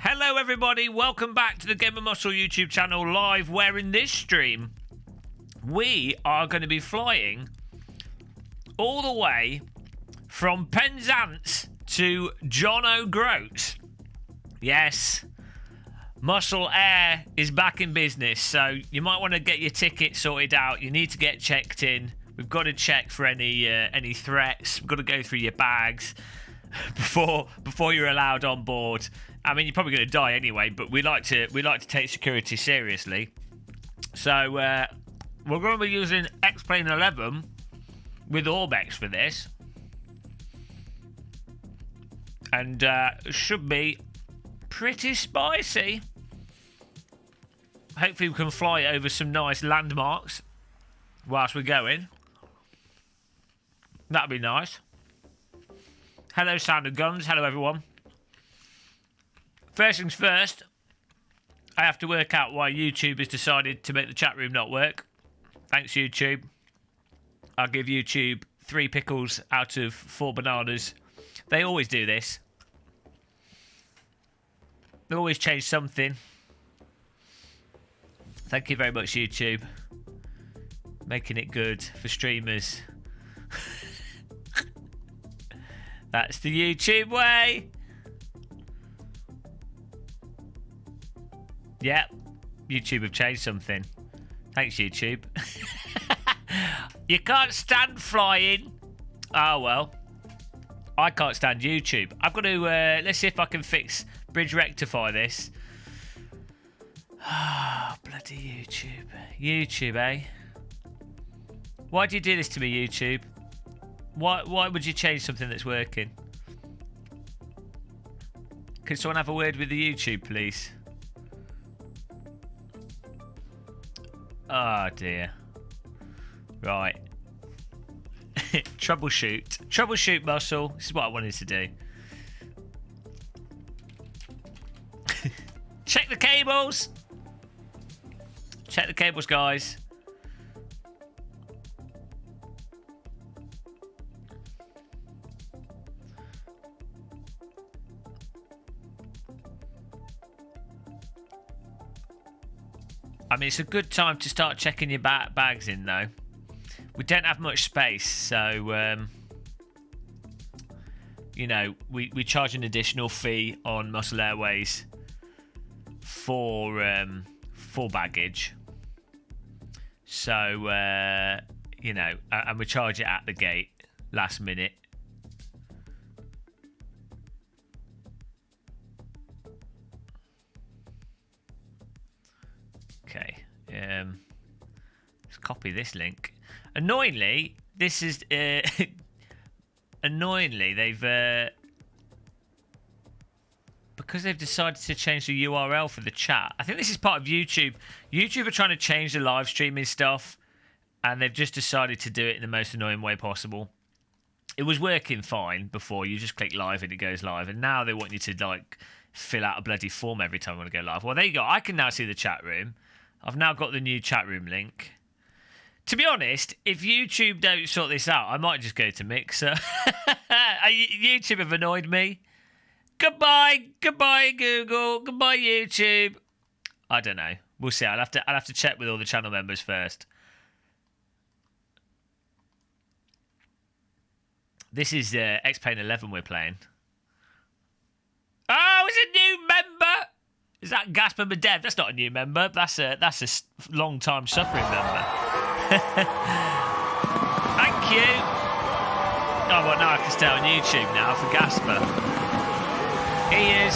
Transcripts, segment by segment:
Hello everybody, welcome back to the Game of Muscle YouTube channel live, where in this stream we are going to be flying all the way from Penzance to John O'Groats. Yes, Muscle Air is back in business, so you might want to get your ticket sorted out. You need to get checked in. We've got to check for any threats. We've got to go through your bags before you're allowed on board. I mean, you're probably going to die anyway, but we like to take security seriously. So we're going to be using Xplane 11 with Orbex for this, and it should be pretty spicy. Hopefully, we can fly over some nice landmarks whilst we're going. That'd be nice. Hello, Sound of Guns. Hello, everyone. First things first, I have to work out why YouTube has decided to make the chat room not work. Thanks, YouTube. I'll give YouTube 3 pickles out of 4 bananas. They always do this. They always change something. Thank you very much, YouTube. Making it good for streamers. That's the YouTube way. Yep, YouTube have changed something. Thanks, YouTube. You can't stand flying. Oh, well. I can't stand YouTube. I've got to, let's see if I can bridge rectify this. Oh, bloody YouTube. YouTube, eh? Why do you do this to me, YouTube? Why would you change something that's working? Can someone have a word with the YouTube, please? Oh, dear. Right. Troubleshoot. Troubleshoot, Muscle. This is what I wanted to do. Check the cables. Check the cables, guys. I mean, it's a good time to start checking your bags in, though. We don't have much space, so, you know, we charge an additional fee on Muscle Airways for baggage. So, you know, and we charge it at the gate last minute. Okay, let's copy this link. Annoyingly, this is annoyingly they've because they've decided to change the URL for the chat. I think this is part of YouTube. YouTube are trying to change the live streaming stuff, and they've just decided to do it in the most annoying way possible. It was working fine before. You just click live and it goes live, and now they want you to like fill out a bloody form every time you want to go live. Well, there you go. I can now see the chat room. I've now got the new chat room link. To be honest, if YouTube don't sort this out, I might just go to Mixer. YouTube have annoyed me. Goodbye, goodbye, Google, goodbye, YouTube. I don't know. We'll see. I'll have to check with all the channel members first. This is Xplane 11 we're playing. Oh, it's a new member. Is that Gasper Medev? That's not a new member. That's a long time suffering member. Thank you. Oh, well, now I can stay on YouTube now for Gasper. He is.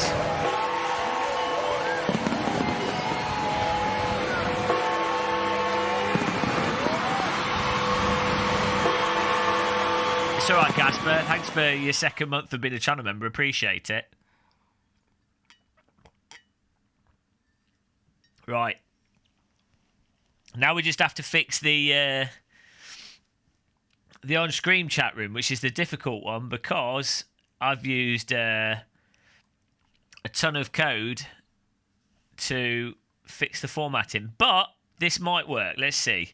It's all right, Gasper. Thanks for your second month of being a channel member. Appreciate it. Right. Now we just have to fix the on-screen chat room, which is the difficult one because I've used a ton of code to fix the formatting. But this might work. Let's see.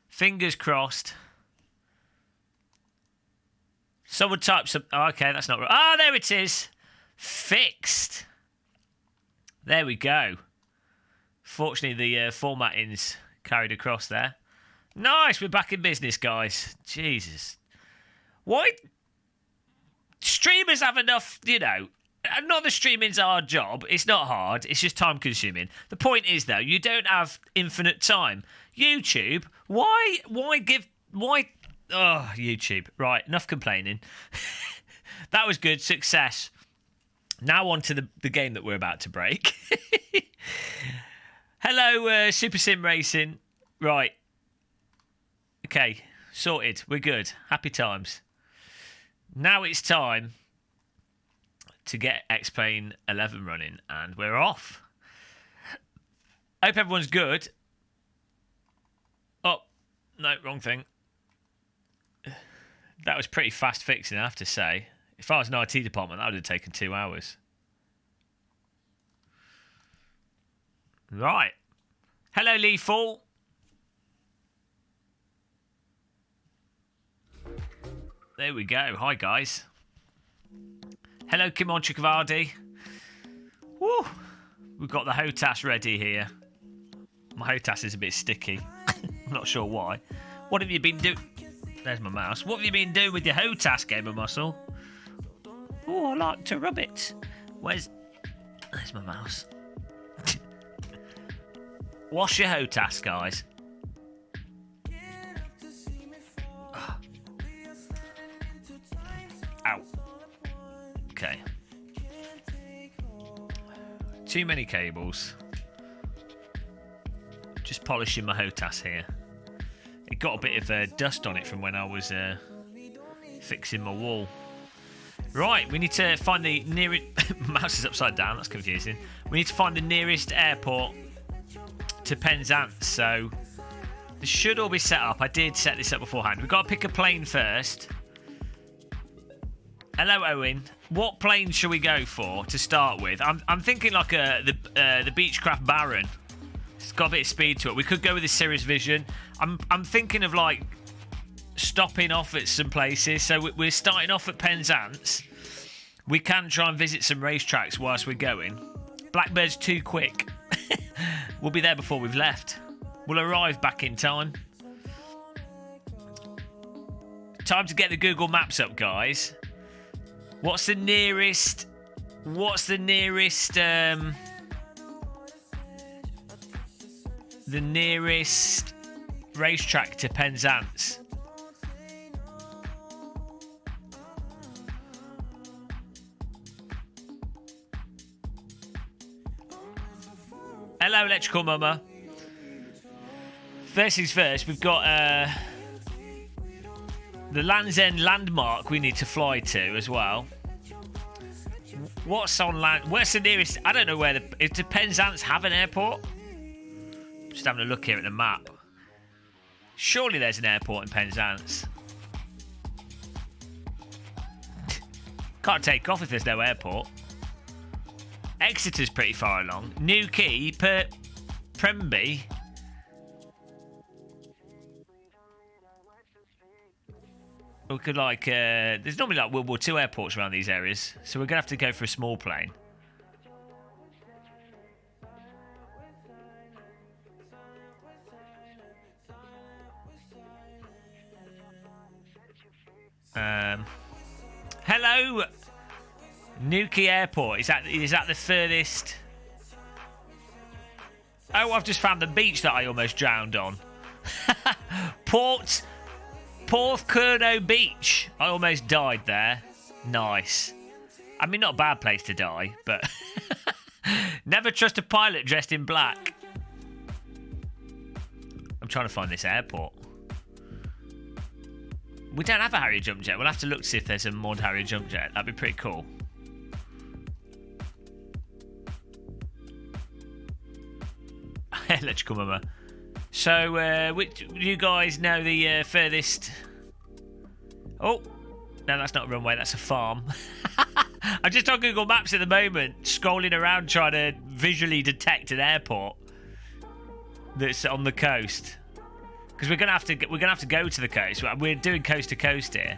Fingers crossed. Someone type some... Oh, okay, that's not right. Ah, there it is. Fixed. There we go. Fortunately, the formatting's carried across there. Nice, we're back in business, guys. Jesus. Why? Streamers have enough, you know. Not that streaming's our job. It's not hard. It's just time consuming. The point is, though, you don't have infinite time. YouTube, why? Oh, YouTube. Right, enough complaining. That was good. Success. Now on to the game that we're about to break. Hello, Super Sim Racing. Right. Okay, sorted. We're good. Happy times. Now it's time to get Xplane 11 running, and we're off. Hope everyone's good. Oh, no, wrong thing. That was pretty fast fixing, I have to say. If I was an IT department, that would have taken 2 hours. Right. Hello, Lethal. There we go. Hi, guys. Hello, Kimon Chikavardi. Woo! We've got the HOTAS ready here. My HOTAS is a bit sticky. I'm not sure why. What have you been doing? There's my mouse. What have you been doing with your HOTAS, Gamer Muscle? Oh, I like to rub it. There's my mouse. Wash your HOTAS, guys. Ow. Okay. Too many cables. Just polishing my HOTAS here. It got a bit of dust on it from when I was fixing my wall. Right, we need to find the nearest... Mouse is upside down, that's confusing. We need to find the nearest airport to Penzance, so this should all be set up. I did set this up beforehand. We've got to pick a plane first. Hello, Owen. What plane should we go for to start with? I'm thinking like the Beechcraft Baron. It's got a bit of speed to it. We could go with the Cirrus Vision. I'm thinking of like stopping off at some places. So we're starting off at Penzance. We can try and visit some racetracks whilst we're going. Blackbird's too quick. We'll be there before we've left. We'll arrive back in time. Time to get the Google Maps up, guys. What's the nearest racetrack to Penzance? Hello, Electrical Mama. First things first, we've got the Land's End landmark we need to fly to as well. What's on land? Where's the nearest? I don't know where does Penzance have an airport? Just having a look here at the map. Surely there's an airport in Penzance. Can't take off if there's no airport. Exeter's pretty far along. Newquay, Premby. We could like, there's normally like World War II airports around these areas, so we're gonna have to go for a small plane. Hello, Newquay Airport. Is that the furthest? Oh, I've just found the beach that I almost drowned on. Porthcurno Beach. I almost died there. Nice. I mean, not a bad place to die, but never trust a pilot dressed in black. I'm trying to find this airport. We don't have a Harrier jump jet. We'll have to look to see if there's a mod Harrier jump jet. That'd be pretty cool. Electrical Mama. So, you guys know the furthest... Oh, no, that's not a runway, that's a farm. I'm just on Google Maps at the moment, scrolling around trying to visually detect an airport that's on the coast. Because we're gonna have to go to the coast. We're doing coast to coast here.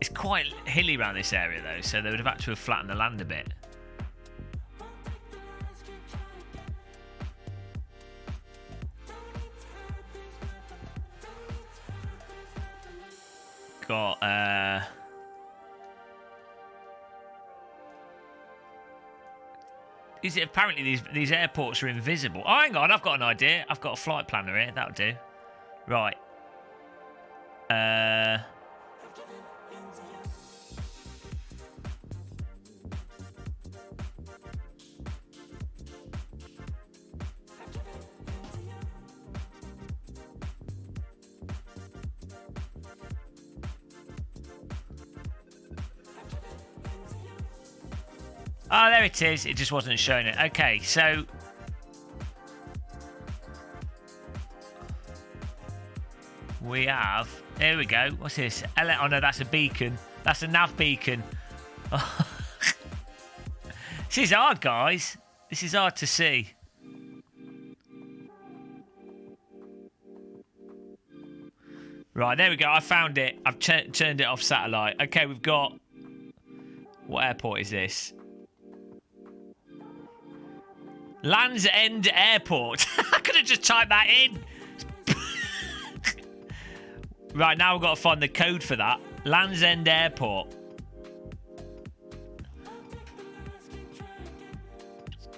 It's quite hilly around this area though, so they would have had to have flattened the land a bit. got... apparently these airports are invisible. Oh, hang on, I've got an idea. I've got a flight planner here. That'll do. Right. Oh, there it is. It just wasn't showing it. Okay, so... we have... There we go. What's this? Oh, no, that's a beacon. That's a nav beacon. This is hard, guys. This is hard to see. Right, there we go. I found it. I've turned it off satellite. Okay, we've got... What airport is this? Land's End Airport. I could have just typed that in. Right, now we've got to find the code for that. Land's End Airport.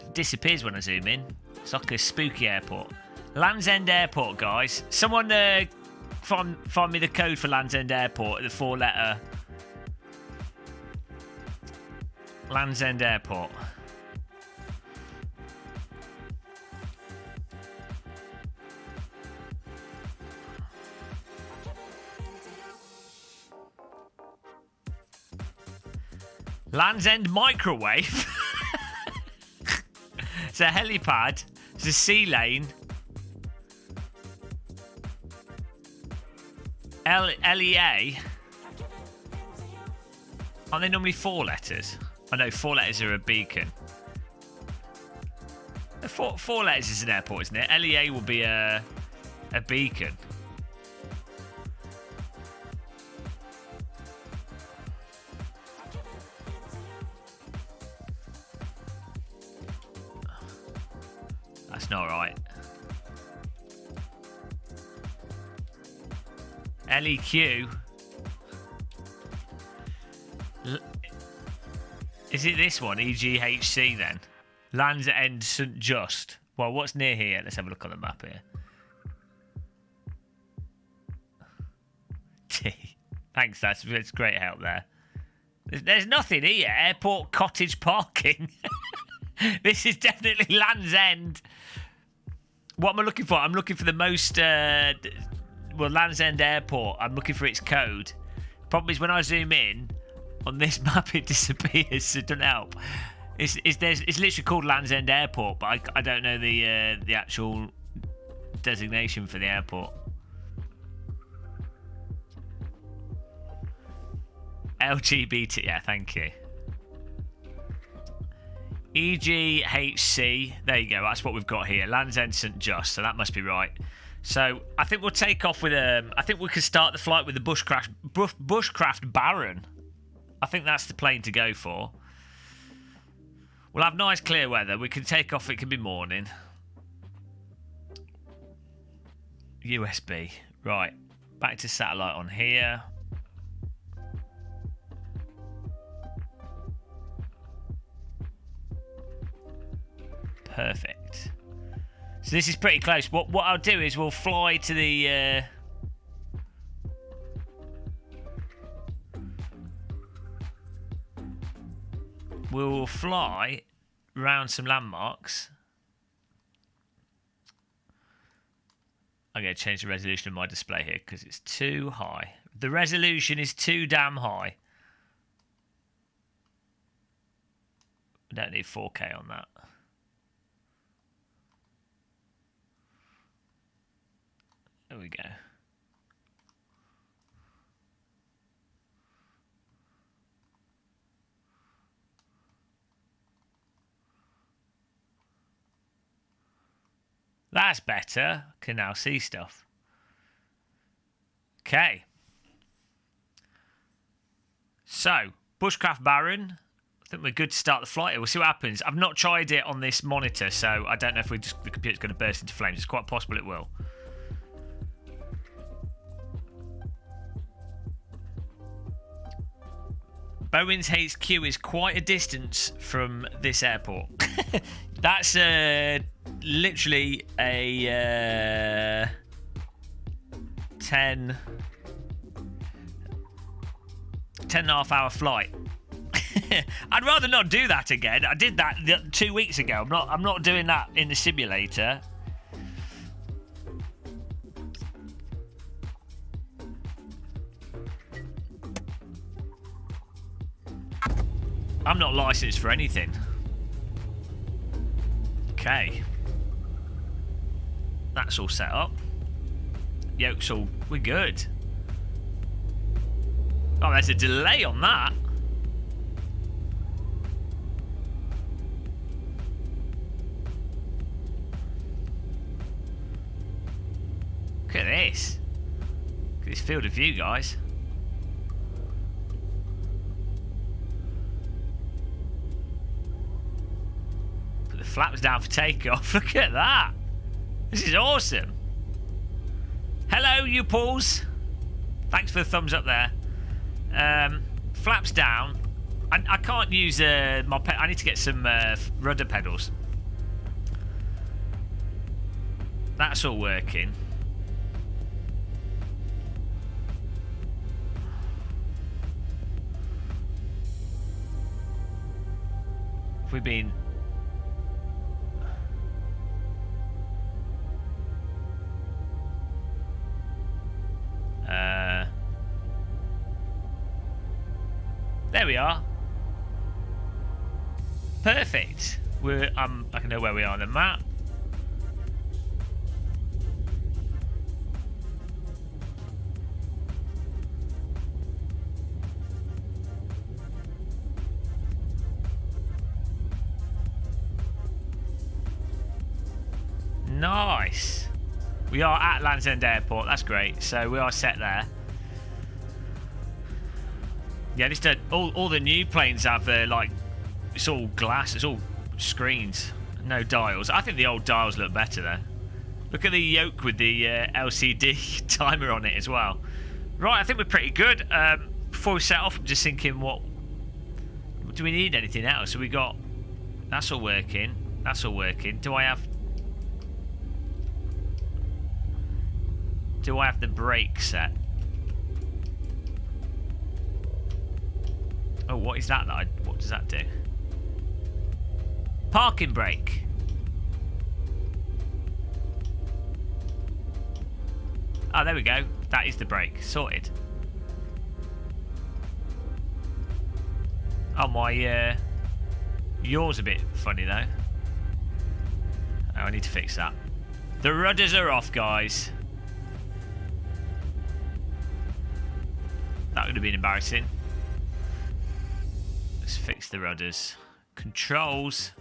It disappears when I zoom in. It's like a spooky airport. Land's End Airport, guys. Someone find me the code for Land's End Airport, the 4-letter. Land's End Airport. Land's End Microwave. It's a helipad. It's a sea lane. LEA. Aren't they normally 4 letters? I know 4 letters are a beacon. Four letters is an airport, isn't it? LEA will be a beacon. That's not right. LEQ. Is it this one? EGHC then? Land's End St Just. Well, what's near here? Let's have a look on the map here. Thanks, that's great help there. There's nothing here. Airport cottage parking. This is definitely Land's End. What am I looking for? I'm looking for the most... well, Land's End Airport. I'm looking for its code. Problem is when I zoom in, on this map it disappears, so it doesn't help. It's literally called Land's End Airport, but I don't know the actual designation for the airport. LGBT, yeah, thank you. EGHC, there you go, that's what we've got here. Land's End St Just, so that must be right. So I think we'll take off with I think we can start the flight with the Bushcraft Baron. I think that's the plane to go for. We'll have nice clear weather. We can take off, it can be morning. USB. Right. Back to satellite on here. Perfect. So this is pretty close. What I'll do is we'll fly to the... we'll fly round some landmarks. I'm going to change the resolution of my display here because it's too high. The resolution is too damn high. We don't need 4K on that. There we go. That's better. Can now see stuff. Okay. So, Bushcraft Baron. I think we're good to start the flight here. We'll see what happens. I've not tried it on this monitor, so I don't know if the computer's going to burst into flames. It's quite possible it will. Bowen's HQ is quite a distance from this airport. That's literally a 10.5 hour flight. I'd rather not do that again. I did that 2 weeks ago. I'm not doing that in the simulator. I'm not licensed for anything. Okay. That's all set up. Yoke's all... We're good. Oh, there's a delay on that. Look at this. Look at this field of view, guys. Put the flaps down for takeoff. Look at that. This is awesome. Hello, you pools. Thanks for the thumbs up there. Flaps down. I can't use my... I need to get some rudder pedals. That's all working. Have we been... There we are. Perfect. I can know where we are on the map. Nice. We are at Land's End Airport. That's great. So we are set there. Yeah, this all the new planes have like it's all glass, it's all screens, no dials. I think the old dials look better though. Look at the yoke with the LCD timer on it as well. Right, I think we're pretty good. Before we set off, I'm just thinking, what do we need? Anything else? So we got that's all working. That's all working. Do I have the brake set? Oh, what is that? What does that do? Parking brake. Oh, there we go. That is the brake. Sorted. Oh, my... Yours a bit funny, though. Oh, I need to fix that. The rudders are off, guys. That would have been embarrassing. Let's fix the rudders. Controls.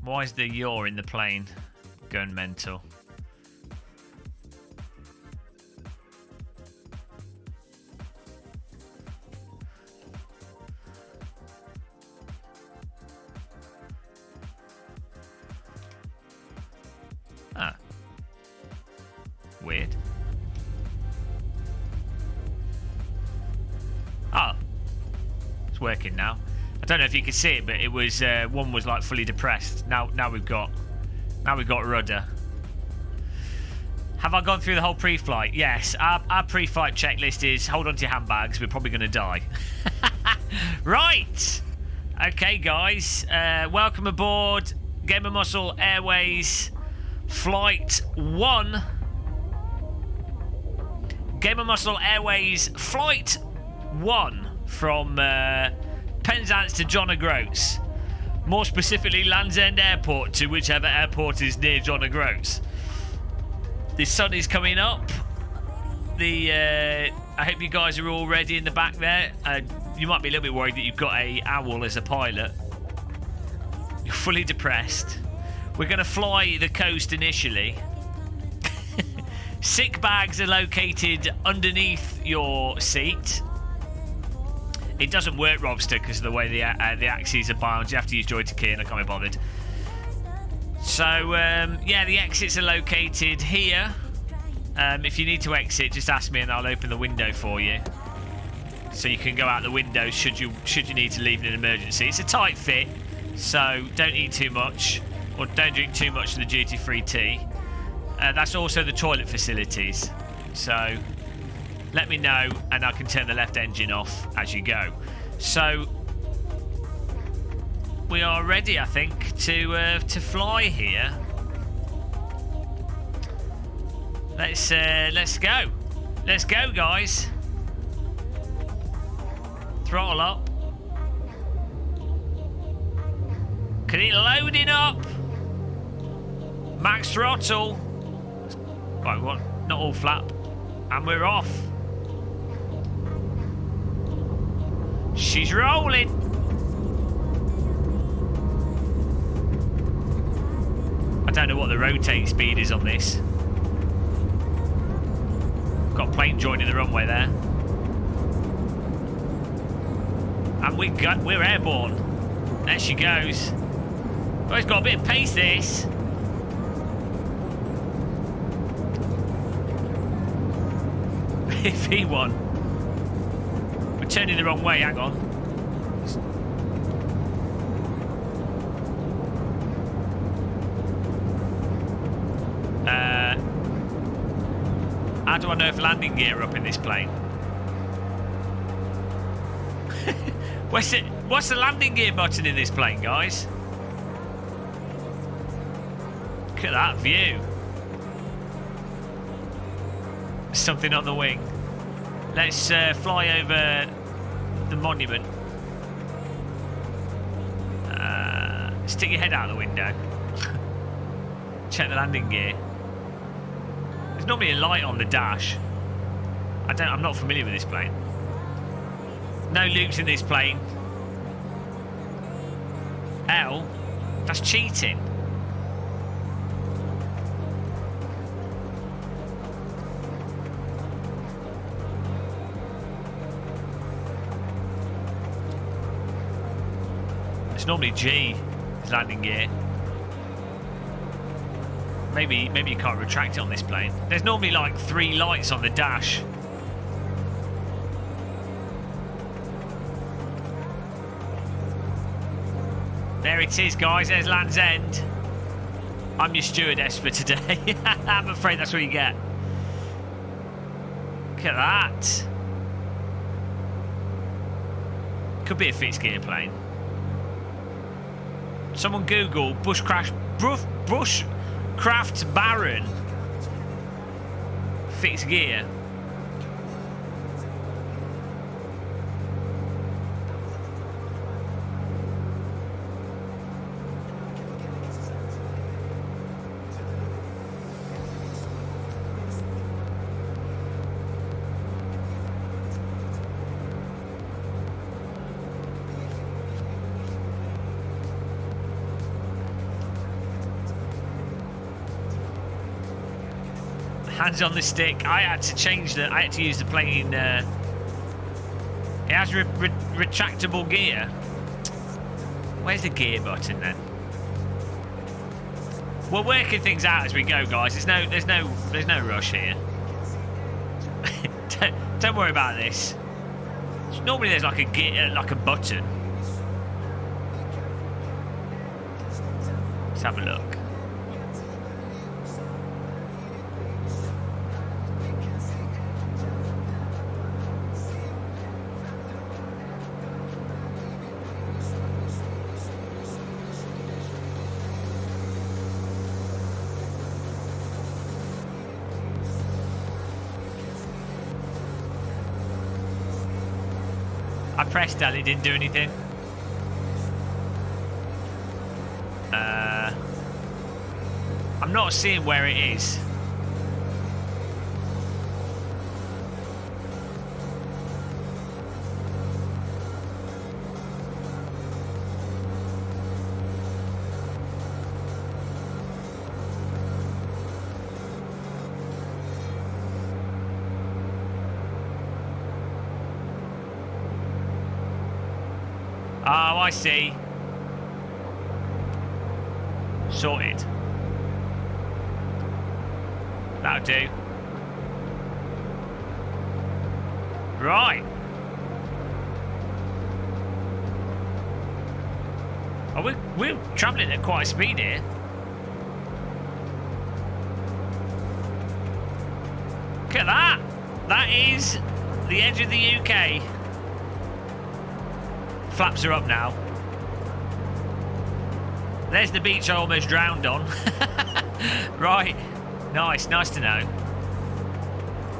Why is the yaw in the plane going mental? Ah. Weird. Oh, it's working now. I don't know if you can see it, but it was one was like fully depressed. Now we've got rudder. Have I gone through the whole pre-flight? Yes. Our pre-flight checklist is hold on to your handbags. We're probably going to die. Right. Okay, guys. Welcome aboard Gamer Muscle Airways Flight 1. Gamer Muscle Airways Flight 1 from Penzance to John O'Groats. More specifically, Land's End Airport to whichever airport is near John O'Groats. The sun is coming up. I hope you guys are all ready in the back there. You might be a little bit worried that you've got a owl as a pilot. You're fully depressed. We're going to fly the coast initially. Sick bags are located underneath your seat. It doesn't work, Robster, because of the way the axes are bound. You have to use joystick key, and I can't be bothered. So, yeah, the exits are located here. If you need to exit, just ask me and I'll open the window for you. So you can go out the window should you need to leave in an emergency. It's a tight fit, so don't eat too much or don't drink too much of the duty-free tea. That's also the toilet facilities. So let me know and I can turn the left engine off as you go. So we are ready, I think, to fly here. Let's go. Let's go, guys. Throttle up. Can it loading up? Max throttle. Right, what? Not all flap. And we're off. She's rolling. I don't know what the rotating speed is on this. Got a plane joining the runway there. And we're airborne. There she goes. Oh, it's got a bit of pace, this. V1. We're turning the wrong way, hang on. How do I know if landing gear are up in this plane? What's the landing gear button in this plane, guys? Look at that view. Something on the wing. Let's fly over the monument. Stick your head out the window. Check the landing gear. There's normally a light on the dash. I'm not familiar with this plane. No loops in this plane. L? That's cheating. It's normally G, is landing gear. Maybe you can't retract it on this plane. There's normally like 3 lights on the dash. There it is, guys. There's Land's End. I'm your stewardess for today. I'm afraid that's what you get. Look at that. Could be a fixed gear plane. Someone Google bushcraft Baron fixed gear. Hands on the stick. I had to change that. I had to use the plane. It has retractable gear. Where's the gear button then? We're working things out as we go, guys. There's no rush here. don't worry about this. Normally there's like a gear, like a button. Let's have a look. I pressed that, it didn't do anything. I'm not seeing where it is. Oh, I see. Sorted. That'll do. Right. Oh, we're travelling at quite a speed here. Look at that. That is the edge of the UK. Flaps are up now. There's the beach I almost drowned on. Right. Nice to know.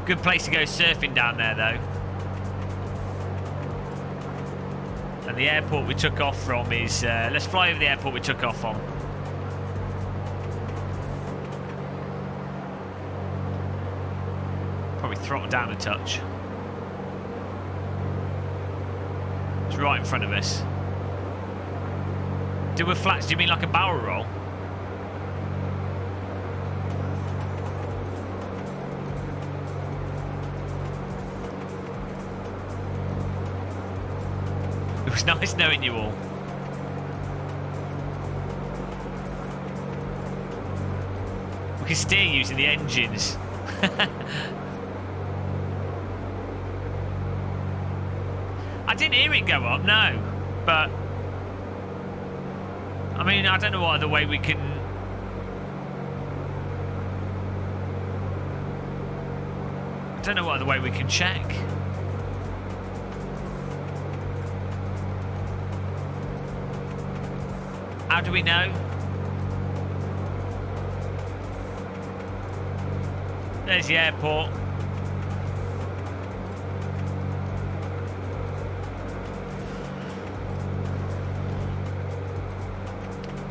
Good place to go surfing down there, though. And the airport we took off from is... let's fly over the airport we took off from. Probably throttle down a touch. It's right in front of us. Do with flats, do you mean like a barrel roll? It was nice knowing you all. We can steer using the engines. I didn't hear it go up, no. But I mean, I don't know what other way we can... I don't know what other way we can check. How do we know? There's the airport.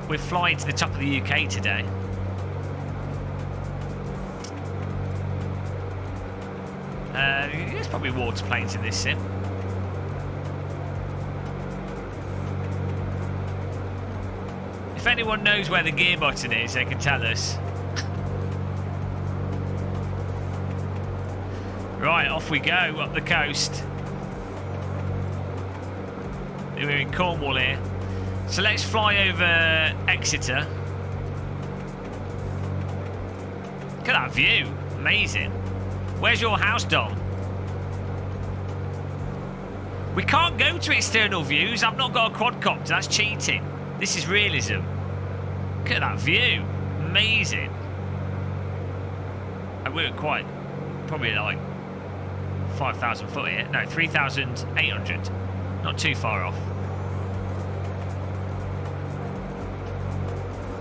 We're flying to the top of the UK today. There's probably water planes in this sim. If anyone knows where the gear button is, they can tell us. Right, off we go, up the coast. We're in Cornwall here. So let's fly over Exeter. Look at that view. Amazing. Where's your house, Dom? We can't go to external views. I've not got a quadcopter. That's cheating. This is realism. Look at that view. Amazing. And we're quite... probably like 5,000 foot here. No, 3,800. Not too far off.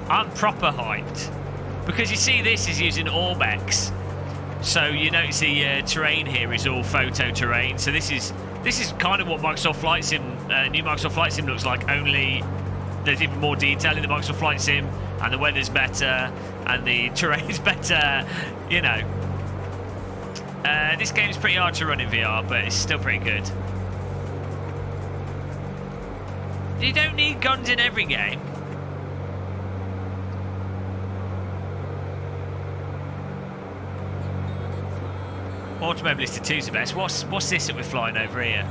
I'm proper hyped. Because you see this is using Orbex. So you notice the terrain here is all photo terrain. So this is kind of what Microsoft Flight Sim, new Microsoft Flight Sim looks like, only there's even more detail in the Microsoft Flight Sim, and the weather's better, and the terrain's better, you know. This game's pretty hard to run in VR, but it's still pretty good. You don't need guns in every game. Automobilista 2's the best. What's this that we're flying over here?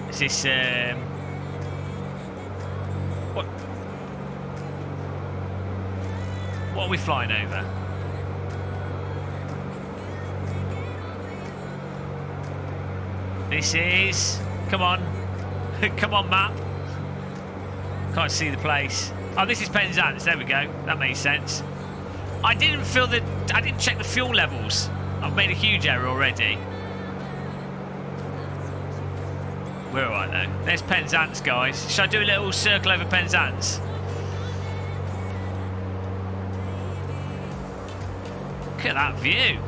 Is this what are we flying over? This is... come on. Come on, map. Can't see the place. Oh, this is Penzance. There we go. That makes sense. I didn't check the fuel levels. I've made a huge error already. We're alright though. There's Penzance, guys. Should I do a little circle over Penzance? Look at that view.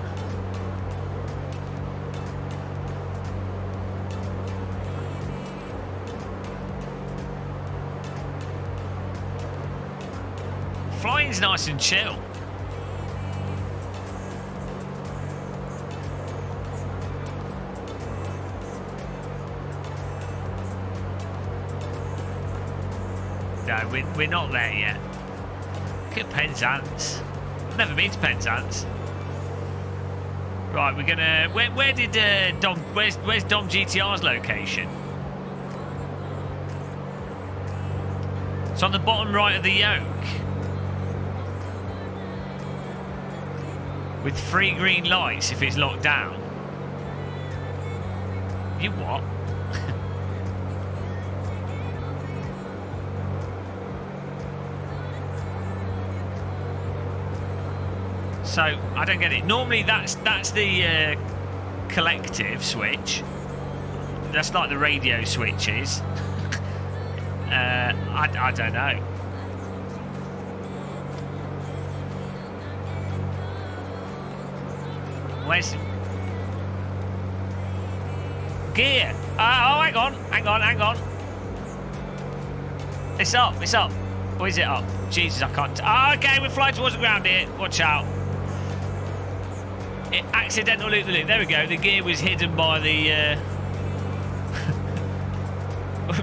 Flying's nice and chill. No, we're not there yet. Look at Penzance. I've never been to Penzance. Right, we're gonna... Where did Dom... Where's Dom GTR's location? It's on the bottom right of the yoke. With 3 green lights if it's locked down. You what? So, I don't get it. Normally that's the collective switch. That's like the radio switches. I don't know. Where's gear? Oh, hang on. It's up. Or is it up? Jesus, I can't. Oh, okay, we're flying towards the ground here. Watch out. Accidental loop-the-loop. There we go. The gear was hidden by the...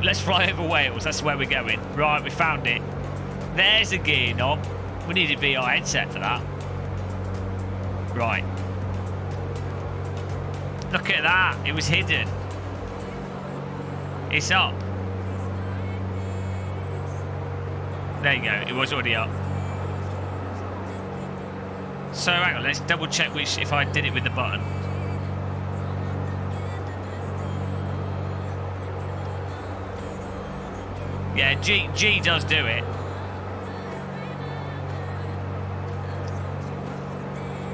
Let's fly over Wales. That's where we're going. Right, we found it. There's the gear knob. We need a VR headset for that. Right. Look at that. It was hidden. It's up. There you go. It was already up. So hang on, let's double check if I did it with the button. Yeah, G does do it.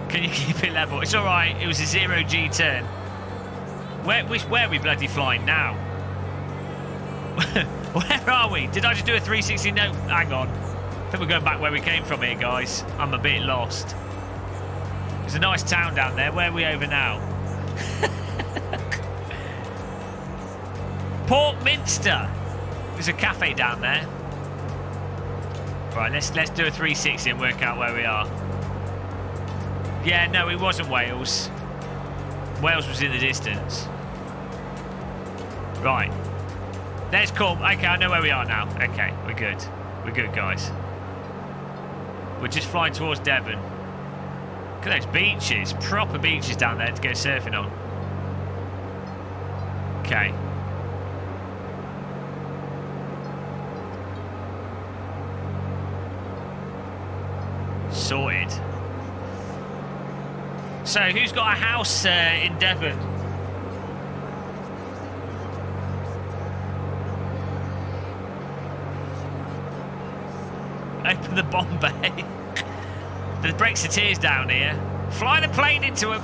Can you keep it level? It's alright, it was a 0G turn. Where are we bloody flying now? Where are we? Did I just do a 360? No, hang on. I think we're going back where we came from here, guys. I'm a bit lost. There's a nice town down there. Where are we over now? Port Minster. There's a cafe down there. Right, let's do a 360 and work out where we are. Yeah, no, it wasn't Wales. Wales was in the distance. Right. There's Cornwall. Okay, I know where we are now. Okay, we're good. We're good, guys. We're just flying towards Devon. Look at those beaches. Proper beaches down there to go surfing on. Okay. Sorted. So, who's got a house in Devon? Open the bomb bay. The Brexiteers down here. Fly the plane into them.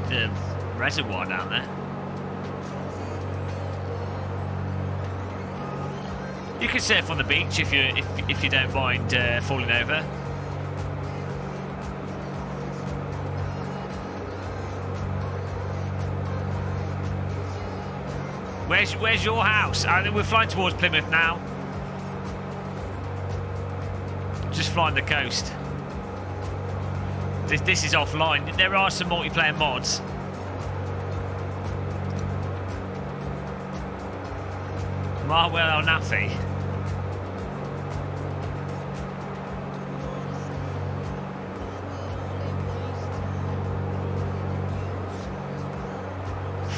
The reservoir down there. You can surf on the beach if you don't mind falling over. Where's your house? We're flying towards Plymouth now. Just flying the coast. This is offline. There are some multiplayer mods. Marwell El Nafi.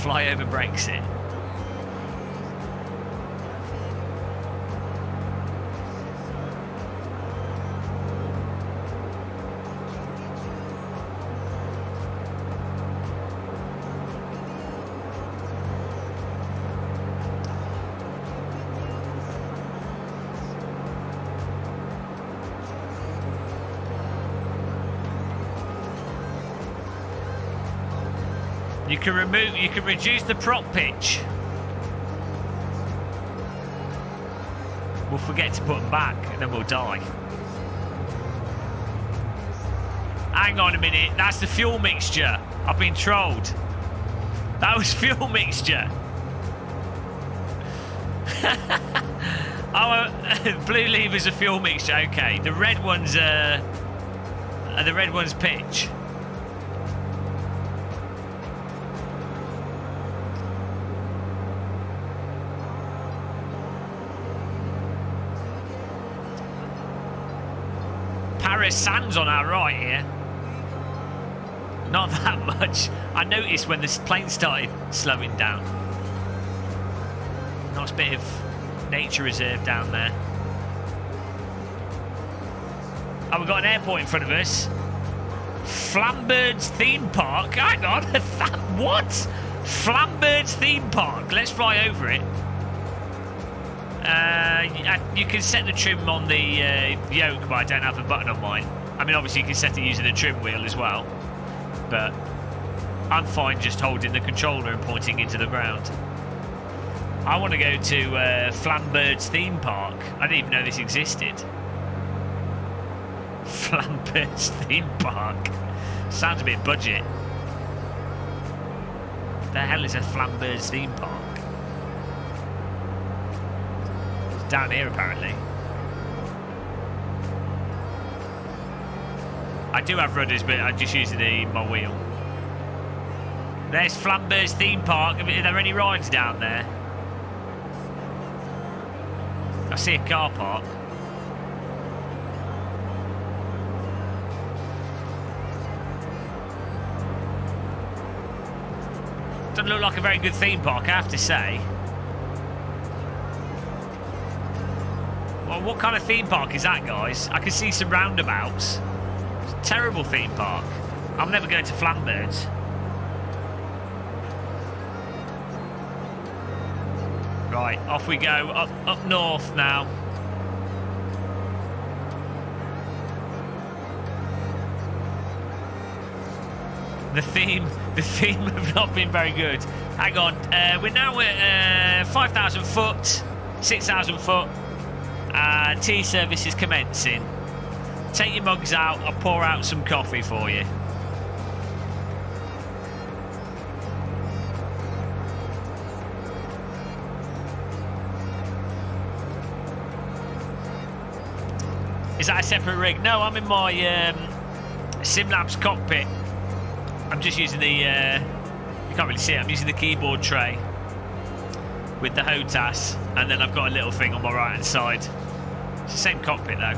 Fly over Brexit. You can reduce the prop pitch. We'll forget to put them back and then we'll die. Hang on a minute, that's the fuel mixture. I've been trolled. That was fuel mixture. Blue lever's a fuel mixture, okay. The red one's pitch. Sands on our right here. Not that much. I noticed when this plane started slowing down. Nice bit of nature reserve down there. Oh, we've got an airport in front of us. Flambird's Theme Park. Hang on. What? Flambird's Theme Park. Let's fly over it. You can set the trim on the yoke, but I don't have the button on mine. I mean, obviously you can set it using the trim wheel as well, but I'm fine just holding the controller and pointing into the ground. I want to go to Flambird's Theme Park. I didn't even know this existed. Flambird's Theme Park. Sounds a bit budget. The hell is a Flambird's Theme Park? It's down here apparently. I do have rudders, but I'm just using my wheel. There's Flambird's Theme Park. Are there any rides down there? I see a car park. Doesn't look like a very good theme park, I have to say. Well, what kind of theme park is that, guys? I can see some roundabouts. It's a terrible theme park. I'm never going to Flambird's. Right, off we go, up north now. The theme have not been very good. Hang on, we're now at 5,000 foot, 6,000 foot. Tea service is commencing. Take your mugs out, I'll pour out some coffee for you. Is that a separate rig? No, I'm in my SimLabs cockpit. I'm just using the, you can't really see it, I'm using the keyboard tray with the HOTAS, and then I've got a little thing on my right hand side. It's the same cockpit though.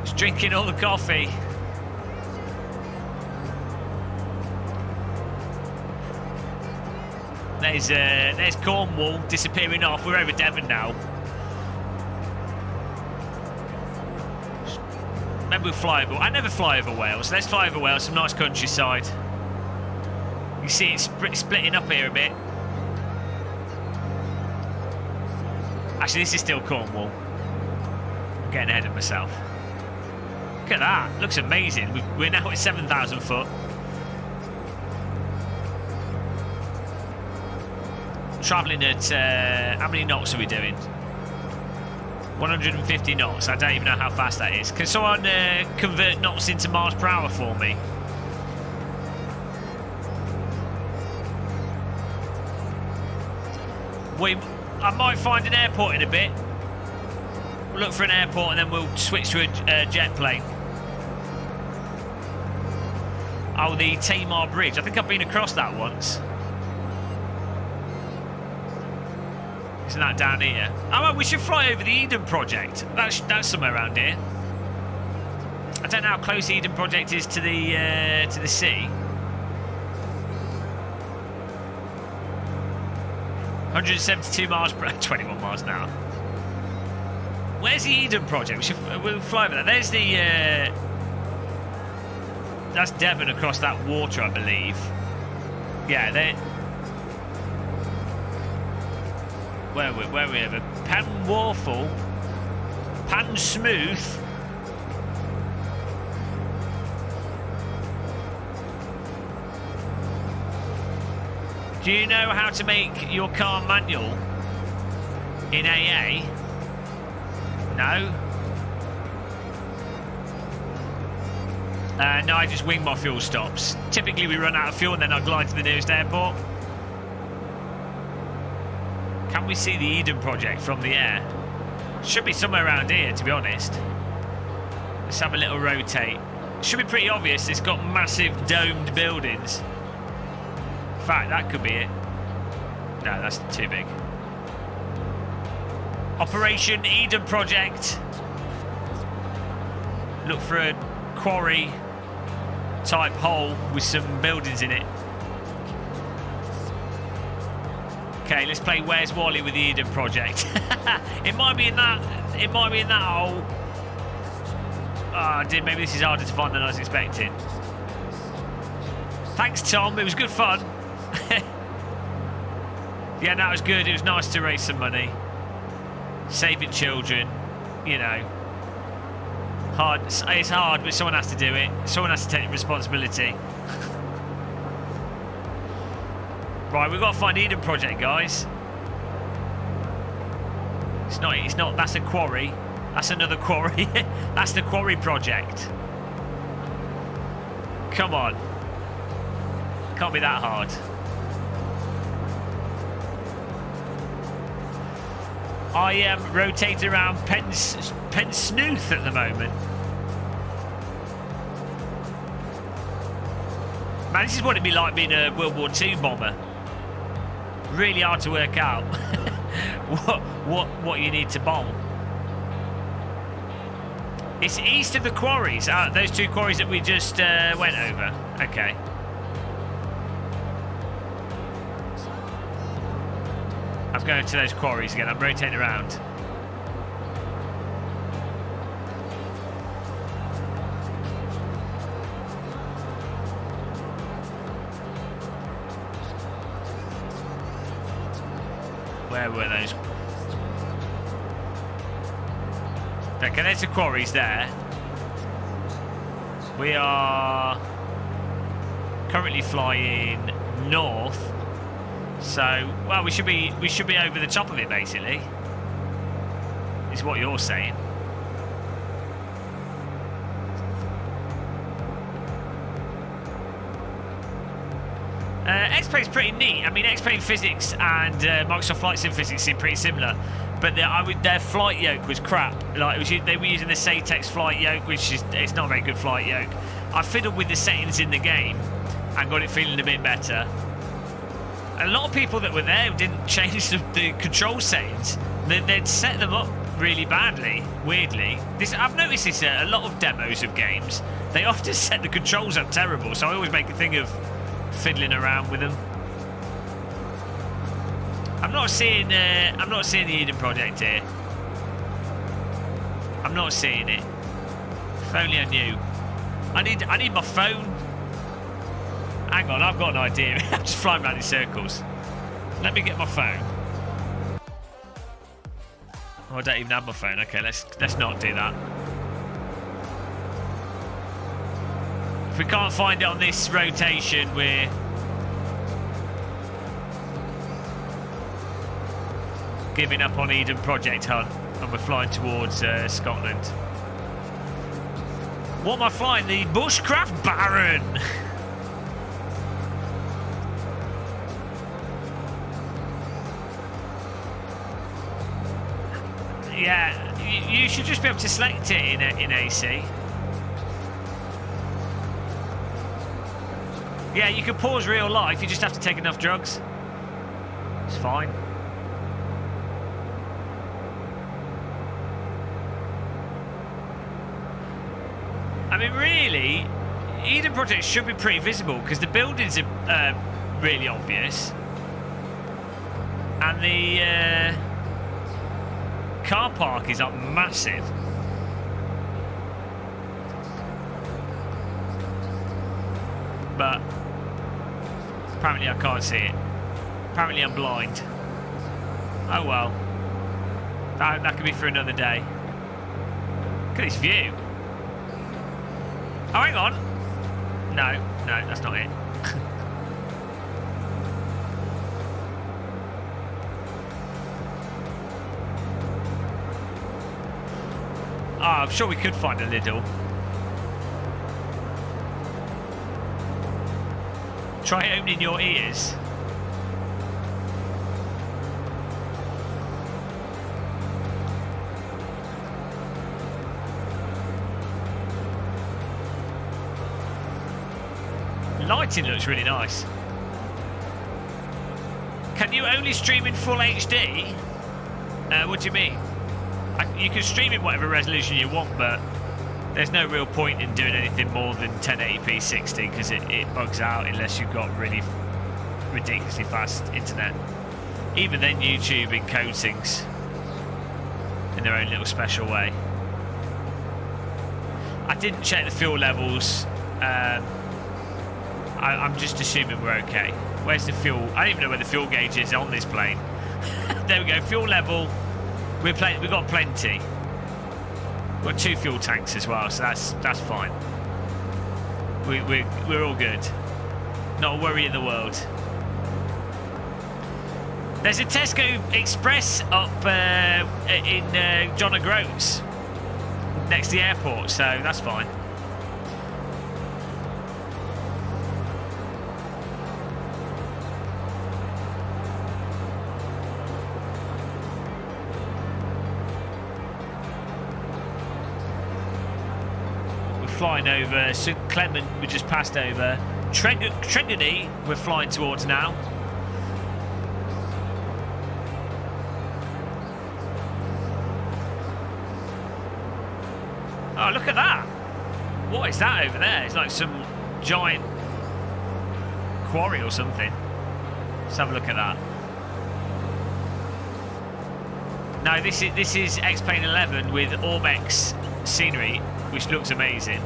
Just drinking all the coffee. There's Cornwall disappearing off. We're over Devon now. Maybe we'll fly over. I never fly over Wales. Let's fly over Wales. Some nice countryside. You see it's splitting up here a bit. Actually, this is still Cornwall. I'm getting ahead of myself. Look at that. Looks amazing. We're now at 7,000 foot. Travelling at, how many knots are we doing? 150 knots. I don't even know how fast that is. Can someone convert knots into miles per hour for me? I might find an airport in a bit. We'll look for an airport and then we'll switch to a jet plane. Oh, the Tamar Bridge. I think I've been across that once. Isn't that down here? Oh, well, we should fly over the Eden Project. That's somewhere around here. I don't know how close the Eden Project is to the sea. 172 miles per hour, 21 miles an hour. Where's the Eden Project? We'll fly over that. There's the that's Devon across that water, I believe. Yeah, they. Where are we over? Penwarful, Pan Smooth. Do you know how to make your car manual in AA? No? No, I just wing my fuel stops. Typically we run out of fuel and then I glide to the nearest airport. Can we see the Eden Project from the air? Should be somewhere around here, to be honest. Let's have a little rotate. Should be pretty obvious. It's got massive domed buildings. In fact, that could be it. No, that's too big. Operation Eden Project. Look for a quarry type hole with some buildings in it. Okay, let's play Where's Wally with the Eden Project. It might be in that. It might be in that hole. Oh, dear, maybe this is harder to find than I was expecting. Thanks, Tom. It was good fun. Yeah, that was good. It was nice to raise some money. Saving children, you know. Hard. It's hard, but someone has to do it. Someone has to take responsibility. Right, we've got to find Eden Project, guys. It's not, that's a quarry. That's another quarry. That's the quarry project. Come on. Can't be that hard. I am rotating around Penzance at the moment. Man, this is what it'd be like being a World War II bomber. Really hard to work out what you need to bomb. It's east of the quarries. Those two quarries that we just went over. Okay. I'm going to those quarries again. I'm rotating around. Where were those? Okay, there's the quarries there. We are currently flying north. So, well, we should be over the top of it, basically. Is what you're saying. Xplane's pretty neat. I mean, Xplane physics and Microsoft Flight Sim physics seem pretty similar, but their flight yoke was crap. Like they were using the Satex flight yoke, which it's not a very good flight yoke. I fiddled with the settings in the game and got it feeling a bit better. A lot of people that were there didn't change the control settings. They'd set them up really badly, weirdly. I've noticed this a lot of demos of games. They often set the controls up terrible, so I always make a thing of fiddling around with them. I'm not seeing the Eden Project here. I'm not seeing it. If only I knew. I need my phone. Hang on, I've got an idea. I'm just flying around in circles. Let me get my phone. Oh, I don't even have my phone. Okay, let's not do that. If we can't find it on this rotation, we're giving up on Eden Project Hunt, and we're flying towards Scotland. What am I flying? The Bushcraft Baron. Yeah, you should just be able to select it in AC. Yeah, you can pause real life, you just have to take enough drugs. It's fine. I mean, really, Eden Project should be pretty visible because the buildings are really obvious. And the car park is up massive. But apparently I can't see it. Apparently I'm blind. Oh well. That could be for another day. Look at this view. Oh, hang on. No, that's not it. Oh, I'm sure we could find a Lidl. Try opening your ears. Lighting looks really nice. Can you only stream in full HD? What do you mean? You can stream in whatever resolution you want, but there's no real point in doing anything more than 1080p 60 because it bugs out unless you've got really ridiculously fast internet. Even then, YouTube encodes things in their own little special way. I didn't check the fuel levels. I'm just assuming we're okay. Where's the fuel? I don't even know where the fuel gauge is on this plane. There we go. Fuel level. We've got plenty. We've got 2 fuel tanks as well, so that's fine. We're all good. Not a worry in the world. There's a Tesco Express up in John O'Groats next to the airport, so that's fine. We're flying over St Clement, we just passed over. Tregony, we're flying towards now. Oh, look at that. What is that over there? It's like some giant quarry or something. Let's have a look at that. No, this is Xplane 11 with Ormex scenery, which looks amazing.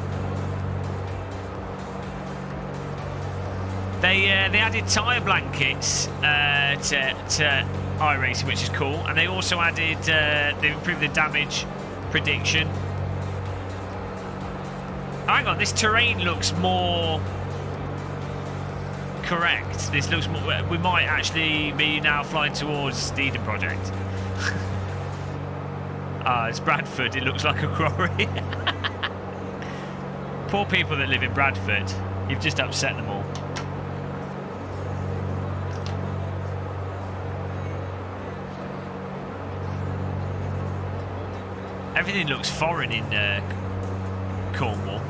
They added tyre blankets to iRacing, which is cool, and they also added they improved the damage prediction. Hang on, this terrain looks more correct. This looks more. We might actually be now flying towards the Eden Project. It's Bradford. It looks like a quarry. Poor people that live in Bradford. You've just upset them all. Everything looks foreign in Cornwall.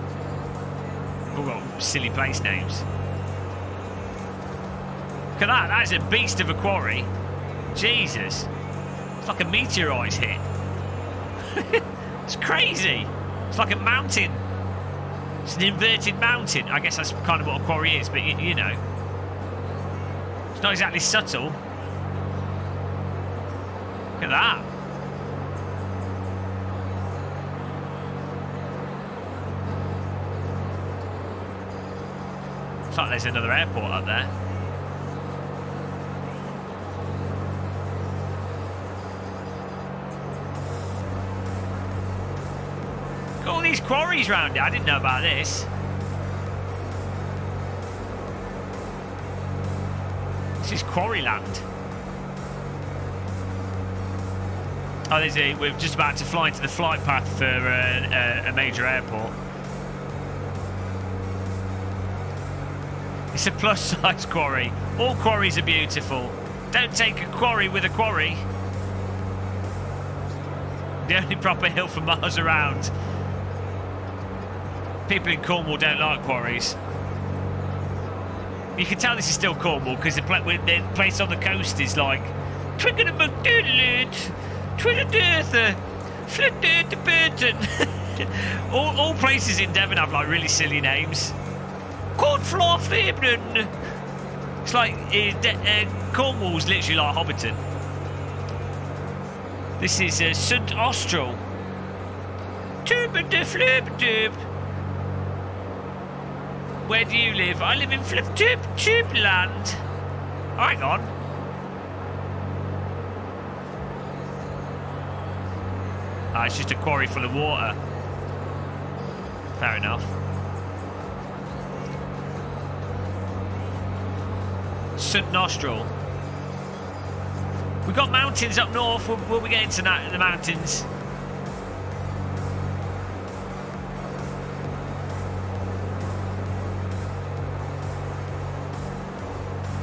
All got silly place names. Look at that. That is a beast of a quarry. Jesus. It's like a meteorite's hit. It's crazy. It's like a mountain. It's an inverted mountain. I guess that's kind of what a quarry is, but you know. It's not exactly subtle. Look at that. Looks like there's another airport up there. Got all these quarries round it. I didn't know about this. This is quarry land. Oh, we're just about to fly into the flight path for a major airport. It's a plus-size quarry. All quarries are beautiful. Don't take a quarry with a quarry. The only proper hill for miles around. People in Cornwall don't like quarries. You can tell this is still Cornwall because the place on the coast is like all places in Devon have like really silly names. Cornfloor Fairburn. It's like Cornwall's literally like Hobbiton. This is St Austral. Where do you live? I live in Tube-land. Hang on. It's just a quarry full of water. Fair enough. St Nostril. We've got mountains up north. We'll be getting to the mountains.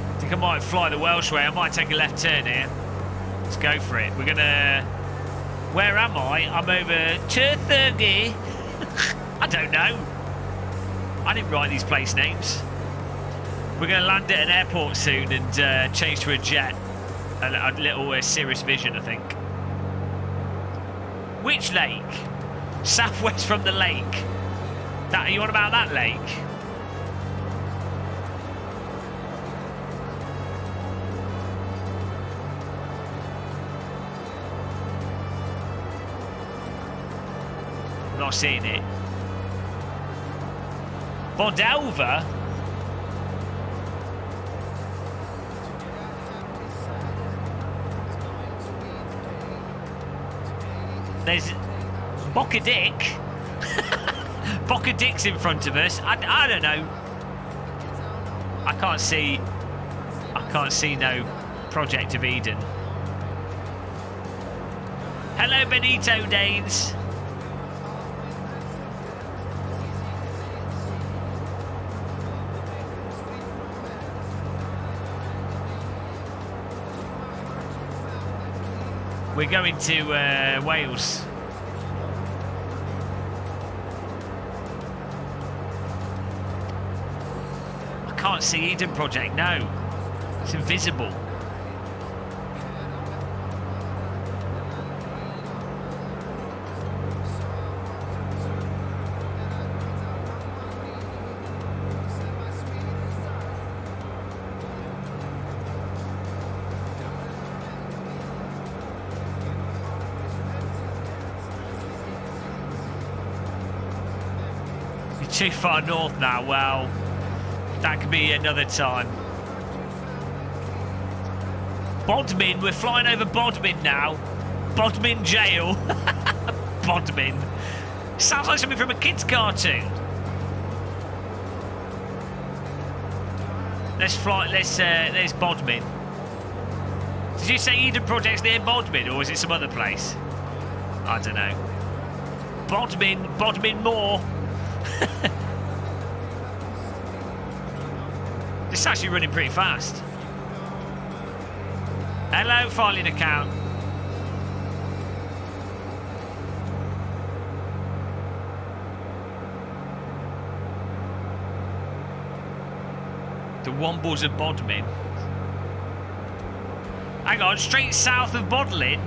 I think I might fly the Welsh way. I might take a left turn here. Let's go for it. We're gonna... Where am I? I'm over Turthurgy. I don't know. I didn't write these place names. We're going to land at an airport soon and change to a jet. A little Cirrus Vision, I think. Which lake? Southwest from the lake. Are you on about that lake? not seeing it. Bordelva? There's Boca-Dick. Boca-Dick's in front of us. I don't know. I can't see no Project of Eden. Hello, Benito Danes. We're going to Wales. I can't see Eden Project, no. It's invisible. Too far north now. Well, that could be another time. Bodmin, we're flying over Bodmin now. Bodmin jail. Bodmin. Sounds like something from a kid's cartoon. Let's fly. There's Bodmin. Did you say Eden Project's near Bodmin, or is it some other place? I don't know. Bodmin Moor. This is actually running pretty fast. Hello, filing account. The Wombles of Bodmin. Hang on, straight south of Bodmin.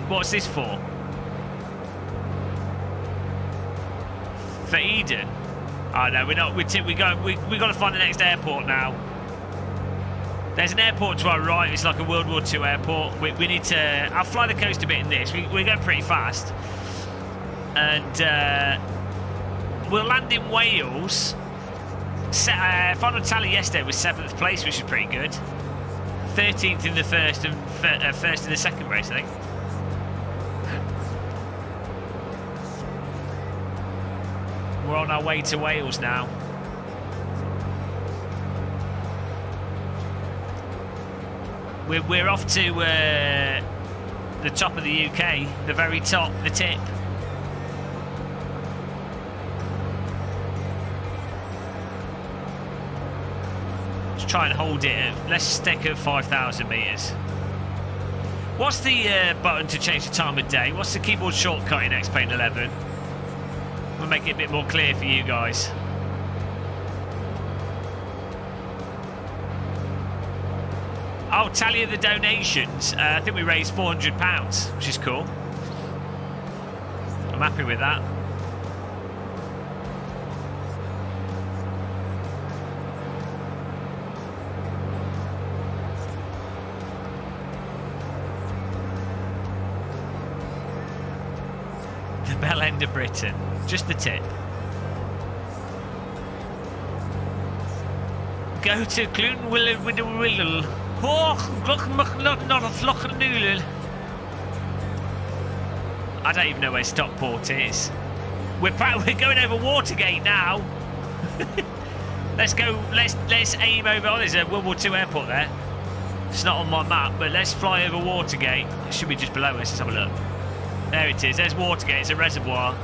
What's this for? For Eden? Oh no, we're not. We got to find the next airport now. There's an airport to our right. It's like a World War II airport. We need to. I'll fly the coast a bit in this. We're going pretty fast, and we'll land in Wales. Final tally yesterday was 7th place, which is pretty good. 13th in the first and first in the second race, I think. We're on our way to Wales now. We're off to the top of the UK, the very top, the tip. Let's try and hold it. Let's stick at 5,000 metres. What's the button to change the time of day? What's the keyboard shortcut in Xplane 11? We'll make it a bit more clear for you guys. Oh, tally of the donations. I think we raised £400, which is cool. I'm happy with that. The bell end of Britain. Just the tip. Go to Cornwall with a willow. I don't even know where Stockport is. We're going over Watergate now. Let's go. Let's aim over. Oh, there's a World War II airport there. It's not on my map, but let's fly over Watergate. It should be just below us. Let's have a look. There it is. There's Watergate. It's a reservoir.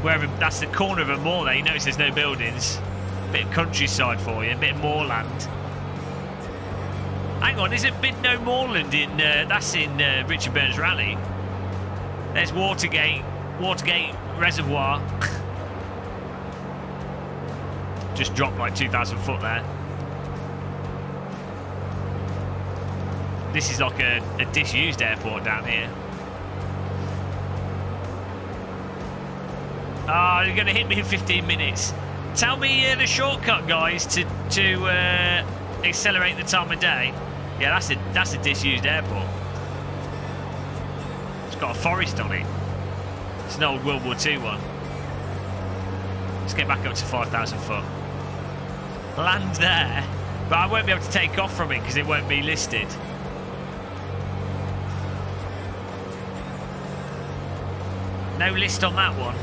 Wherever that's the corner of a moor there. You notice there's no buildings. Bit of countryside for you. A bit of moorland. Hang on, is it Bidno Moorland in? That's in Richard Burns Rally. There's Watergate Reservoir. Just dropped like 2,000 foot there. This is like a disused airport down here. Oh, you're going to hit me in 15 minutes. Tell me the shortcut, guys, to accelerate the time of day. Yeah, that's a disused airport. It's got a forest on it. It's an old World War II one. Let's get back up to 5,000 foot. Land there, but I won't be able to take off from it because it won't be listed. No list on that one.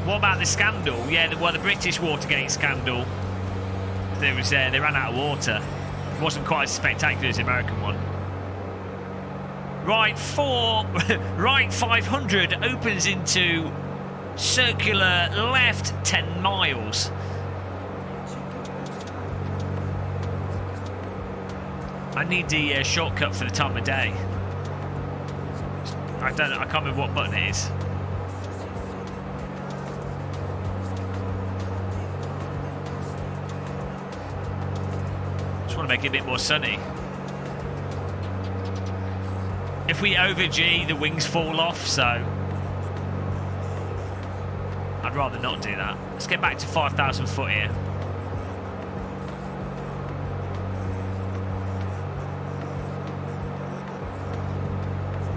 What about the scandal? Yeah, the British Watergate scandal. They ran out of water. It wasn't quite as spectacular as the American one. Right, right 500 opens into circular left 10 miles. I need the shortcut for the time of day. I can't remember what button it is. Just want to make it a bit more sunny. If we over G, the wings fall off, so I'd rather not do that. Let's get back to 5,000 foot here.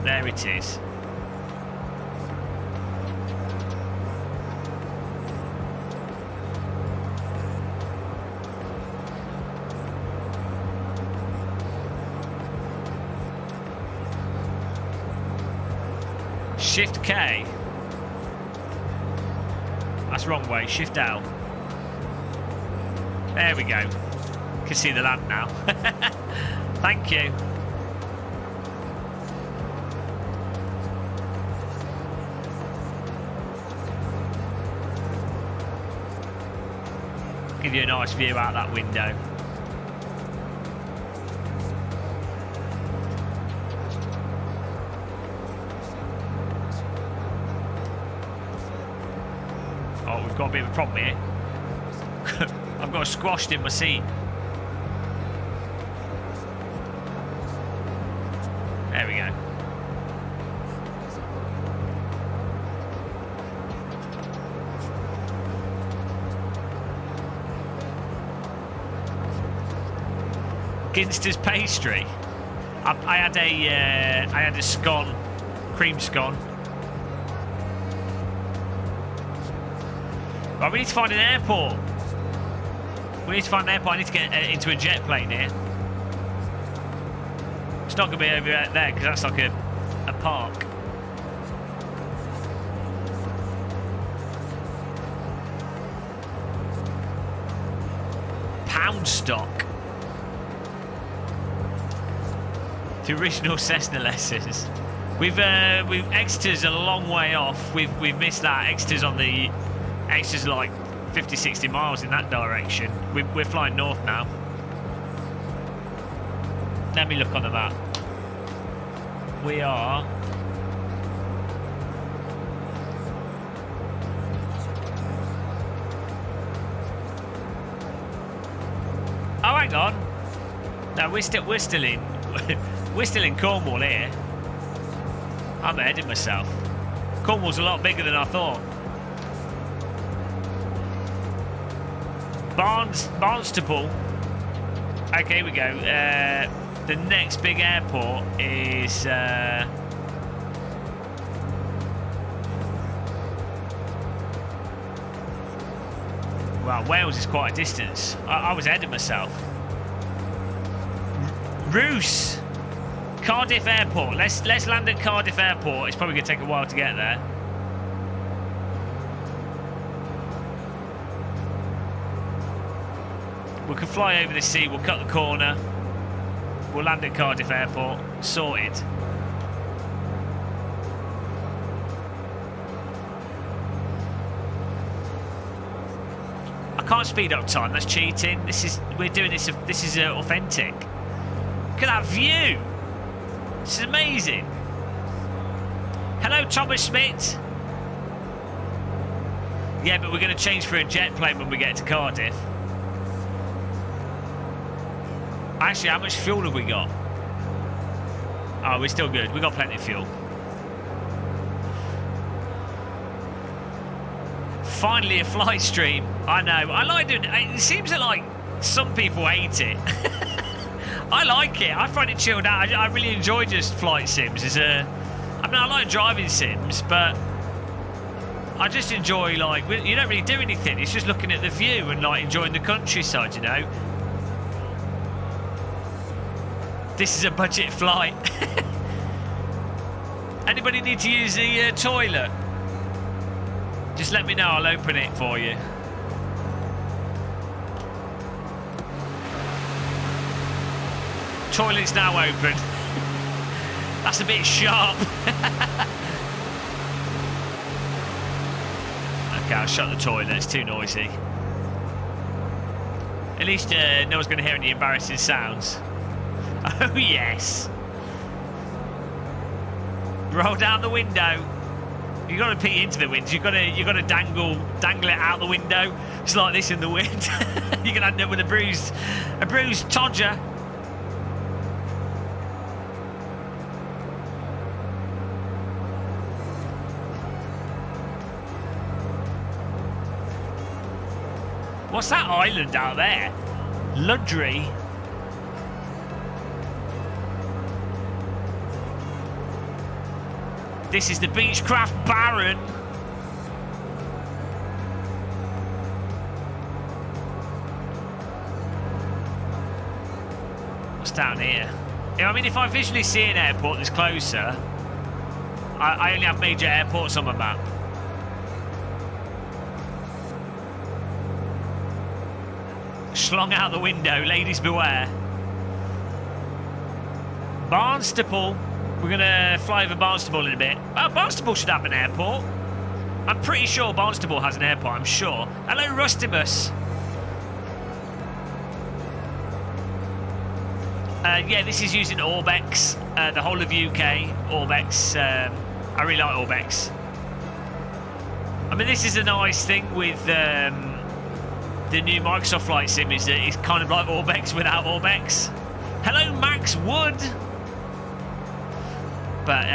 There it is. Shift K. That's the wrong way. Shift L. There we go. Can see the land now. Thank you. Give you a nice view out that window. Oh, we've got a bit of a problem here. I've got squashed in my seat. There we go. Ginster's pastry. I had a scone, cream scone. Right, we need to find an airport. We need to find an airport. I need to get into a jet plane here. It's not going to be over there because that's like a park. Pound stock. The original Cessna lessons. Exeter's a long way off. We've missed that. Exeter's like 50, 60 miles in that direction. We're flying north now. Let me look on the map. We are. Oh, hang on. No, we're still in. We're still in Cornwall here. I'm ahead of myself. Cornwall's a lot bigger than I thought. Barnstaple. Okay, here we go. The next big airport is well, Wales is quite a distance. I was ahead of myself. Roos, Cardiff Airport. Let's land at Cardiff Airport. It's probably going to take a while to get there. We can fly over the sea. We'll cut the corner. We'll land at Cardiff Airport. Sorted. I can't speed up time. That's cheating. We're doing this. This is authentic. Look at that view. This is amazing. Hello, Thomas Smith. Yeah, but we're going to change for a jet plane when we get to Cardiff. Actually, how much fuel have we got? Oh, we're still good. We've got plenty of fuel. Finally, a flight stream. I know. I like doing it. It seems that, like, some people hate it. I like it. I find it chilled out. I really enjoy just flight sims. I mean, I like driving sims, but I just enjoy, like, you don't really do anything. It's just looking at the view and, like, enjoying the countryside, you know. This is a budget flight. Anybody need to use the toilet? Just let me know, I'll open it for you. Toilet's now open. That's a bit sharp. Okay, I'll shut the toilet, it's too noisy. At least no one's going to hear any embarrassing sounds. Oh yes. Roll down the window. You got to pee into the wind. You got to dangle it out the window. It's like this in the wind. You're gonna end up with a bruised todger. What's that island out there? Ludry. This is the Beechcraft Baron. What's down here? I mean, if I visually see an airport that's closer, I only have major airports on my map. Slung out the window, ladies beware. Barnstaple. We're going to fly over Barnstaple in a bit. Oh, Barnstaple should have an airport. I'm pretty sure Barnstaple has an airport, I'm sure. Hello, Rustimus. Yeah, this is using Orbex, the whole of UK. Orbex, I really like Orbex. I mean, this is a nice thing with the new Microsoft Flight Sim, is that it's kind of like Orbex without Orbex. Hello, Max Wood. But,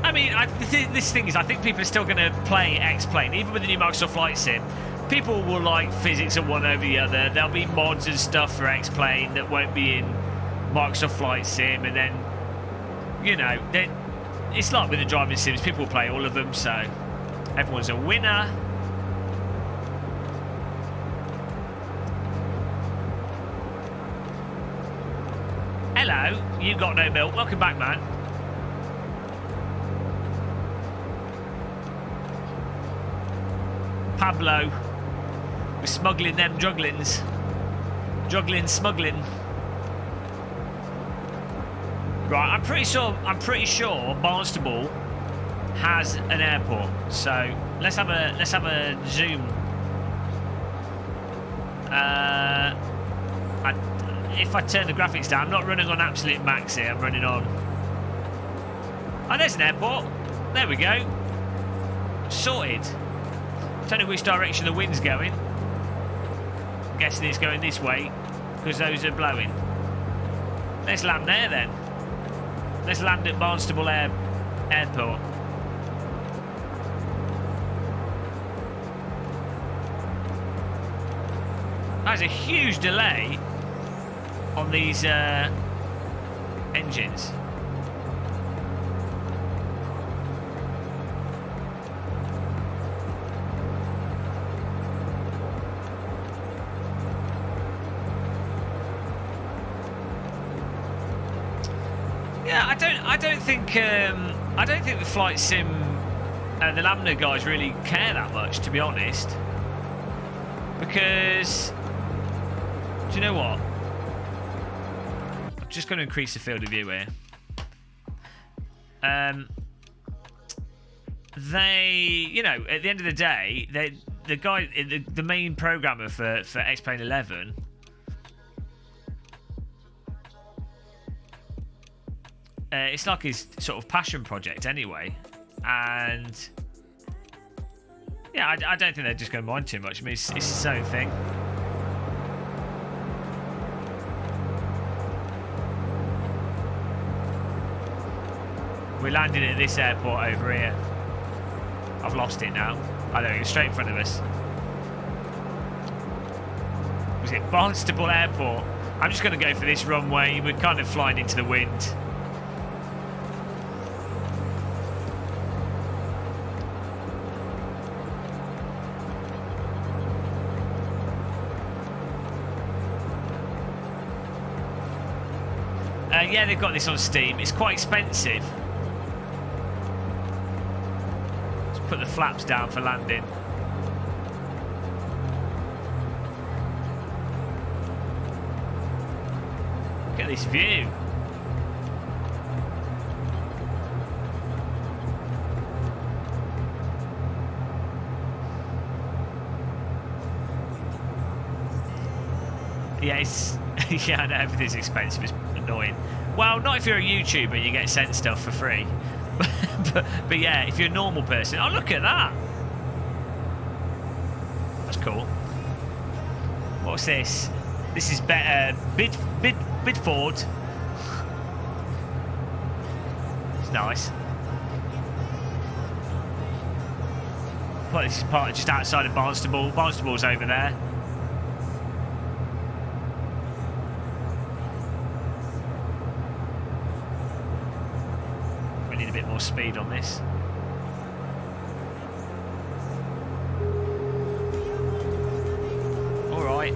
I mean, this thing is, I think people are still going to play Xplane, even with the new Microsoft Flight Sim. People will like physics of one over the other. There'll be mods and stuff for Xplane that won't be in Microsoft Flight Sim, and then, you know, it's like with the driving sims, people will play all of them, so everyone's a winner. Hello, you got no milk. Welcome back, man. Pablo, we're smuggling them jugglings. Juggling, smuggling. Right, I'm pretty sure Barnstaple has an airport. So let's have a zoom. If I turn the graphics down, I'm not running on absolute max here, I'm running on... Oh, there's an airport. There we go. Sorted. Don't know which direction the wind's going. I'm guessing it's going this way, because those are blowing. Let's land there then. Let's land at Barnstaple Airport. That's a huge delay on these engines. Yeah, I don't think the flight sim and the Lambda guys really care that much, to be honest. Because, do you know what? I'm just going to increase the field of view here. They, you know, at the end of the day, the main programmer for Xplane 11. It's like his sort of passion project anyway, and yeah, I don't think they're just going to mind too much. I mean, it's his own thing. We're landing at this airport over here. I've lost it now. I don't know, it's straight in front of us. Was it Barnstaple Airport? I'm just going to go for this runway. We're kind of flying into the wind. Yeah, they've got this on Steam. It's quite expensive. Let's put the flaps down for landing. Look at this view. Yeah, it's... yeah, I know everything's expensive. It's annoying. Well, not if you're a YouTuber, you get sent stuff for free. but yeah, if you're a normal person... Oh, look at that! That's cool. What's this? This is better. Bidford. It's nice. Well, this is part just outside of Barnstable. Barnstable's over there. We need a bit more speed on this. All right.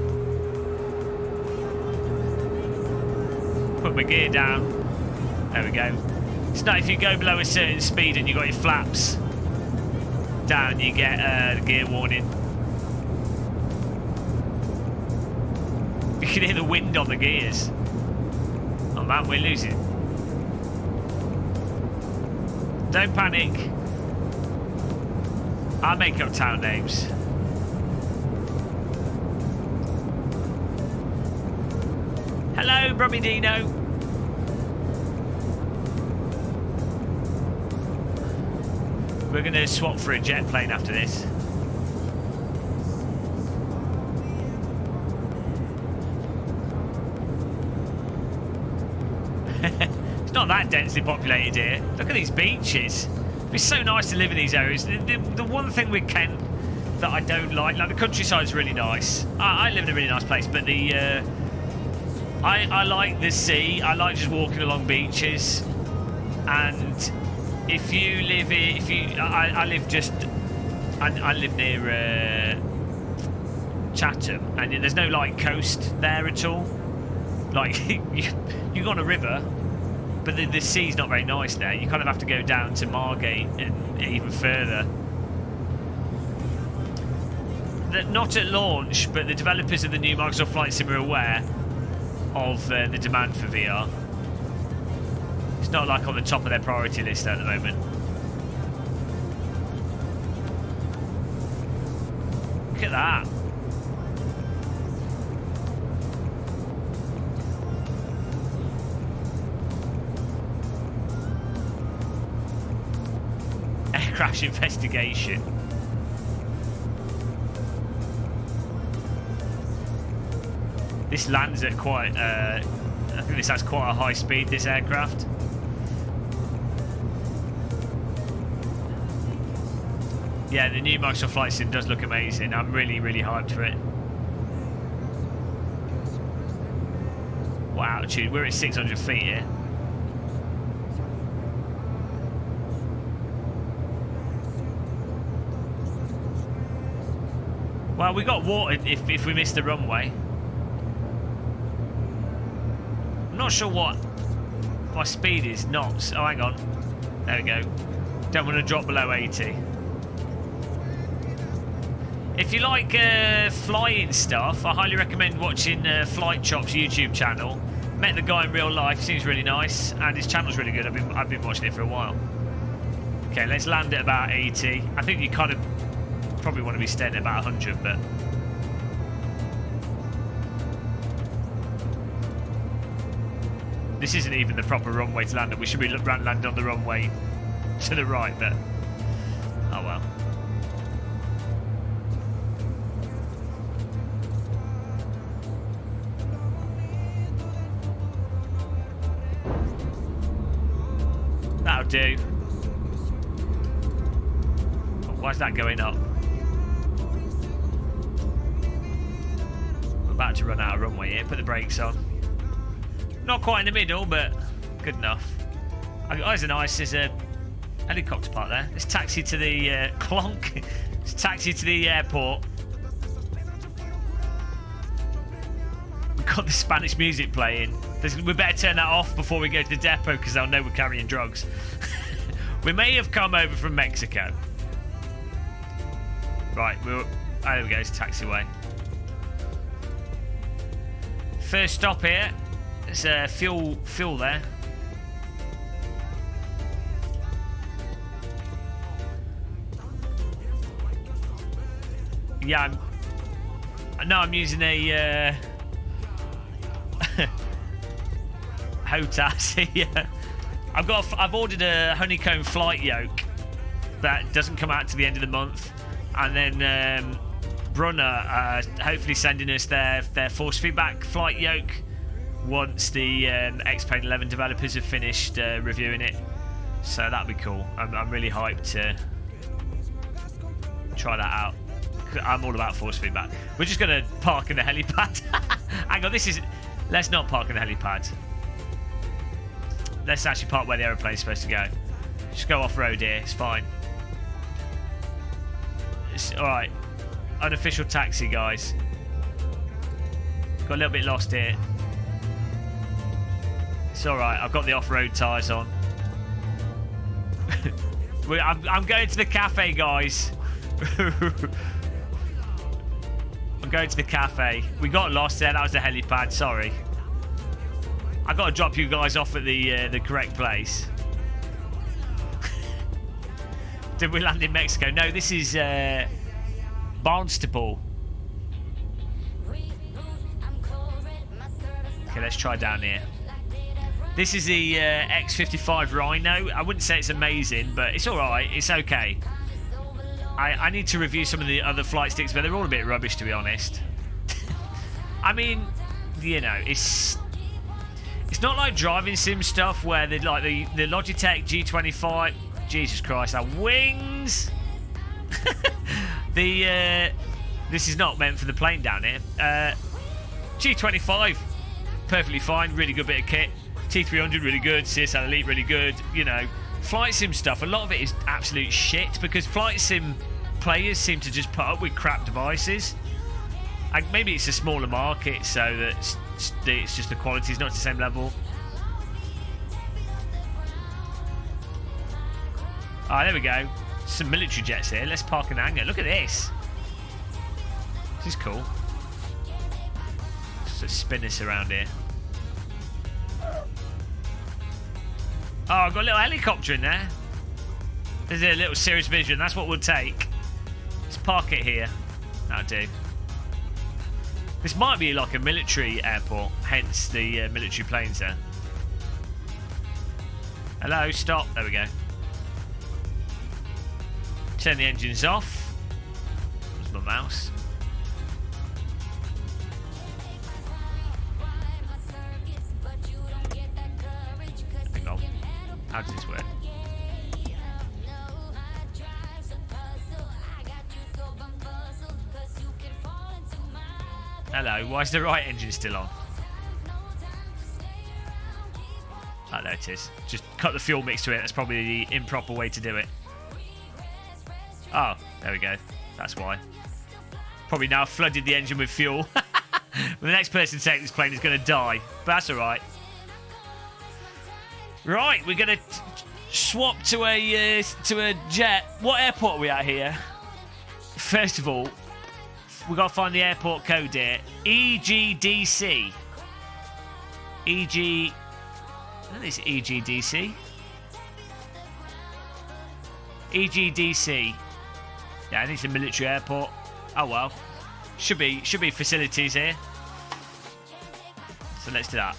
Put my gear down. There we go. It's not if you go below a certain speed and you got your flaps down, you get the gear warning. You can hear the wind on the gears. Oh man, we're losing. Don't panic. I'll make up town names. Hello, Brummy Dino. We're going to swap for a jet plane after this. It's not that densely populated here. Look at these beaches. It's so nice to live in these areas. The one thing with Kent that I don't like the countryside's really nice. I live in a really nice place, but I like the sea. I like just walking along beaches. And if you live in, I live near Chatham, and there's no like coast there at all. Like you got a river, but the sea's not very nice there. You kind of have to go down to Margate and even further. Not at launch, but the developers of the new Microsoft Flight Sim are aware of the demand for VR. It's not like on the top of their priority list at the moment. Look at that. Air crash investigation. This lands at quite... I think this has quite a high speed, this aircraft. Yeah, the new Microsoft Flight Sim does look amazing. I'm really, really hyped for it. What altitude? We're at 600 feet here. Well, we got water if we miss the runway. I'm not sure what my speed is. Knots. Oh, hang on. There we go. Don't want to drop below 80. If you like flying stuff, I highly recommend watching Flight Chop's YouTube channel. Met the guy in real life, seems really nice, and his channel's really good. I've been watching it for a while. Okay, let's land at about 80. I think you kind of probably want to be staying at about 100, but this isn't even the proper runway to land on. We should be landing on the runway to the right, but oh well. That'll do. Oh, why's that going up? We're about to run out of runway here. Put the brakes on. Not quite in the middle, but good enough. Eyes are nice. There's a helicopter park there. Let's taxi to the clonk. Let's taxi to the airport. got the Spanish music playing. We better turn that off before we go to the depot because they'll know we're carrying drugs. We may have come over from Mexico. Right, there we go, it's taxiway. First stop here. There's fuel there. Yeah, I'm using a Hotas here. I've ordered a honeycomb flight yoke that doesn't come out to the end of the month, and then Brunner hopefully sending us their force feedback flight yoke once the Xplane 11 developers have finished reviewing it. So that'll be cool. I'm really hyped to try that out. I'm all about force feedback. We're just going to park in the helipad. Hang on, let's not park in the helipad. Let's actually park where the aeroplane's supposed to go. Just go off-road here, it's fine. It's alright. Unofficial taxi, guys. Got a little bit lost here. It's alright, I've got the off-road tyres on. I'm going to the cafe, guys. I'm going to the cafe. We got lost there. That was the helipad. Sorry. I got to drop you guys off at the correct place. Did we land in Mexico? No, this is Barnstaple. Okay, let's try down here. This is the X55 Rhino. I wouldn't say it's amazing, but it's all right. It's okay. I need to review some of the other flight sticks, but they're all a bit rubbish, to be honest. I mean, you know, it's not like driving sim stuff where the Logitech G25. Jesus Christ, our wings! This is not meant for the plane down here. G25, perfectly fine, really good bit of kit. T300, really good. CSL Elite, really good. You know. Flight sim stuff, a lot of it is absolute shit because flight sim players seem to just put up with crap devices. And maybe it's a smaller market, so that it's just the quality's not at the same level. Ah, there we go. Some military jets here. Let's park an hangar. Look at this. This is cool. Just spin this around here. Oh, I've got a little helicopter in there. There's a little Cirrus Vision. That's what we'll take. Let's park it here. That'll do. This might be like a military airport, hence the military planes there. Hello, stop. There we go. Turn the engines off. There's my mouse. Hang on. How does this work? Hello, why is the right engine still on? Oh, there it is. Just cut the fuel mix to it. That's probably the improper way to do it. Oh, there we go. That's why. Probably now flooded the engine with fuel. The next person to take this plane is going to die. But that's alright. Right, we're going to swap to a jet. What airport are we at here? First of all, we've got to find the airport code here. EGDC. EG... What is EGDC? EGDC. Yeah, I think it's a military airport. Oh well. Should be facilities here. So let's do that.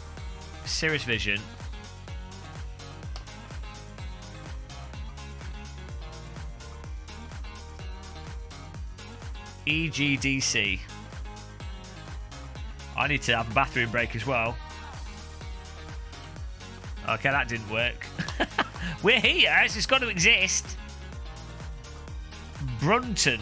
Cirrus Vision. EGDC. I need to have a bathroom break as well. Okay, that didn't work. We're here, so it's got to exist. Brunton.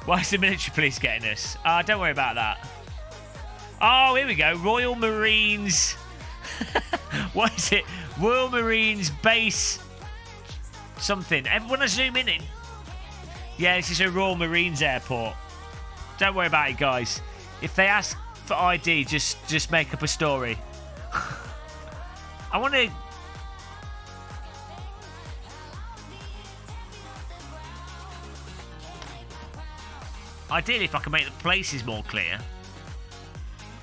Why is the military police getting us? Don't worry about that. Oh, here we go. Royal Marines. What is it? Royal Marines base something. When I zoom in it. Yeah, this is a Royal Marines airport. Don't worry about it, guys. If they ask for ID, just make up a story. I want to... Ideally, if I can make the places more clear,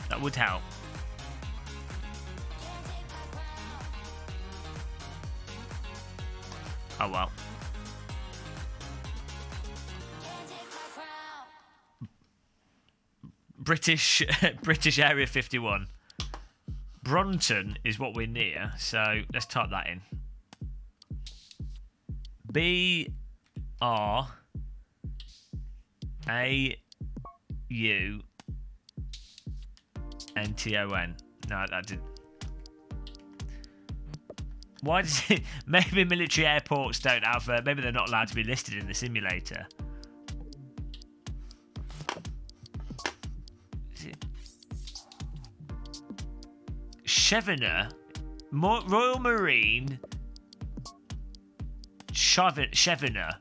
that would help. Oh well. British Area 51. Brunton is what we're near, so let's type that in. BRAUNTON. No, that didn't. Why does it? Maybe military airports don't have. Maybe they're not allowed to be listed in the simulator. Chevener, Royal Marine, Chevener.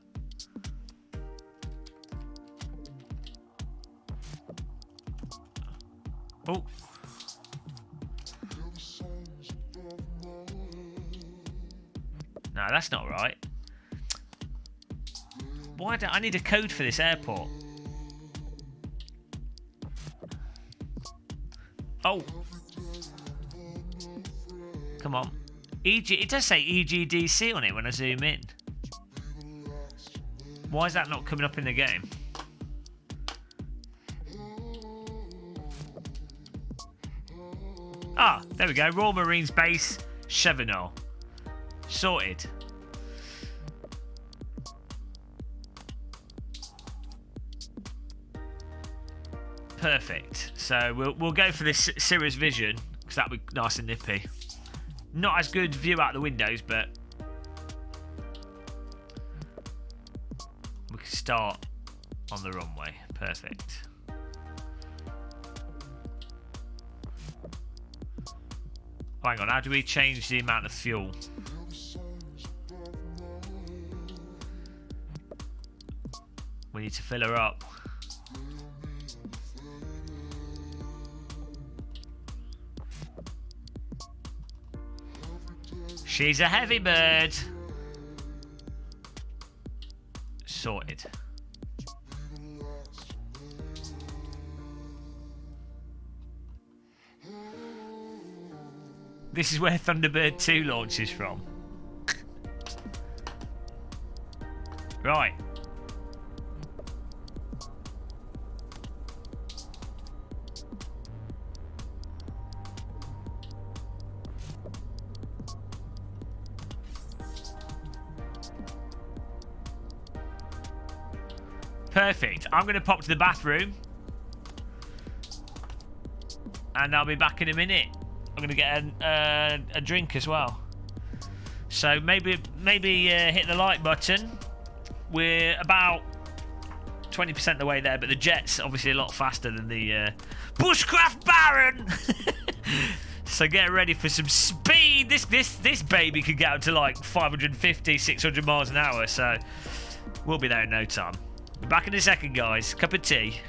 Oh. No, that's not right. Why do I need a code for this airport? Oh. Come on. It does say EGDC on it when I zoom in. Why is that not coming up in the game? Ah, there we go. Royal Marines Base, Chevenot. Sorted. Perfect. So we'll go for this Cirrus Vision because that'll be nice and nippy. Not as good view out the windows, but we can start on the runway. Perfect. Hang on, how do we change the amount of fuel? We need to fill her up. She's a heavy bird. Sorted. This is where Thunderbird 2 launches from. Right. Perfect. I'm going to pop to the bathroom. And I'll be back in a minute. I'm going to get a drink as well. So maybe hit the like button. We're about 20% the way there, but the jet's obviously a lot faster than the Bushcraft Baron. So get ready for some speed. This baby could get up to like 550, 600 miles an hour. So we'll be there in no time. Be back in a second, guys. Cup of tea.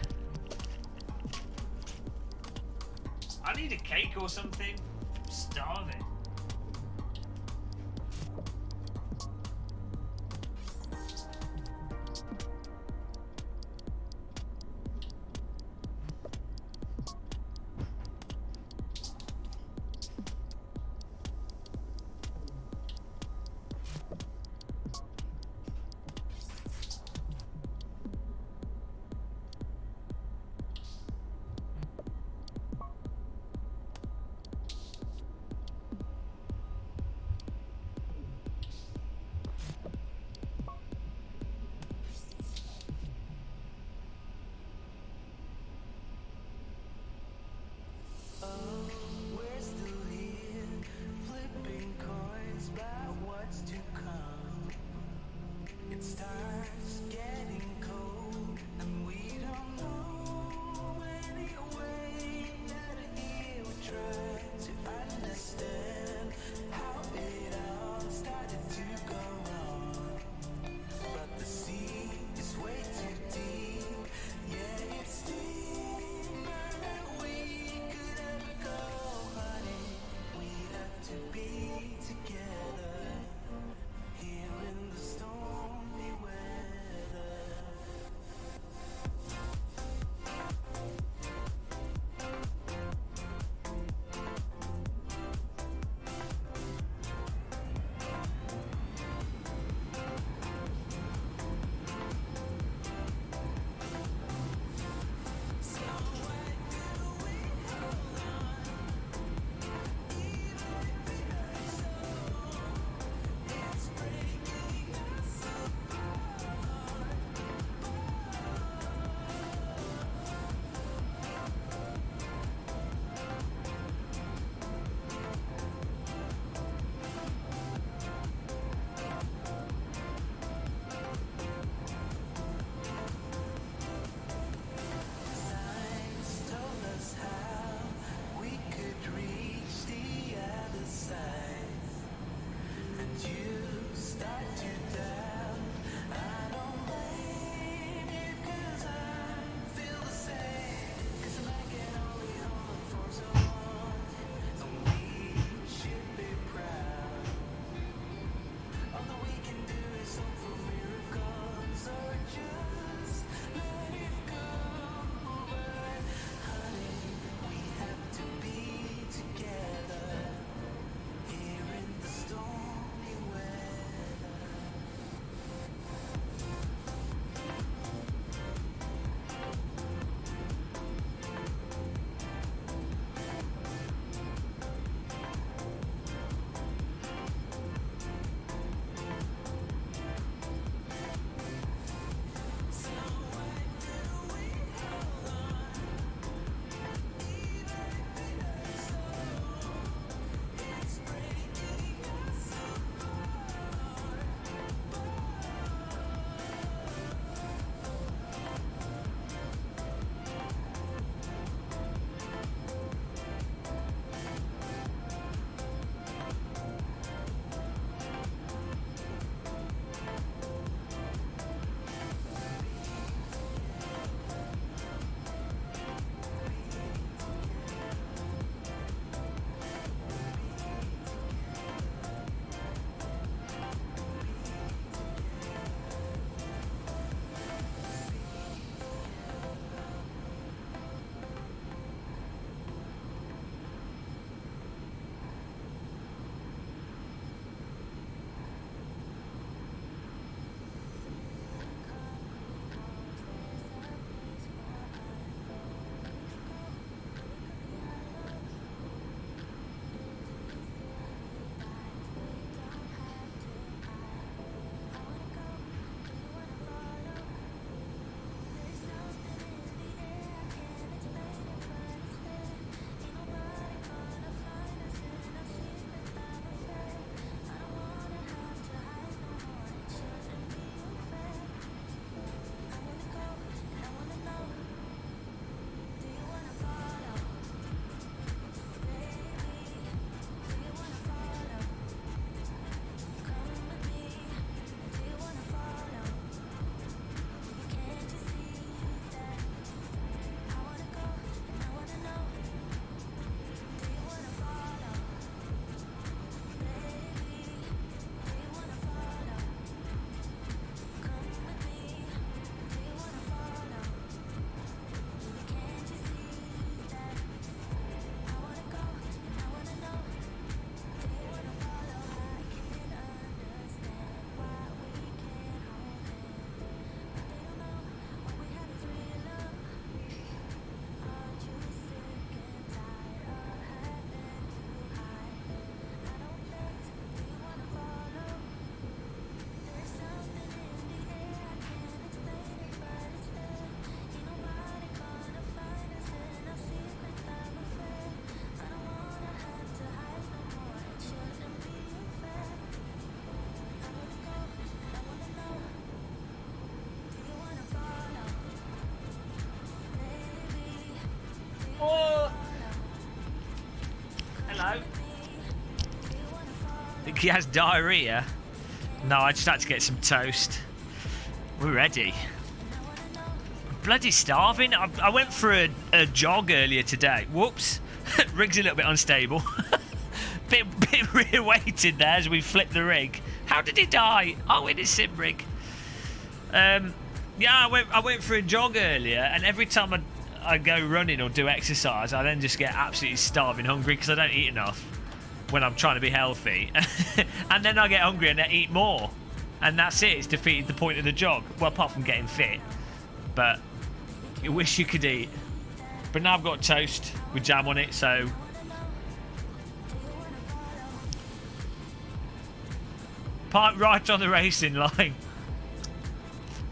I need a cake or something. I'm starving. think he has diarrhea. No, I just had to get some toast. We're ready. Bloody starving. I went for a jog earlier today. Whoops. Rig's a little bit unstable. bit rear weighted there as we flipped the rig. How did he die? Oh, in his sim rig. Yeah, I went for a jog earlier, and every time I go running or do exercise, I then just get absolutely starving hungry because I don't eat enough when I'm trying to be healthy. And then I get hungry and I eat more. And that's it. It's defeated the point of the jog. Well, apart from getting fit. But you wish you could eat. But now I've got toast with jam on it, so... Park right on the racing line.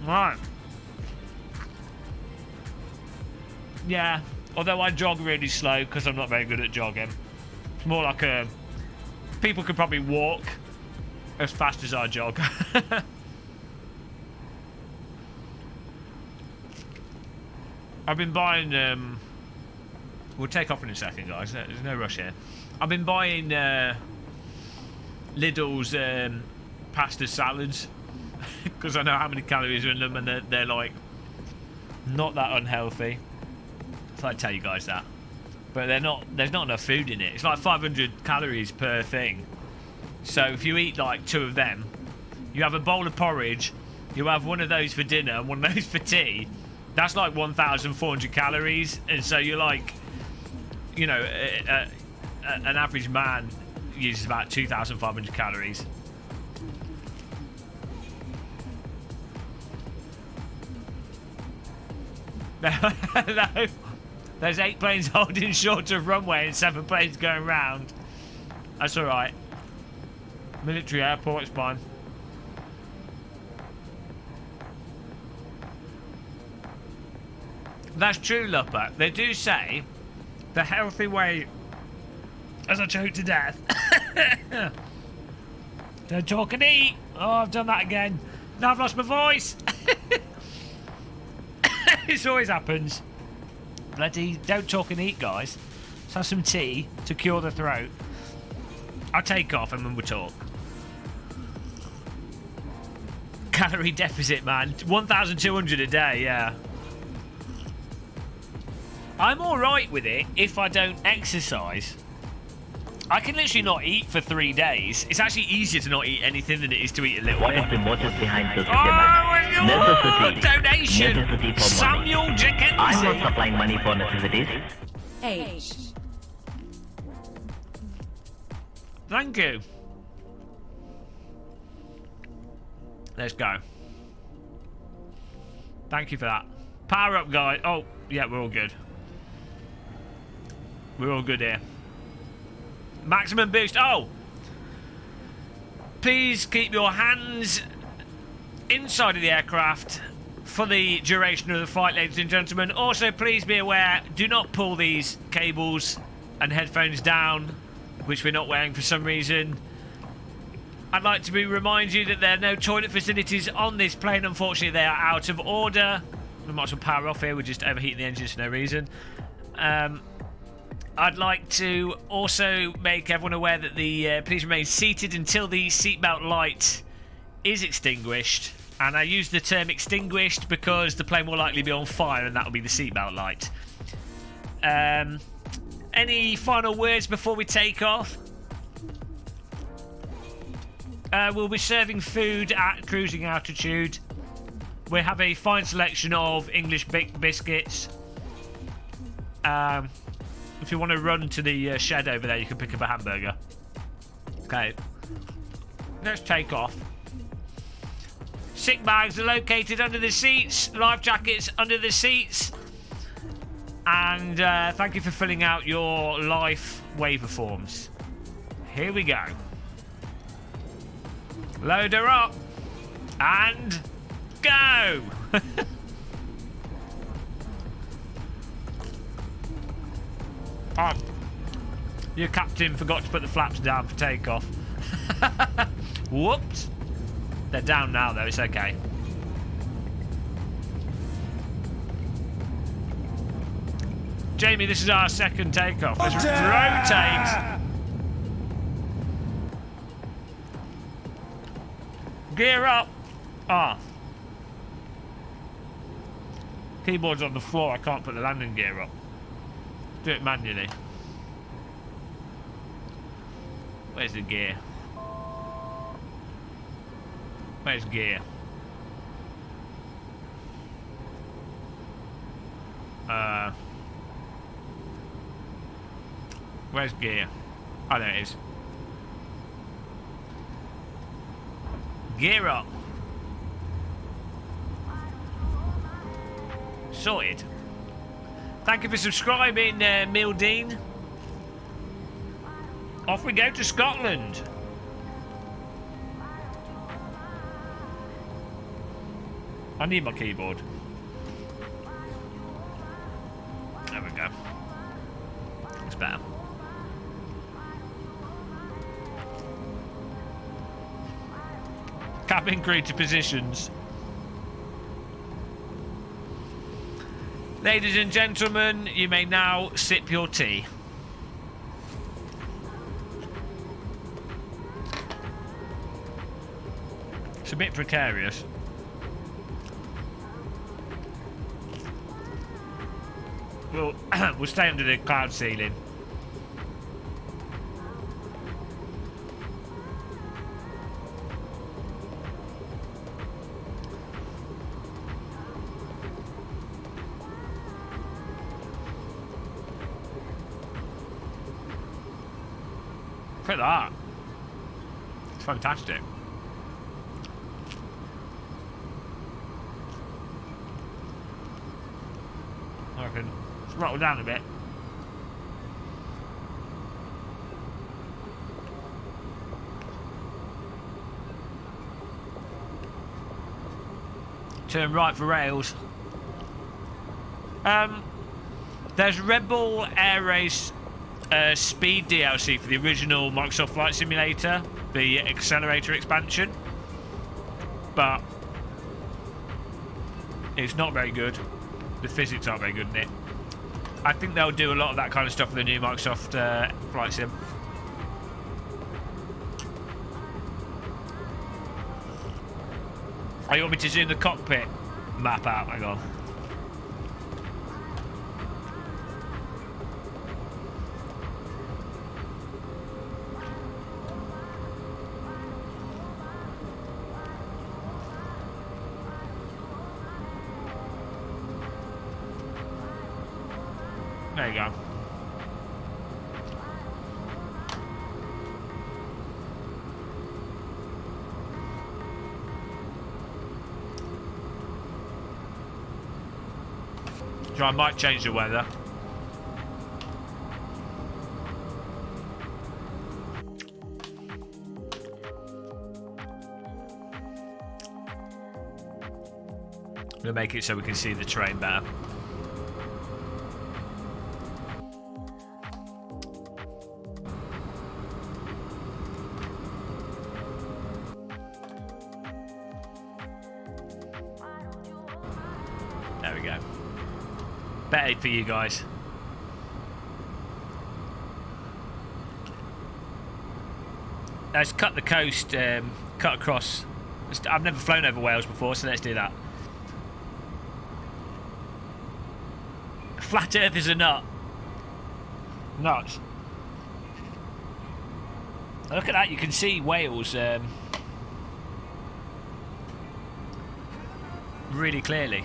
Right. Yeah, although I jog really slow because I'm not very good at jogging. It's more like a... People could probably walk as fast as I jog. I've been buying... We'll take off in a second, guys. There's no rush here. I've been buying Lidl's pasta salads because I know how many calories are in them, and they're like not that unhealthy. So I tell you guys that, but they're not. There's not enough food in it. It's like 500 calories per thing. So if you eat like 2 of them, you have a bowl of porridge, you have one of those for dinner and one of those for tea. That's like 1,400 calories, and so you're like, you know, an average man uses about 2,500 calories. No. There's 8 planes holding short of runway and 7 planes going round. That's alright. Military airport, it's fine. That's true, Lupper. They do say the healthy way... As I choke to death. Don't talk and eat. Oh, I've done that again. Now I've lost my voice. This always happens. Bloody don't talk and eat, guys. Let's have some tea to cure the throat. I'll take off and then we'll talk. Calorie deficit, man. 1,200 a day, yeah. I'm alright with it if I don't exercise. I can literally not eat for 3 days. It's actually easier to not eat anything than it is to eat a little bit. What is the motive behind this necessity. Donation. Necessity for Samuel Jenkins. I'm not supplying money for necessities. H. Thank you. Let's go. Thank you for that. Power up, guys. Oh, yeah, we're all good. We're all good here. Maximum boost. Oh! Please keep your hands inside of the aircraft for the duration of the flight, ladies and gentlemen. Also, please be aware, do not pull these cables and headphones down, which we're not wearing for some reason. I'd like to remind you that there are no toilet facilities on this plane. Unfortunately, they are out of order. We might as well power off here. We're just overheating the engines for no reason. I'd like to also make everyone aware that the please remain seated until the seatbelt light is extinguished. And I use the term extinguished because the plane will likely be on fire, and that will be the seatbelt light. Any final words before we take off? We'll be serving food at cruising altitude. We have a fine selection of English baked biscuits. If you want to run to the shed over there, you can pick up a hamburger. Okay. Let's take off. Sick bags are located under the seats. Life jackets under the seats. And thank you for filling out your life waiver forms. Here we go. Load her up. And go. Oh, your captain forgot to put the flaps down for takeoff. Whoops. They're down now, though. It's okay. Jamie, this is our second takeoff. Let's rotate. Gear up. Ah. Keyboard's on the floor. I can't put the landing gear up. Do it manually. Where's the gear? Where's gear? Where's gear? Oh, there it is. Gear up. Sorted. Thank you for subscribing, Mildine. Off we go to Scotland. I need my keyboard. There we go. It's better. Cabin crew to positions. Ladies and gentlemen, you may now sip your tea. It's a bit precarious. We'll stay under the cloud ceiling. Look at that. It's fantastic. I can throttle down a bit. Turn right for rails. There's Red Bull Air Race Speed DLC for the original Microsoft Flight Simulator, the accelerator expansion, but it's not very good. The physics aren't very good in it. I think they'll do a lot of that kind of stuff for the new Microsoft Flight Sim. Oh, you want me to zoom the cockpit map out? Hang on. There you go. So I might change the weather. I'm gonna make it so we can see the terrain better. There we go. Better for you guys. Let's cut the coast, cut across. I've never flown over Wales before, so let's do that. Flat Earth is a nut. Nuts. Look at that, you can see Wales really clearly.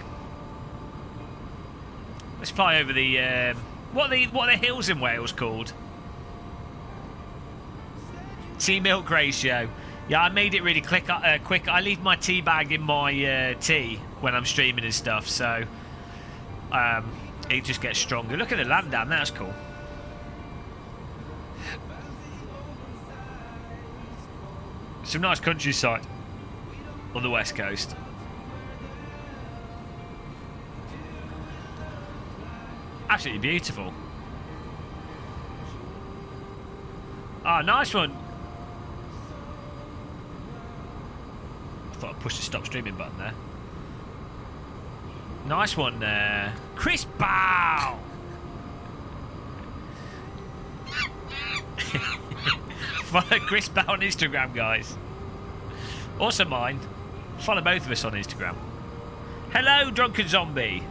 Let's fly over the what are the hills in Wales called? Tea milk ratio. Yeah, I made it really quick. I leave my tea bag in my tea when I'm streaming and stuff, so it just gets stronger. Look at the land down there, that's cool. Some nice countryside on the west coast. Absolutely beautiful. Ah, nice one. I thought I pushed the stop streaming button there. Nice one there. Chris Bow! Follow Chris Bow on Instagram, guys. Also mine. Follow both of us on Instagram. Hello, Drunken Zombie.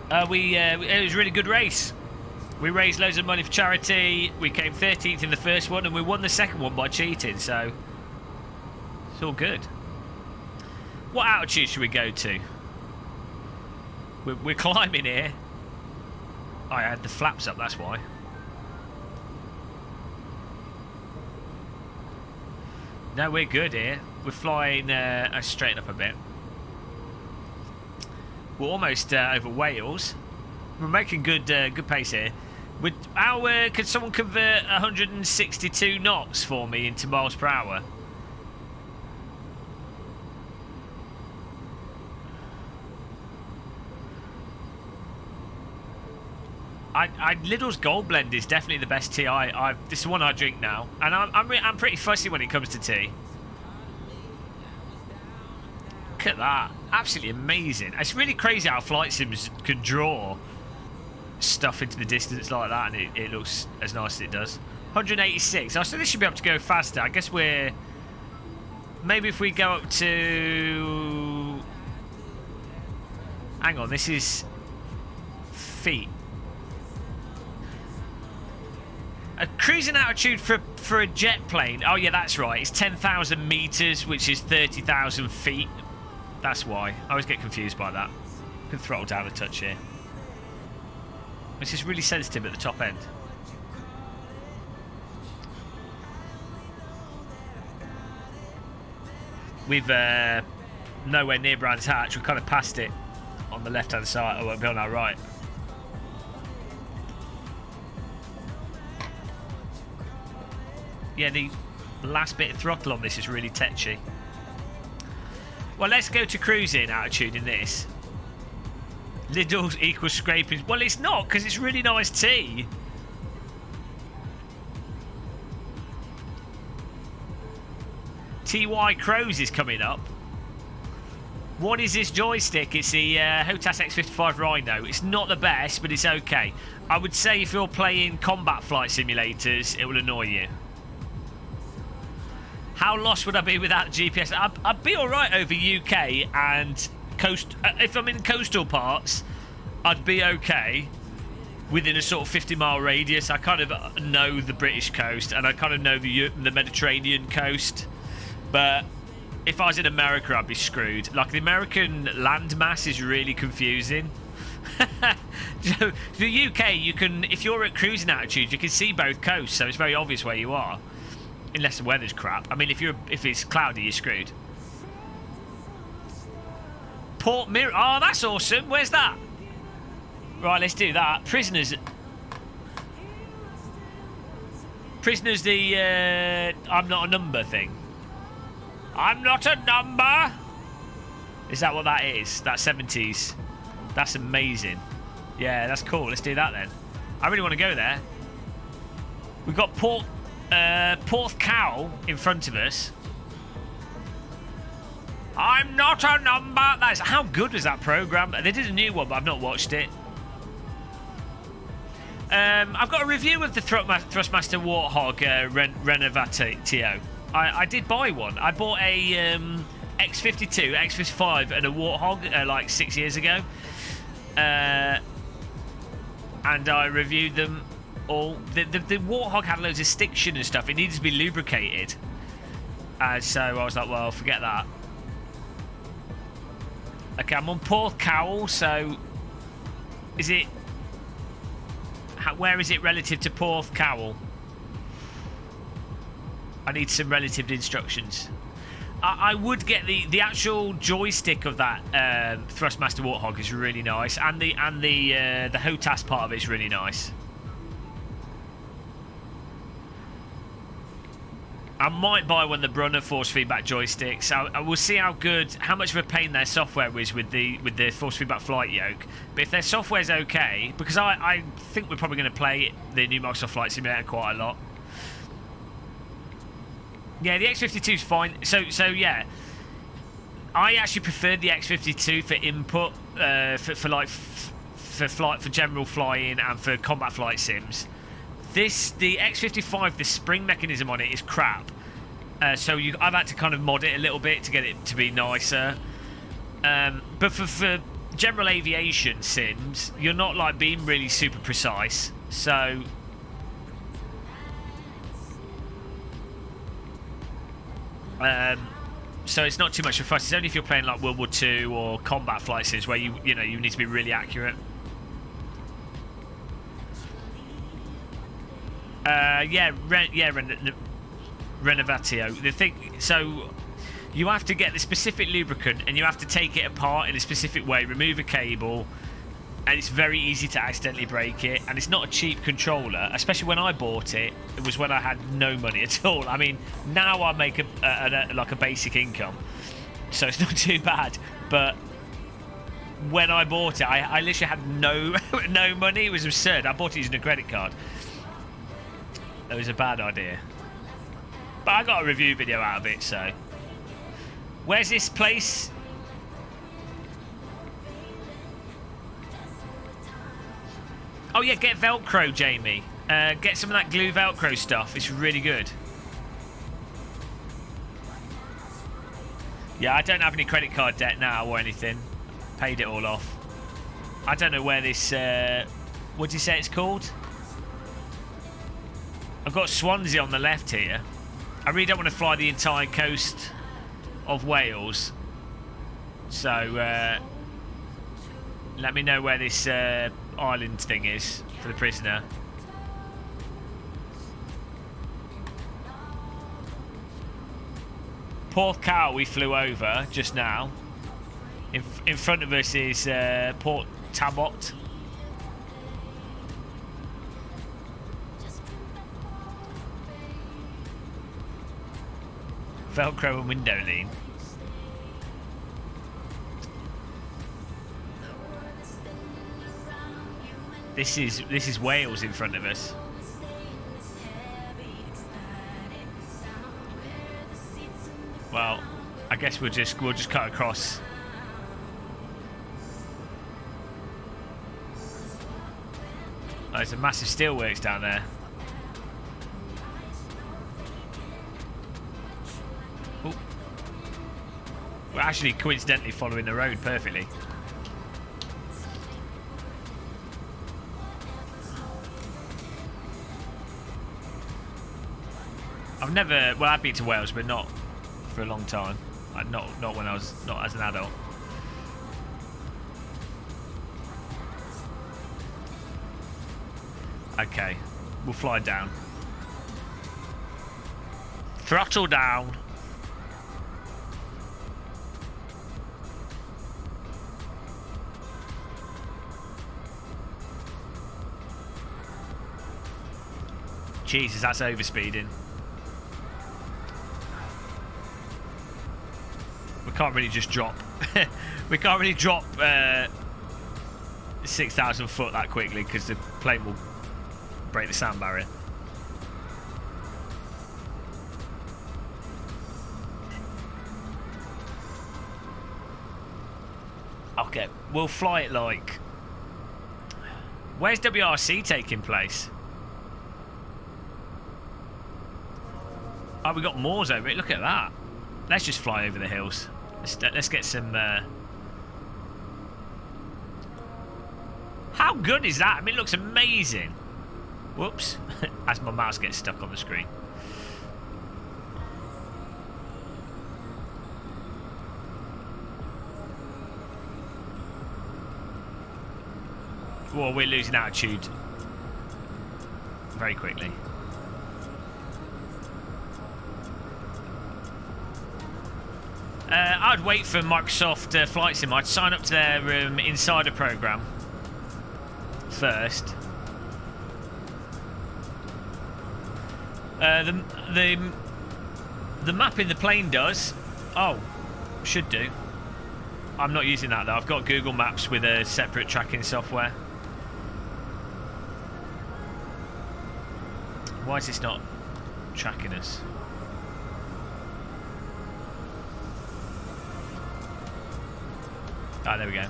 It was a really good race. We raised loads of money for charity. We came 13th in the first one, and we won the second one by cheating, so it's all good. What altitude should we go to? We're climbing here. I had the flaps up, that's why. No, we're good here. We're flying straighten up a bit. We're almost over Wales. We're making good pace here. Could someone convert 162 knots for me into miles per hour? Lidl's Gold Blend is definitely the best tea. This is the one I drink now, and I'm pretty fussy when it comes to tea. Look at that, absolutely amazing. It's really crazy how flight sims can draw stuff into the distance like that, and it looks as nice as it does. 186. So this should be able to go faster. I guess maybe if we go up to. Hang on, this is feet. A cruising altitude for a jet plane. Oh yeah, that's right. It's 10,000 meters, which is 30,000 feet. That's why. I always get confused by that. Can throttle down a touch here. This is really sensitive at the top end. We've nowhere near Brands Hatch. We've kind of passed it on the left-hand side. Oh, it'll be on our right. Yeah, the last bit of throttle on this is really tetchy. Well, let's go to cruising altitude in this. Lidl's equals scraping. Well, it's not, because it's really nice tea. TY Crows is coming up. What is this joystick? It's the HOTAS X55 Rhino. It's not the best, but it's okay. I would say if you're playing combat flight simulators, it will annoy you. How lost would I be without GPS? I'd be alright over UK and coast. If I'm in coastal parts, I'd be okay within a sort of 50-mile radius. I kind of know the British coast, and I kind of know the Mediterranean coast. But if I was in America, I'd be screwed. Like, the American landmass is really confusing. The UK, you can, if you're at cruising altitude, you can see both coasts, so it's very obvious where you are. Unless the weather's crap. I mean, if it's cloudy, you're screwed. Port Mirror. Oh, that's awesome. Where's that? Right, let's do that. Prisoners. Prisoners, the I'm not a number thing. I'm not a number. Is that what that is? That 70s. That's amazing. Yeah, that's cool. Let's do that then. I really want to go there. We've got Porthcawl in front of us. I'm not a number. How good was that program? They did a new one, but I've not watched it. I've got a review of the Thrustmaster Warthog Renovatio. I did buy one. I bought a X52, X55, and a Warthog like 6 years ago, and I reviewed them all. The Warthog had loads of stiction and stuff. It needed to be lubricated, so I was like, well, forget that. Okay, I'm on Porthcawl, so is it? Where is it relative to Porthcawl? I need some relative instructions. I would get the actual joystick of that Thrustmaster Warthog is really nice, and the HOTAS part of it is really nice. I might buy one of the Brunner force feedback joysticks. I will see how much of a pain their software is with the force feedback flight yoke. But if their software's okay, because I think we're probably going to play the new Microsoft Flight Simulator quite a lot. Yeah, the X52 is fine. So yeah, I actually preferred the X52 for input for general flying and for combat flight sims. The X55, the spring mechanism on it is crap. So I've had to kind of mod it a little bit to get it to be nicer. But for general aviation sims, you're not like being really super precise. So so it's not too much of a fuss. It's only if you're playing like World War II or combat flight sims where you need to be really accurate. Renovatio. The thing, so you have to get the specific lubricant and you have to take it apart in a specific way, remove a cable, and it's very easy to accidentally break it. And it's not a cheap controller, especially when I bought it. It was when I had no money at all. I mean, now I make like a basic income, so it's not too bad. But when I bought it, I literally had no money. It was absurd. I bought it using a credit card. It was a bad idea. But I got a review video out of it, so. Where's this place? Oh yeah, get Velcro, Jamie. Get some of that glue Velcro stuff. It's really good. Yeah, I don't have any credit card debt now or anything. Paid it all off. I don't know where this... what do you say it's called? I've got Swansea on the left here. I really don't want to fly the entire coast of Wales. So, let me know where this island thing is for the prisoner. Port Cow we flew over just now. In front of us is Port Talbot. Velcro and window lean. This is Wales in front of us. Well, I guess we'll just cut across. Oh, there's a massive steelworks down there. Ooh. We're actually coincidentally following the road perfectly. I've been to Wales, but not for a long time. Not when I was not as an adult. Okay, we'll fly down. Throttle down. Jesus, that's overspeeding. We can't really just drop. We can't really drop 6,000 foot that quickly because the plane will break the sound barrier. Okay, we'll fly it like... Where's WRC taking place? Oh, we got moors over it. Look at that. Let's just fly over the hills. Let's get some... How good is that? I mean, it looks amazing. Whoops. As my mouse gets stuck on the screen. Well, we're losing altitude very quickly. I'd wait for Microsoft Flight Sim. I'd sign up to their insider program first. The map in the plane does. Oh, should do. I'm not using that though. I've got Google Maps with a separate tracking software. Why is this not tracking us? Ah, there we go.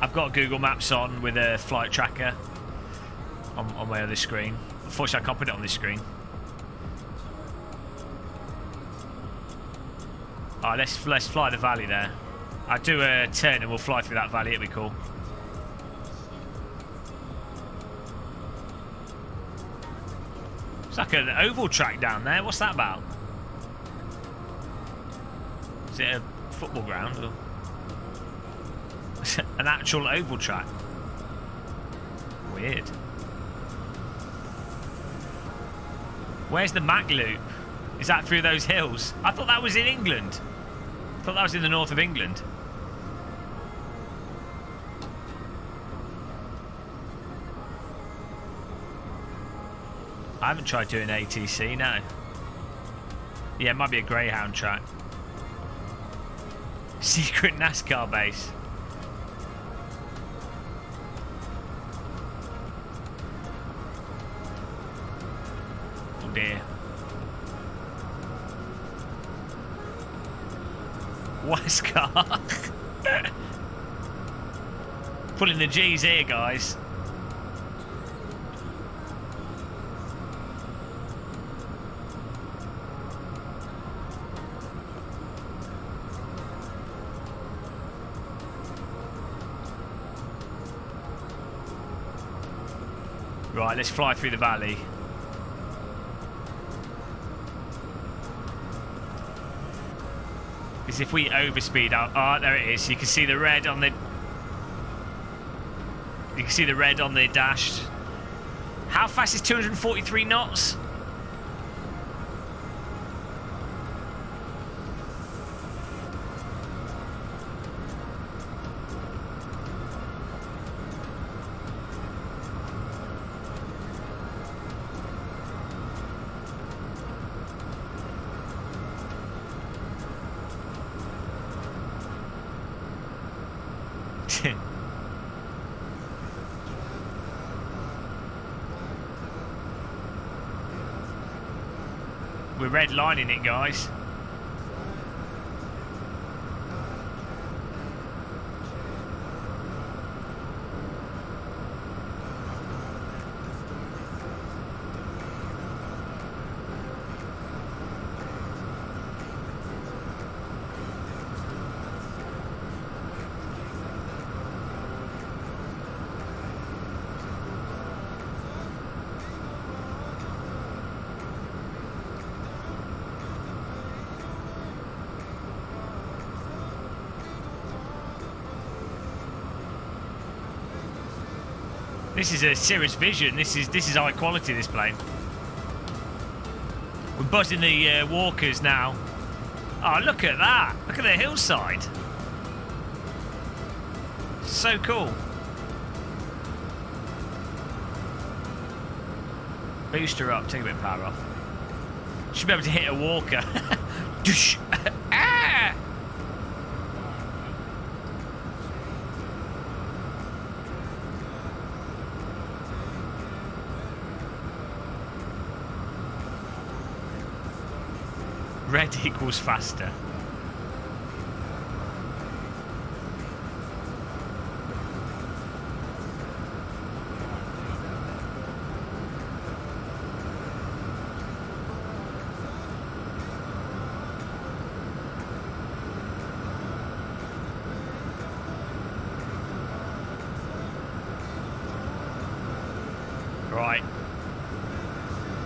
I've got Google Maps on with a flight tracker on my other screen. Unfortunately, I can't put it on this screen. Alright, let's fly the valley there. I'll do a turn and we'll fly through that valley. It'll be cool. It's like an oval track down there. What's that about? Is it a football ground or an actual oval track? Weird. Where's the Mac Loop? Is that through those hills? I thought that was in England. I thought that was in the north of England. I haven't tried doing ATC, no. Yeah, it might be a Greyhound track. Secret NASCAR base. Oh dear. Westcar. Pulling the G's here, guys. Right, let's fly through the valley. Because if we overspeed out, oh, there it is. You can see the red on the. You can see the red on the dash. How fast is 243 knots? We're redlining it, guys. This is a serious vision. This is high quality, this plane. We're buzzing the walkers now. Oh, look at that. Look at the hillside. So cool. Booster up, take a bit of power off. Should be able to hit a walker. Ah! Red equals faster. Right.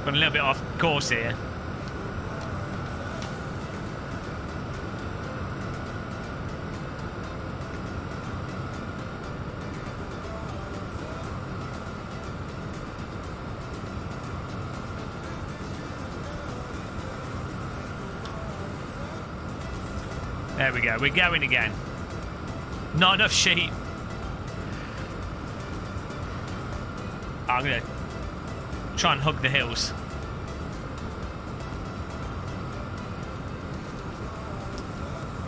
Got a little bit off course here. There we go, we're going again. Not enough sheep. I'm going to try and hug the hills.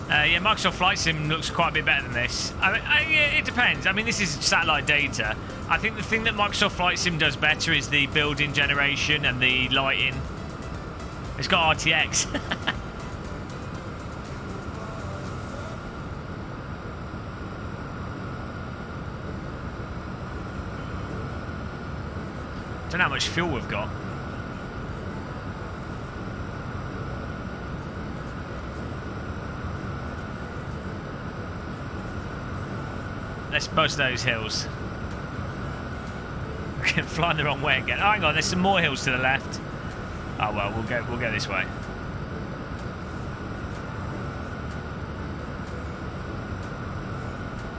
Yeah, Microsoft Flight Sim looks quite a bit better than this. Yeah, it depends. I mean, this is satellite data. I think the thing that Microsoft Flight Sim does better is the building generation and the lighting. It's got RTX. Don't know how much fuel we've got. Let's buzz those hills. Flying the wrong way again. Oh, hang on, there's some more hills to the left. Oh well, we'll go this way.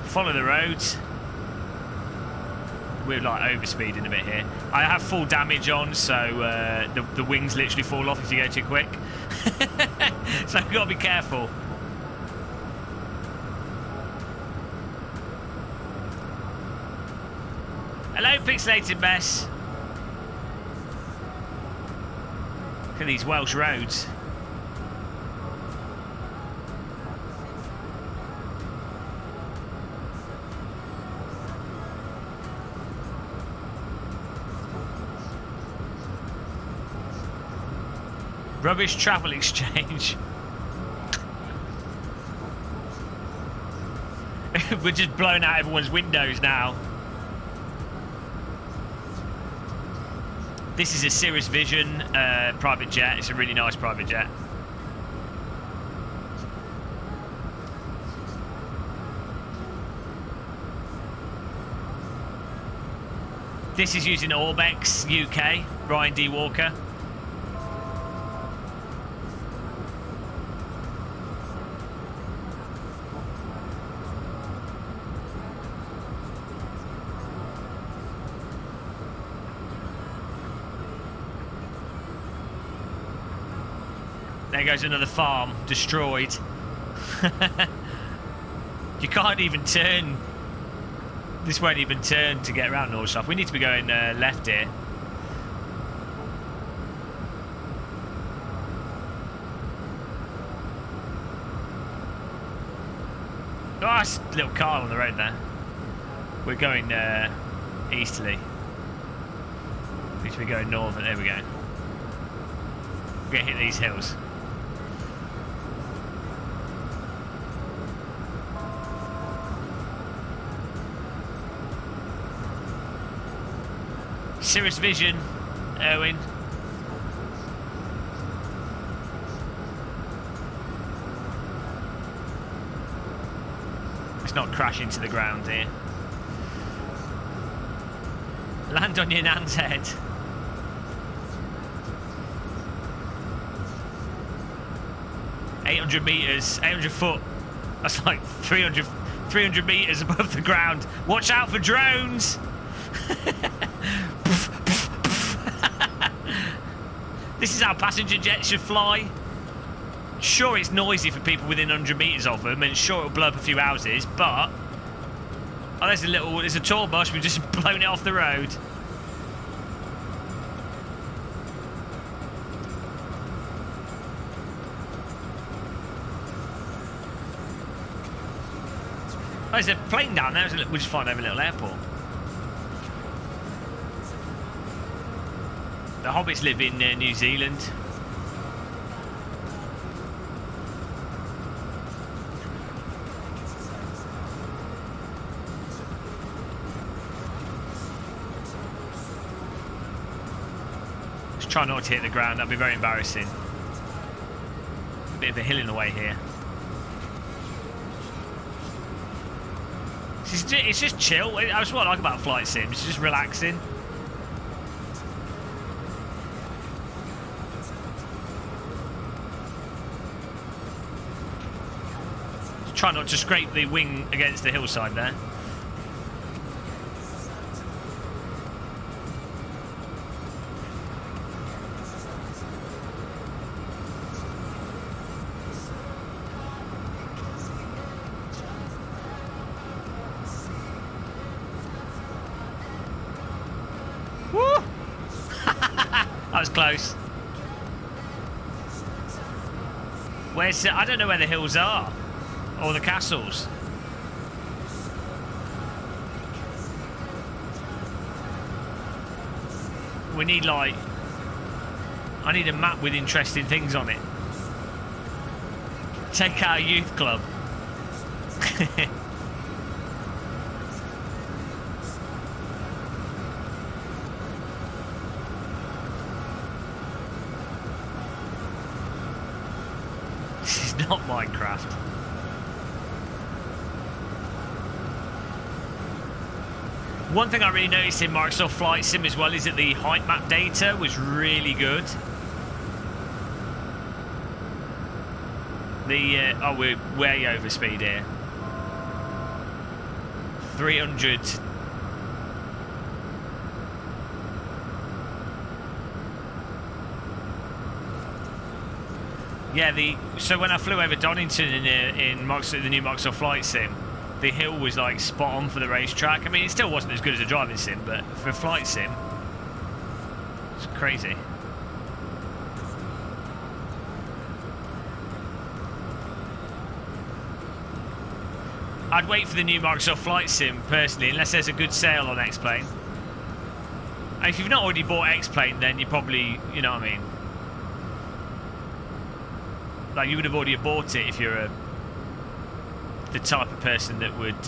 Follow the roads. We're like overspeeding a bit here. I have full damage on, so the wings literally fall off if you go too quick. So you've got to be careful. Hello, pixelated mess. Look at these Welsh roads. Rubbish travel exchange. We're just blowing out everyone's windows now. This is a Cirrus Vision private jet. It's a really nice private jet. This is using Orbex UK, Ryan D. Walker. There goes another farm, destroyed. You can't even turn. This won't even turn to get around North. We need to be going left here. Oh, that's a little car on the road there. We're going easterly. We need to be going north, and there we go. We're going to hit these hills. Cirrus Vision, Erwin. Let's not crash into the ground here. Land on your nan's head. $800 meters, 800 foot. That's like 300 meters above the ground. Watch out for drones. This is how passenger jets should fly. Sure, it's noisy for people within 100 meters of them, and sure it'll blow up a few houses, but oh, there's a tour bus. We've just blown it off the road. Oh, there's a plane down there. We'll just find over a little airport. The hobbits live in New Zealand. Just try not to hit the ground, that'd be very embarrassing. A bit of a hill in the way here. It's just chill. That's what I like about flight sims. It's just relaxing. Try not to scrape the wing against the hillside there. Woo! That was close. I don't know where the hills are. Or the castles. We need I need a map with interesting things on it. Take our youth club. not Minecraft. One thing I really noticed in Microsoft Flight Sim as well is that the height map data was really good. Oh, we're way over speed here. 300. Yeah, so when I flew over Donington in Microsoft, the new Microsoft Flight Sim, the hill was like spot on for the racetrack. I mean, it still wasn't as good as a driving sim, but for a flight sim, it's crazy. I'd wait for the new Microsoft Flight Sim, personally, unless there's a good sale on Xplane. And if you've not already bought Xplane, then you probably, you know what I mean? Like, you would have already bought it if you're the type of person that would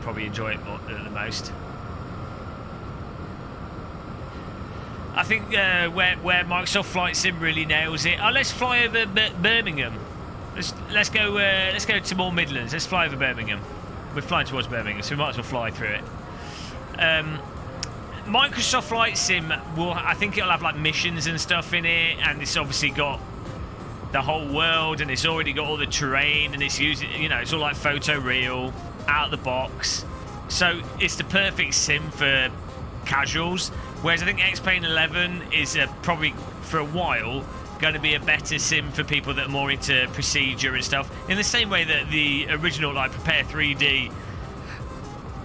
probably enjoy it the most. I think where Microsoft Flight Sim really nails it. Oh, let's fly over Birmingham. Let's go to more Midlands. Let's fly over Birmingham. We're flying towards Birmingham, so we might as well fly through it. Microsoft Flight Sim I think it'll have like missions and stuff in it, and it's obviously got the whole world, and it's already got all the terrain, and it's using, you know, it's all like photo real, out of the box. So it's the perfect sim for casuals. Whereas I think Xplane 11 is probably for a while going to be a better sim for people that are more into procedure and stuff. In the same way that the original, like Prepare 3D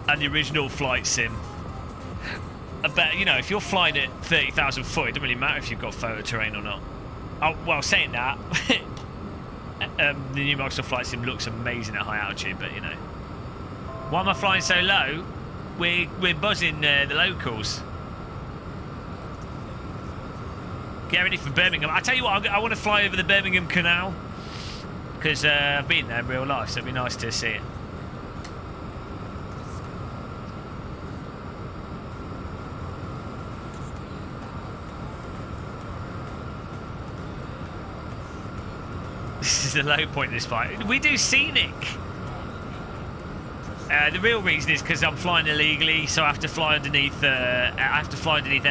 and the original Flight Sim, but you know, if you're flying at 30,000 foot, it doesn't really matter if you've got photo terrain or not. Oh, well, saying that, the new Microsoft Flight Sim looks amazing at high altitude, but you know, why am I flying so low? We're buzzing the locals. Get ready for Birmingham. I tell you what, I want to fly over the Birmingham Canal because I've been there in real life, so it'd be nice to see it. This is the low point of this flight. We do scenic. The real reason is because I'm flying illegally, so I have to fly underneath. Air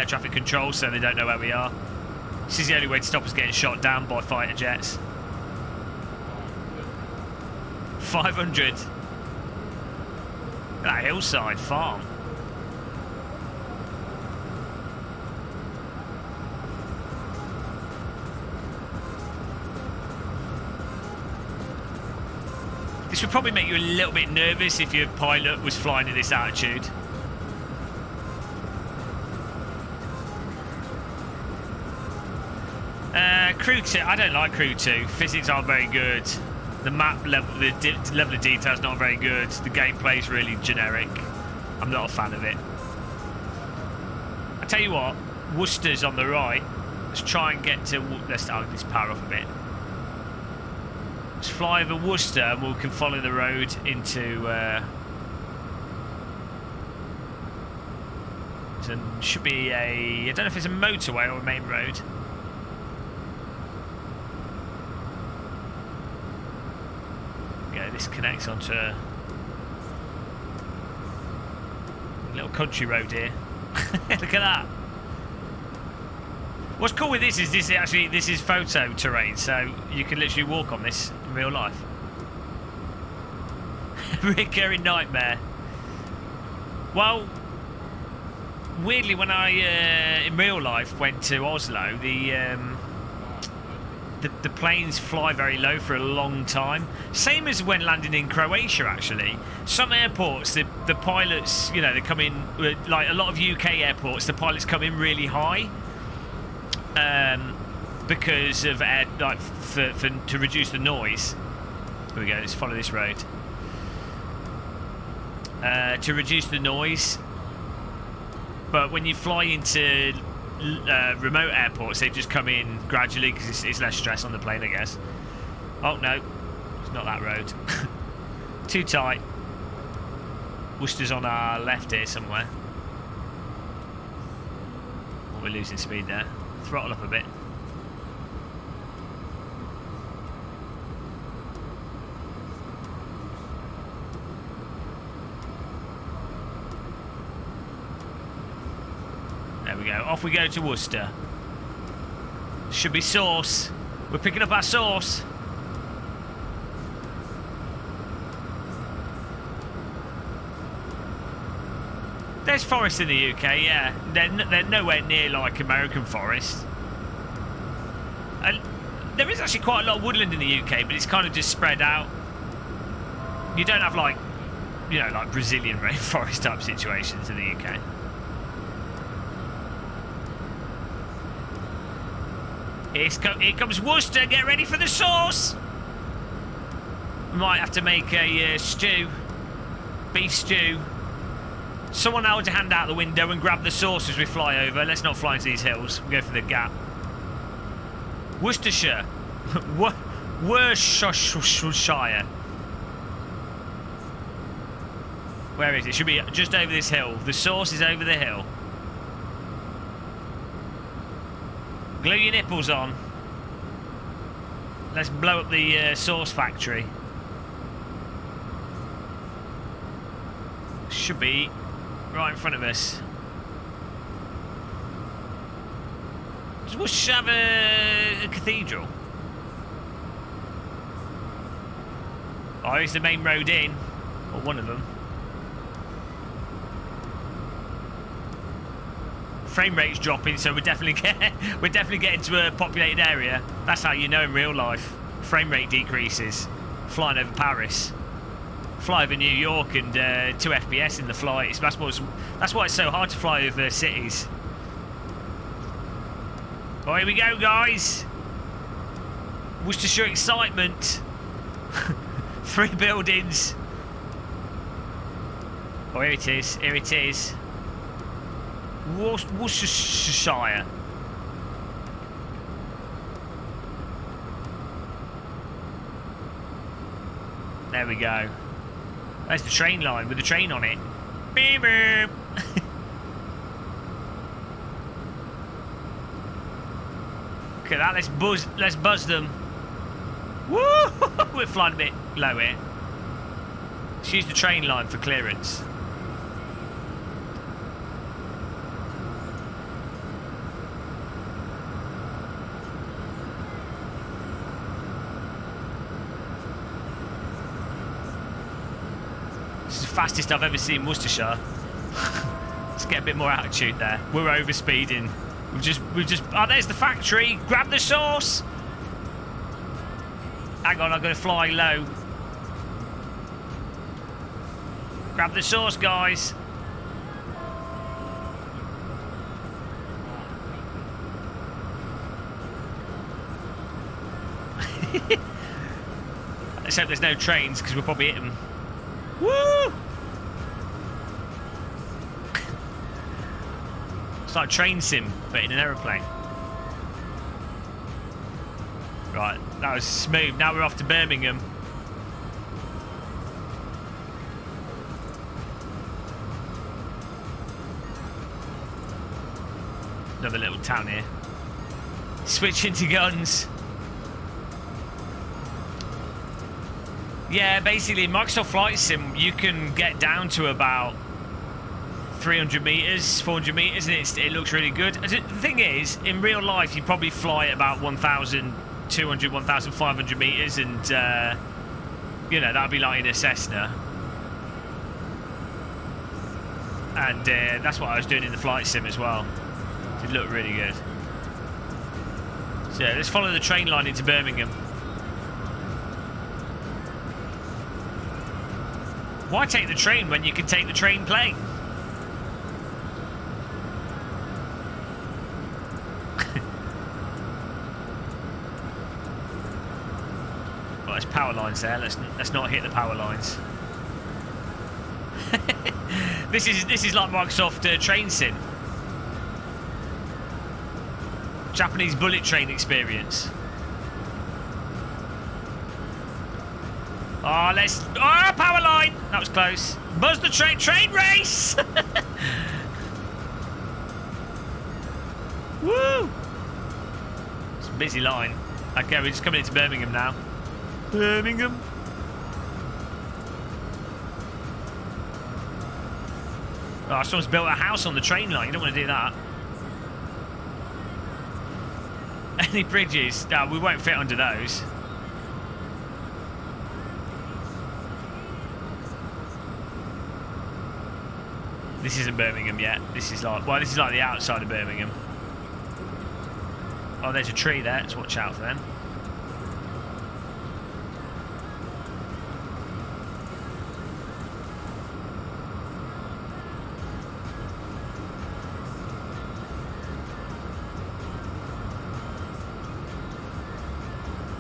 traffic control, so they don't know where we are. This is the only way to stop us getting shot down by fighter jets. 500. That hillside farm. This would probably make you a little bit nervous if your pilot was flying at this altitude. Crew 2, I don't like Crew 2. Physics aren't very good. The map level, the level of detail is not very good. The gameplay is really generic. I'm not a fan of it. I tell you what, Worcester's on the right. Let's try and get to. Let's power off a bit. Let's fly over Worcester and we can follow the road into. So should be a. I don't know if it's a motorway or a main road. This connects onto a little country road here. Look at that. What's cool with this is this is photo terrain, so you can literally walk on this in real life. Recurring nightmare. Well, weirdly, when I in real life went to Oslo, the planes fly very low for a long time. Same as when landing in Croatia, actually. Some airports, the pilots, you know, they come in, like a lot of UK airports, the pilots come in really high because of air, like to reduce the noise. Here we go, let's follow this road. To reduce the noise. But when you fly into remote airports, they just come in gradually because it's less stress on the plane, I guess. Oh no, it's not that road. Too tight. Worcester's on our left here somewhere. Oh, we're losing speed there. Throttle up a bit. we go. Off we go to Worcester. Should be sauce. We're picking up our sauce. There's forests in the UK, yeah. They're nowhere near like American forests. And there is actually quite a lot of woodland in the UK, but it's kind of just spread out. You don't have like, you know, like Brazilian rainforest type situations in the UK. Here comes Worcester. Get ready for the sauce. We might have to make a stew, beef stew. Someone hold a hand out the window and grab the sauce as we fly over. Let's not fly into these hills. We'll go for the gap. Worcestershire. Worcestershire. Where is it? It should be just over this hill. The sauce is over the hill. Glue your nipples on. Let's blow up the sauce factory. Should be right in front of us. Does Worcester have a cathedral? Oh, here's the main road in. Or one of them. Frame rate's dropping, so we're definitely getting to a populated area. That's how you know in real life. Frame rate decreases. Flying over Paris, fly over New York, and 2 FPS in the flight. That's why it's so hard to fly over cities. Oh, here we go, guys. Worcestershire excitement. 3 buildings. Oh, here it is. Here it is. Worcestershire. There we go. There's the train line with the train on it. Beep, beep. Look at that. Let's buzz them. Woo! We're flying a bit low here. Let's use the train line for clearance. Fastest I've ever seen Worcestershire. Let's get a bit more altitude there. We're over speeding. We've just oh, there's the factory. Grab the sauce. Hang on, I'm gonna fly low. Grab the sauce, guys. Let's hope there's no trains, because we'll probably hit them. Woo! It's like a train sim, but in an aeroplane. Right, that was smooth. Now we're off to Birmingham. Another little town here. Switch into guns. Yeah, basically, in Microsoft Flight Sim, you can get down to about 300 metres, 400 metres, and it looks really good. The thing is, in real life, you probably fly at about 1,200, 1,500 metres, and, you know, that would be like in a Cessna. And that's what I was doing in the Flight Sim as well. It looked really good. So, let's follow the train line into Birmingham. Why take the train when you can take the train plane? Well, there's power lines there. Let's not hit the power lines. This is like Microsoft Train Sim. Japanese bullet train experience. Oh, oh, power line! That was close. Buzz the train race! Woo! It's a busy line. Okay, we're just coming into Birmingham now. Birmingham. Oh, someone's built a house on the train line. You don't want to do that. Any bridges? No, we won't fit under those. This isn't Birmingham yet. This is like, well, this is like the outside of Birmingham. Oh, there's a tree there. Let's watch out for them.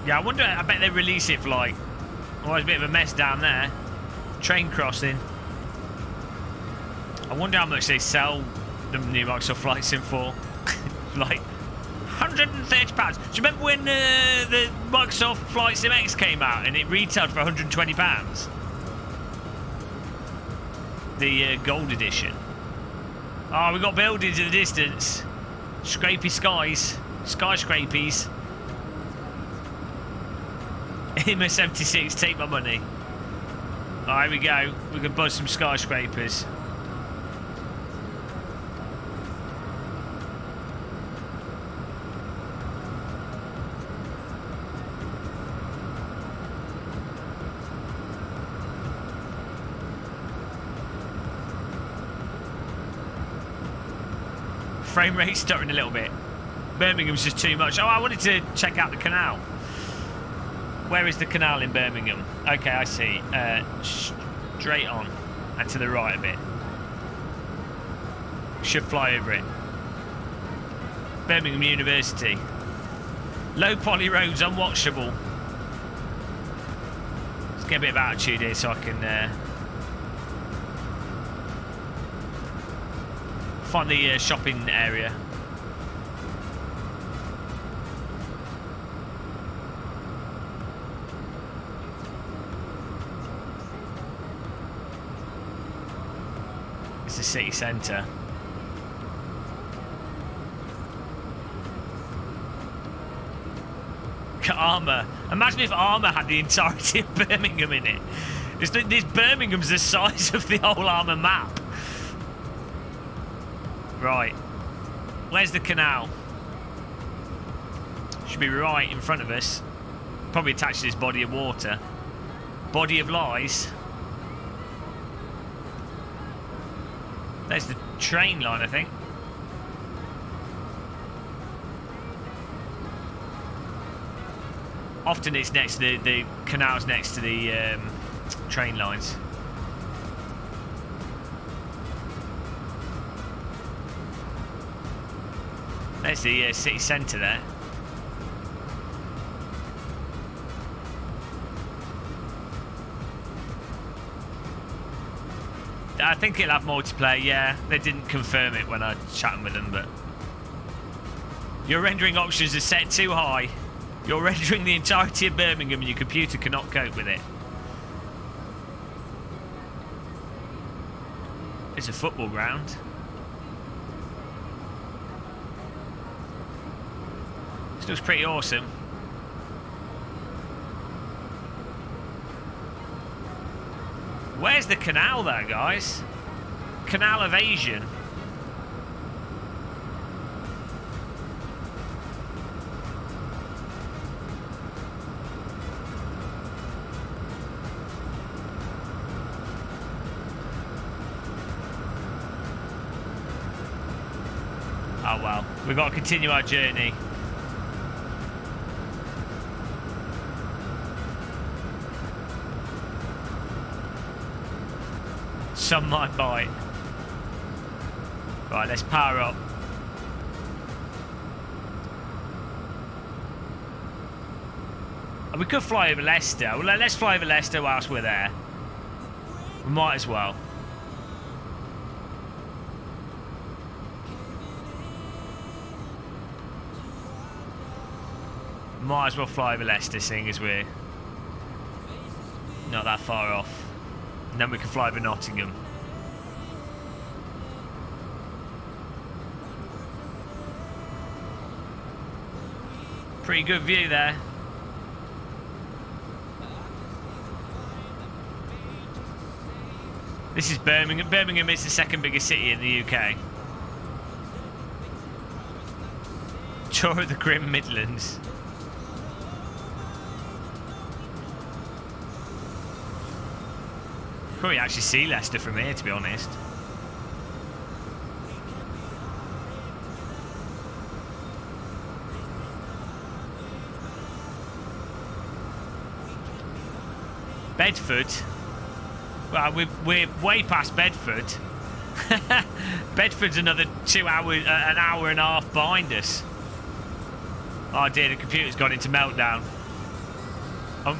Yeah, I wonder, I bet they release it for like, oh, there's a bit of a mess down there. Train crossing. I wonder how much they sell the new Microsoft Flight Sim for. Like, £130. Do you remember when the Microsoft Flight Sim X came out and it retailed for £120? The gold edition. Oh, we got buildings in the distance. Scrapey skies. Skyscrapies. MS-76, take my money. Oh, here we go. We can buzz some skyscrapers. Frame rate stuttering a little bit. Birmingham's just too much. Oh, I wanted to check out the canal. Where is the canal in Birmingham? Okay, I see. Straight on and to the right a bit. Should fly over it. Birmingham University. Low poly roads, unwatchable. Let's get a bit of altitude here so I can find the shopping area. It's the city centre. Armour. Imagine if Armour had the entirety of Birmingham in it. This Birmingham's the size of the whole Armour map. Right. Where's the canal? Should be right in front of us. Probably attached to this body of water. Body of lies. There's the train line, I think. Often it's next to the canal's next to the train lines. There's the city centre there. I think it'll have multiplayer, yeah. They didn't confirm it when I was chatting with them, but... Your rendering options are set too high. You're rendering the entirety of Birmingham and your computer cannot cope with it. It's a football ground. This looks pretty awesome. Where's the canal though, guys? Canal of Asian. Oh well, we've got to continue our journey. Some might bite. Right, let's power up. And we could fly over Leicester. Well, let's fly over Leicester whilst we're there. We might as well. Might as well fly over Leicester, seeing as we're not that far off. And then we can fly over Nottingham. Pretty good view there. This is Birmingham. Birmingham is the second biggest city in the UK. Tour of the grim Midlands. Probably actually see Leicester from here, to be honest. Bedford. Well, we're way past Bedford. Bedford's another 2 hours, an hour and a half behind us. Oh dear, the computer's gone into meltdown.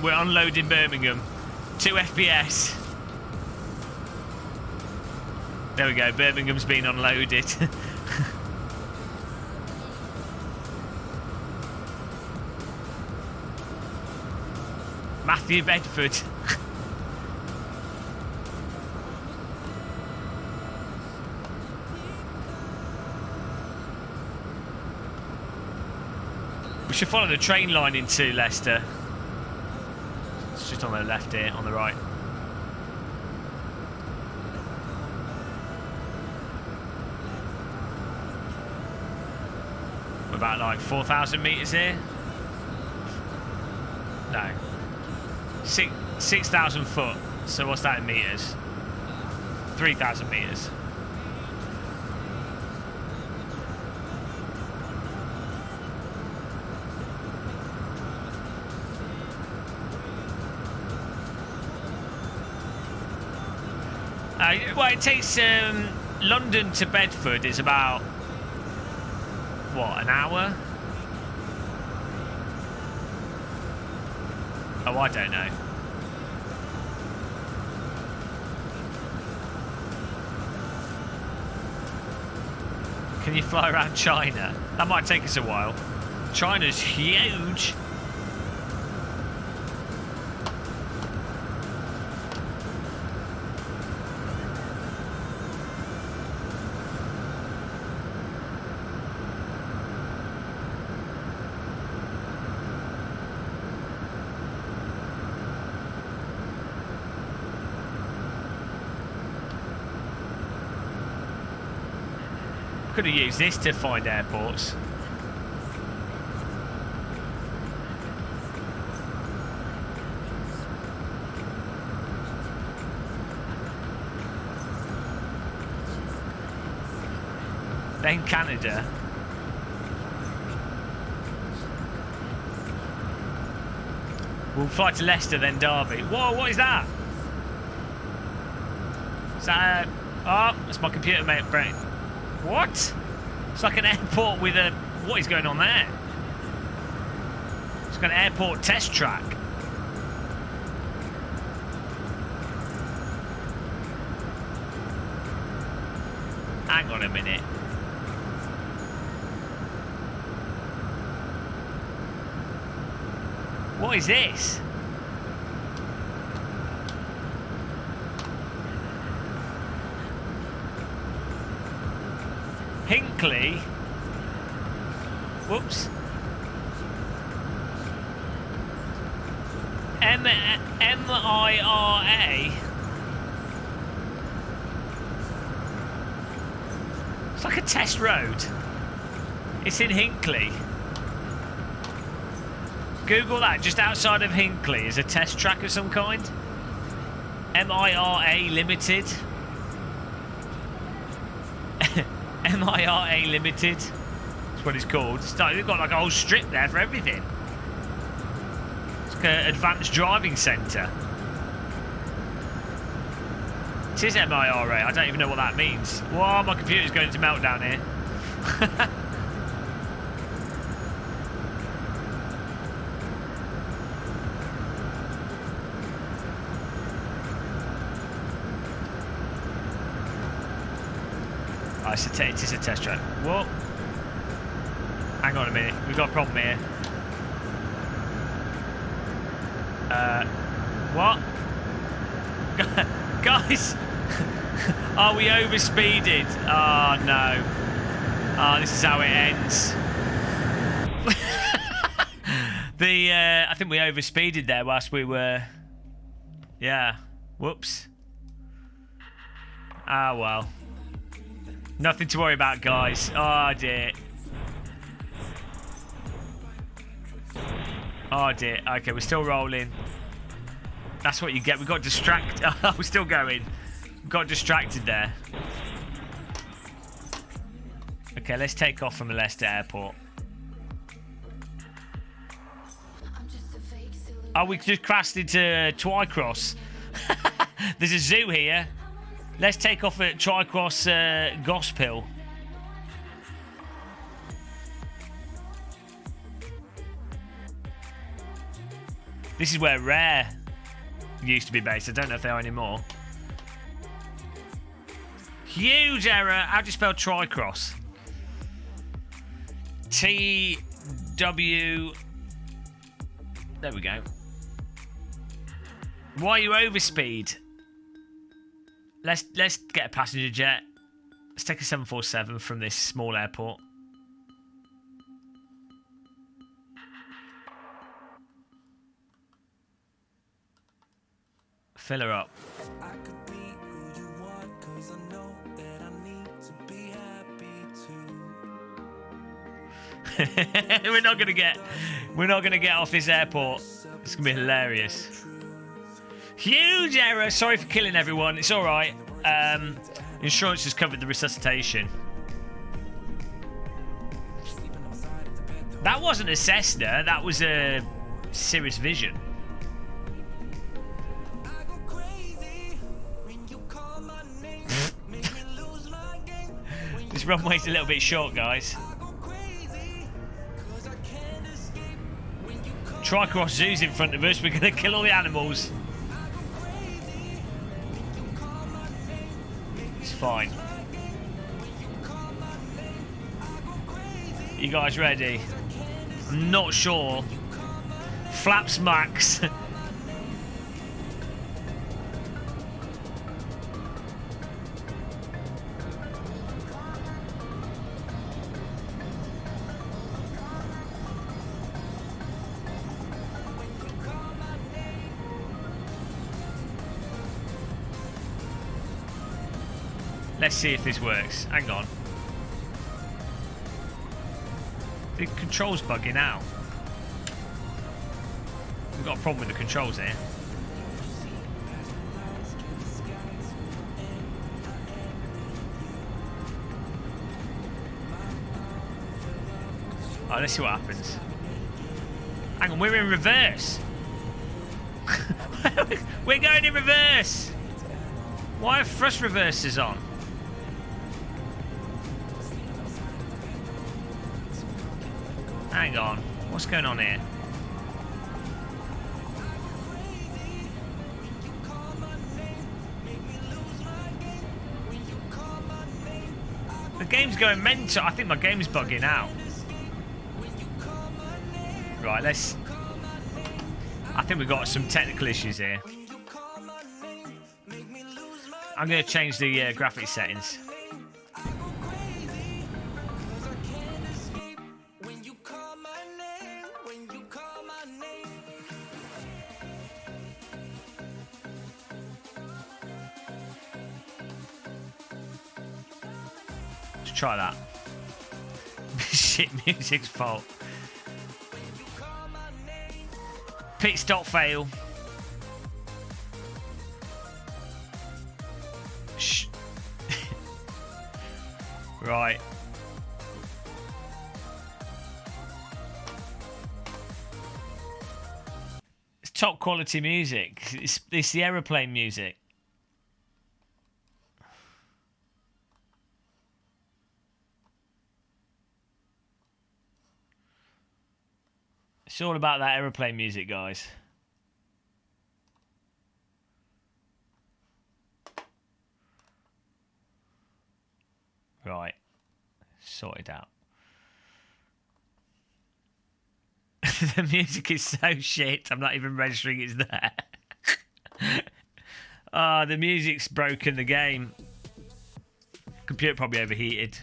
We're unloading Birmingham. 2 FPS. There we go, Birmingham's been unloaded. Matthew Bedford. We should follow the train line into Leicester. It's just on the left here, on the right. We're about like 4,000 metres here. No. 6,000 foot. So what's that in metres? 3,000 metres. Well, it takes London to Bedford is about what, an hour? Oh, I don't know. Can you fly around China? That might take us a while. China's huge. Could have used this to find airports. Then Canada. We'll fly to Leicester, then Derby. Whoa, what is that? Is that oh, that's my computer brain. What? It's like an airport with a... What is going on there? It's got an airport test track. Hang on a minute. What is this? Hinkley. Whoops. M-I-R-A. It's like a test road. It's in Hinkley. Google that. Just outside of Hinkley is a test track of some kind. M-I-R-A Limited. M-I-R-A Limited. That's what it's called. They've got like a whole strip there for everything. It's like an advanced driving centre. It is M-I-R-A. I don't even know what that means. Whoa, my computer's going to meltdown here. It is a test track. Whoa. Hang on a minute. We've got a problem here. What? Guys! Are we overspeeded? Oh, no. Oh, this is how it ends. I think we overspeeded there whilst we were... Yeah. Whoops. Ah, well. Nothing to worry about, guys. Oh, dear. Oh dear. Okay, we're still rolling. That's what you get. We got distracted. Oh, we're still going. We got distracted there. Okay, let's take off from the Leicester airport. Oh, we just crashed into Twycross. There's a zoo here. Let's take off at Twycross Gospel. This is where Rare used to be based. I don't know if they are anymore. Huge error. How do you spell Twycross? T-W... There we go. Why are you overspeed? Let's get a passenger jet. Let's take a 747 from this small airport. Fill her up. We're not gonna get off this airport. It's gonna be hilarious. Huge error. Sorry for killing everyone. It's all right. Insurance has covered the resuscitation. That wasn't a Cessna. That was a Cirrus Vision. This runway's a little bit short, guys. Twycross Zoo's in front of us. We're going to kill all the animals. It's fine. You guys ready? I'm not sure. Flaps max. Let's see if this works. Hang on. The controls bugging out. We've got a problem with the controls here. Oh, let's see what happens. Hang on, we're in reverse. We're going in reverse. Why are thrust reversers on? Hang on, what's going on here? The game's going mental. I think my game's bugging out. Right, let's... I think we've got some technical issues here. I'm going to change the graphics settings. Try that. Shit, music's fault. Pit stop fail. Shh. Right. It's top quality music. It's the aeroplane music. It's all about that aeroplane music, guys. Right. Sorted out. The music is so shit, I'm not even registering it's there. The music's broken the game. Computer probably overheated.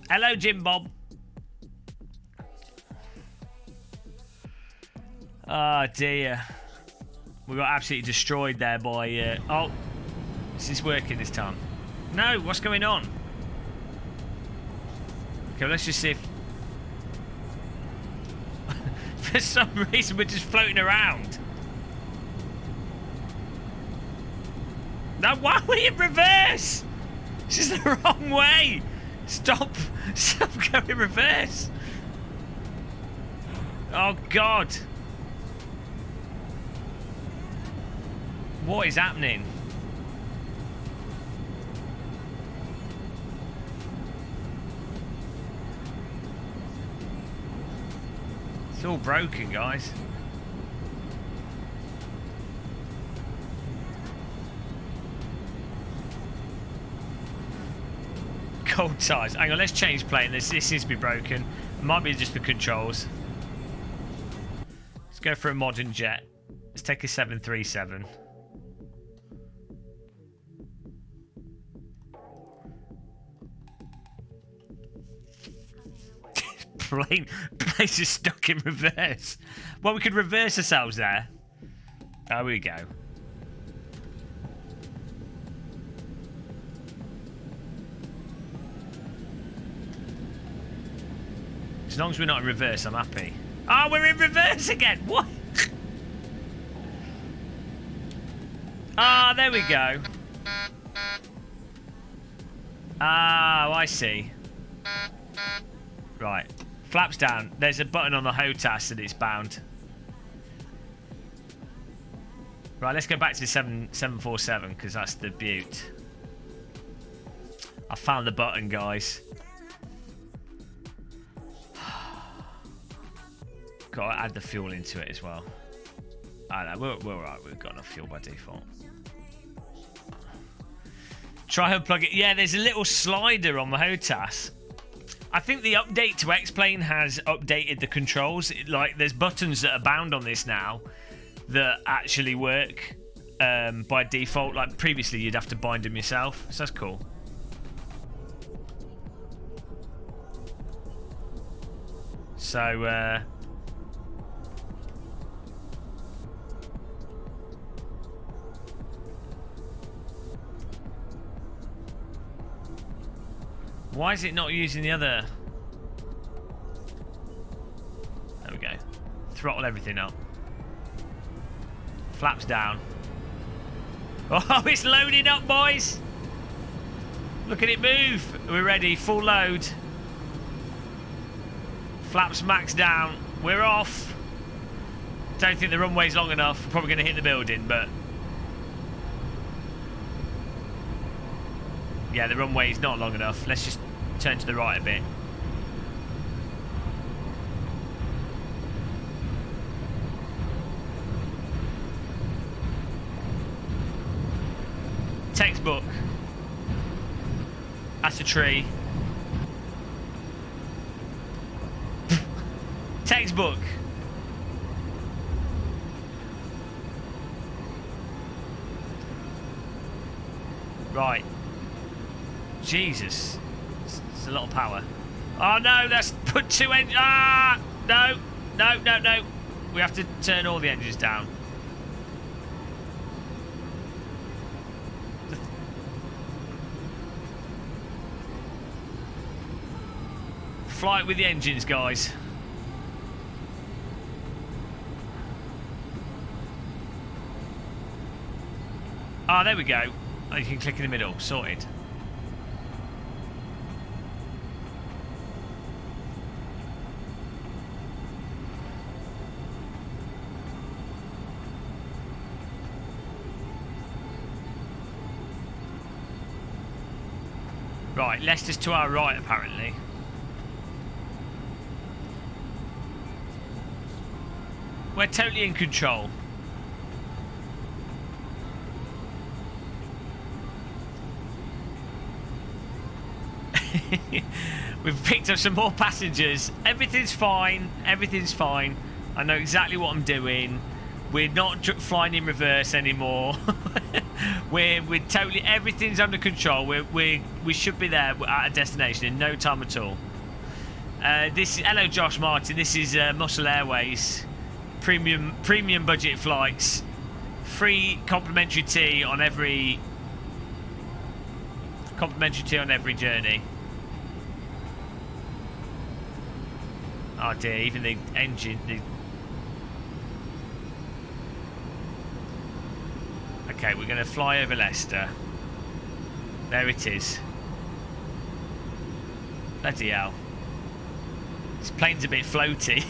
Hello, Jim Bob. Oh dear. We got absolutely destroyed there by... Oh, is this working this time? No, what's going on? Okay, let's just see if... For some reason, we're just floating around. Now, why are we in reverse? This is the wrong way. Stop going reverse. Oh, God. What is happening? It's all broken, guys. Cold ties. Hang on, let's change plane. This seems to be broken. It might be just the controls. Let's go for a modern jet. Let's take a 737. Place is stuck in reverse. Well, we could reverse ourselves there. There we go. As long as we're not in reverse, I'm happy. Oh, we're in reverse again. What? Ah, there we go. Ah, I see. Right. Flaps down. There's a button on the HOTAS that it's bound. Right, let's go back to the 747 because that's the beaut. I found the button, guys. Got to add the fuel into it as well. I know, we're alright. We've got enough fuel by default. Try unplug it. Yeah, there's a little slider on the HOTAS. I think the update to Xplane has updated the controls. Like, there's buttons that are bound on this now that actually work by default. Like, previously, you'd have to bind them yourself. So that's cool. So, why is it not using the other? There we go. Throttle everything up. Flaps down. Oh, it's loading up, boys. Look at it move. We're ready. Full load. Flaps max down. We're off. Don't think the runway's long enough. We're probably going to hit the building, but... yeah, the runway's not long enough. Let's just turn to the right a bit. Textbook. That's a tree. Textbook. Right. Jesus. It's a lot of power. Oh no, that's put two engines. Ah! No. No, no, no. We have to turn all the engines down. Fly it with the engines, guys. Ah, there we go. Oh, you can click in the middle. Sorted. Right, Leicester's to our right, apparently. We're totally in control. We've picked up some more passengers. Everything's fine. Everything's fine. I know exactly what I'm doing. We're not flying in reverse anymore. we're totally, everything's under control. We should be there at a destination in no time at all. Hello, Josh Martin. This is Muscle Airways. Premium budget flights. Free complimentary tea on every journey. Oh dear, even the engine, the Okay, we're going to fly over Leicester. There it is. Bloody hell. This plane's a bit floaty.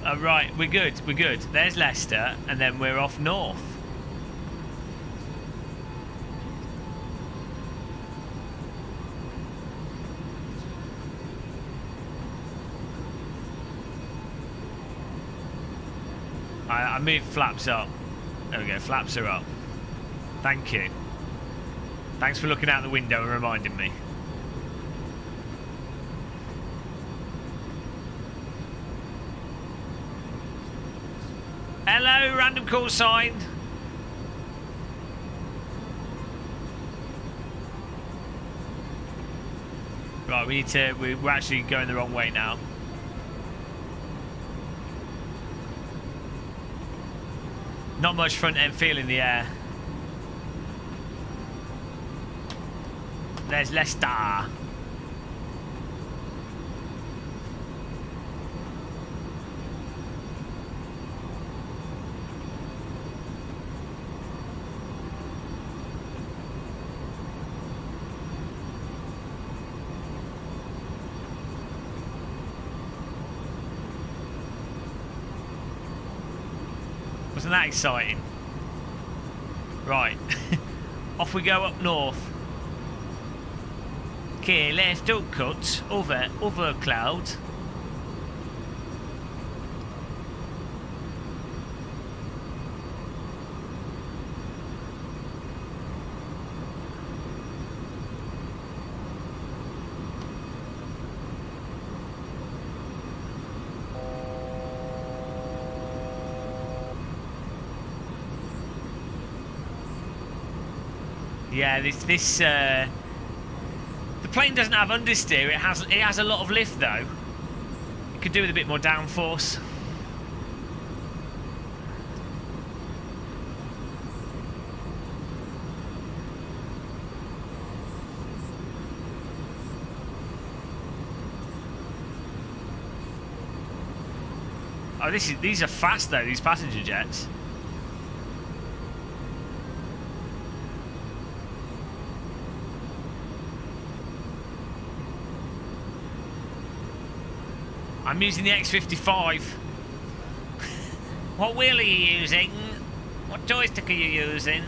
Oh, right, we're good, we're good. There's Leicester, and then we're off north. I moved flaps up. There we go, flaps are up. Thank you. Thanks for looking out the window and reminding me. Hello, random call sign. Right, we need to. We're actually going the wrong way now. Not much front end feel in the air. There's Leicester. Wasn't that exciting? Right. Off we go up north. Okay, left, don't cut. Over cloud. Yeah, the plane doesn't have understeer. It has a lot of lift though. It could do with a bit more downforce. Oh, these are fast though. These passenger jets. I'm using the X55. What wheel are you using? What joystick are you using?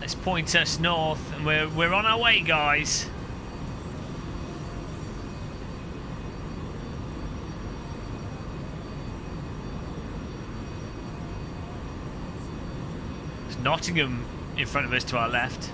Let's point us north, and we're on our way, guys. Nottingham in front of us to our left.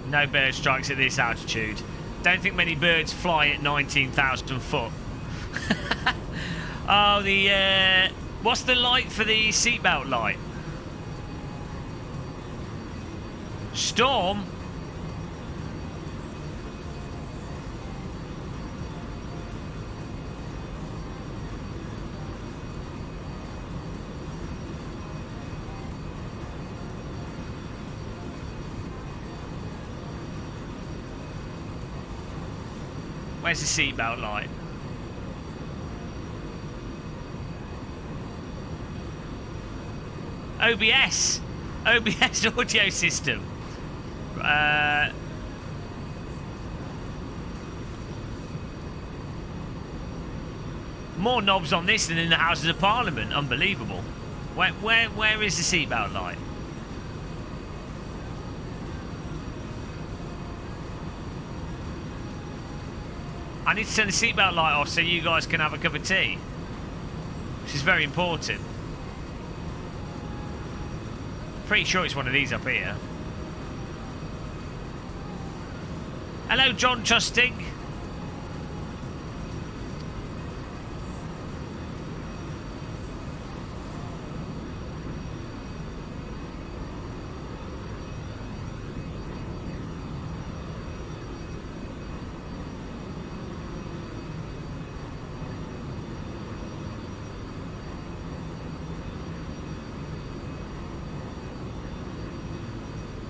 No bird strikes at this altitude. Don't think many birds fly at 19,000 foot. Oh, the what's the light for the seatbelt light? Storm? Where's the seatbelt light? OBS audio system. More knobs on this than in the Houses of Parliament. Unbelievable. Where is the seatbelt light? I need to turn the seatbelt light off so you guys can have a cup of tea. Which is very important. Pretty sure it's one of these up here. Hello, John Trusting.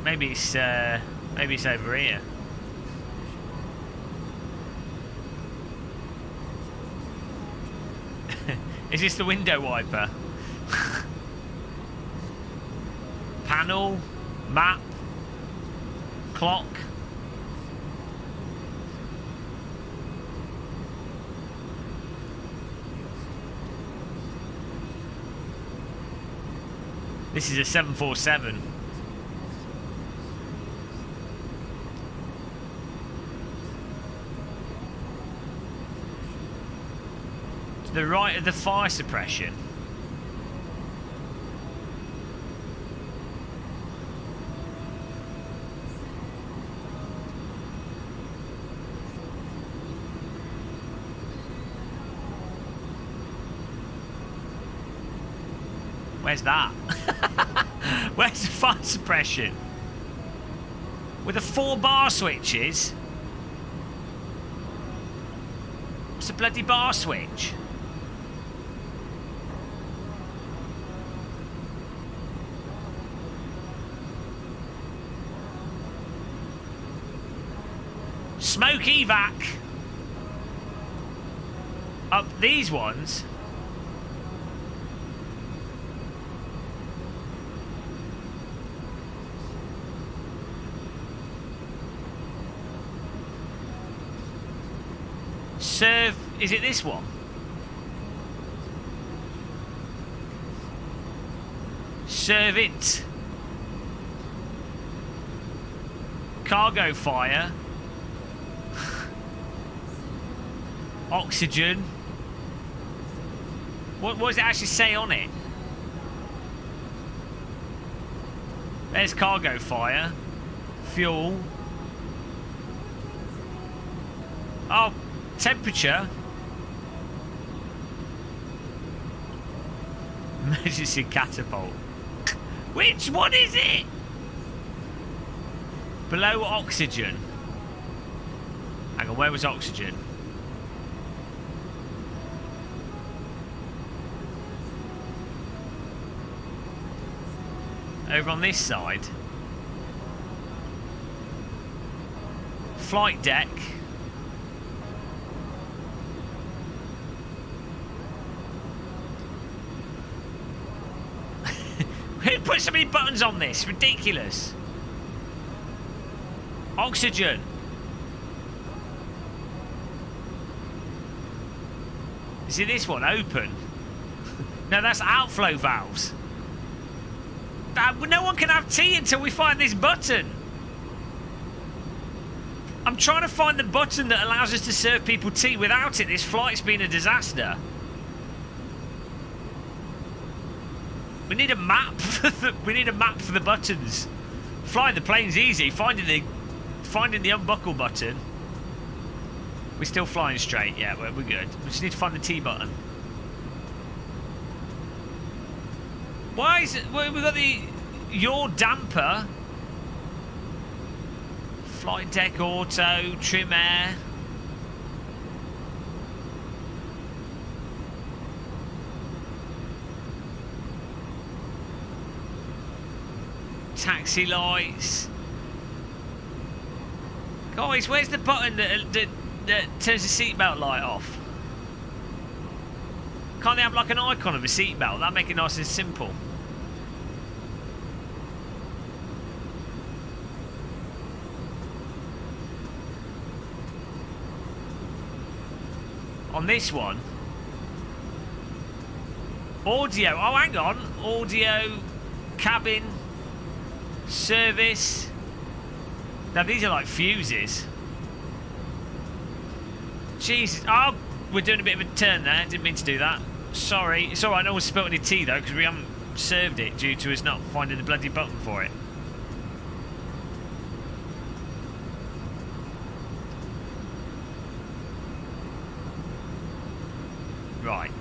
Maybe it's over here. Is this the window wiper? Panel, map, clock. This is a 747. To the right of the fire suppression. Where's that? Where's the fire suppression? With the 4 bar switches? What's the bloody bar switch? Smoke evac. Up these ones. Serve, is it this one? Serve it. Cargo fire. Oxygen. What does it actually say on it? There's cargo fire. Fuel. Oh, temperature. Emergency catapult. Which one is it? Below oxygen. Hang on, where was oxygen? Over on this side. Flight deck. Who put so many buttons on this? Ridiculous. Oxygen. Is it this one? Open. No, that's outflow valves. No one can have tea until we find this button. I'm trying to find the button that allows us to serve people tea. Without it, this flight's been a disaster. We need a map. We need a map for the buttons. Flying the plane's easy. Finding the unbuckle button. We're still flying straight. Yeah, we're good. We just need to find the T button. Why is it? Well, we've got your damper. Flight deck auto, trim air. Taxi lights. Guys, where's the button that turns the seatbelt light off? Can't they have like an icon of a seatbelt? That'd make it nice and simple. On this one, audio. Oh, hang on. Audio, cabin, service. Now these are like fuses. Jesus. Oh, we're doing a bit of a turn there. Didn't mean to do that. Sorry. It's all right. No one spilt any tea though, because we haven't served it due to us not finding the bloody button for it. Right.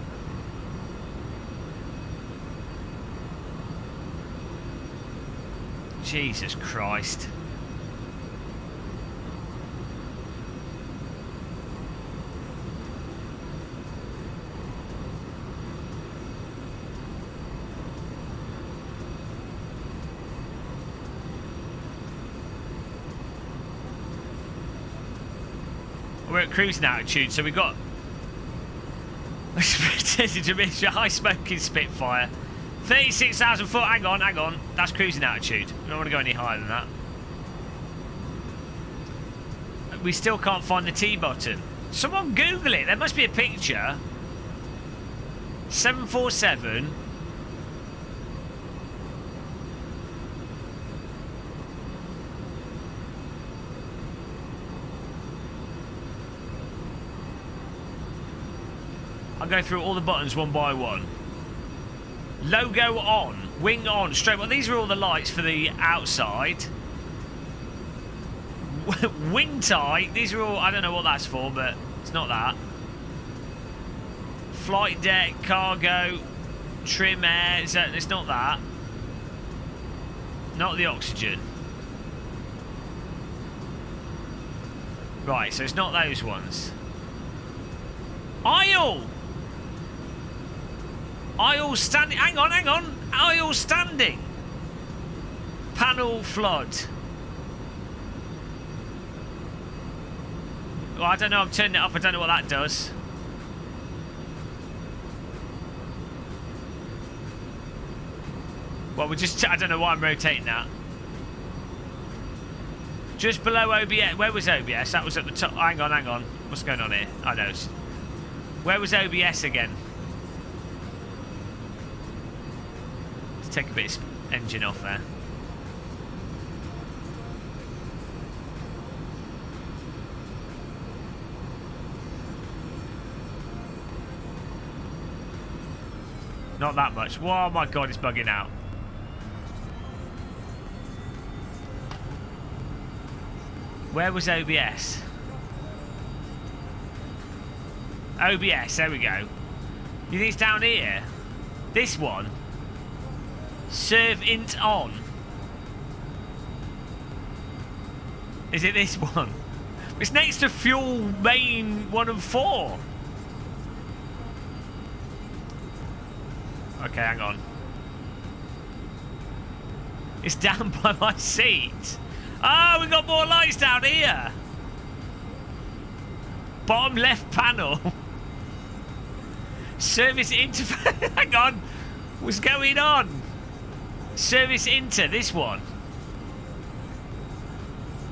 Jesus Christ. We're at cruising altitude, so we've got a high smoking Spitfire. 36,000 foot. Hang on. That's cruising altitude. We don't want to go any higher than that. We still can't find the T button. Someone Google it. There must be a picture. 747. I'll go through all the buttons one by one. Logo on, wing on, straight. Well, these are all the lights for the outside. Wind tight. These are all. I don't know what that's for, but it's not that. Flight deck, cargo, trim air. It's not that. Not the oxygen. Right, so it's not those ones. Aisle. Aisle standing. Hang on. Aisle standing. Panel flood. Well, I don't know. I'm turning it up. I don't know what that does. Well, we're just. I don't know why I'm rotating that. Just below OBS. Where was OBS? That was at the top. Hang on. What's going on here? I know. Where was OBS again? Let's take a bit of engine off there. Not that much. Oh my god, it's bugging out. Where was OBS? OBS, there we go. You think it's down here? This one? Serve int on. Is it this one? It's next to fuel main 1 and 4. Okay, hang on. It's down by my seat. Oh, we've got more lights down here. Bottom left panel. Service interface. Hang on. What's going on? Service inter, this one.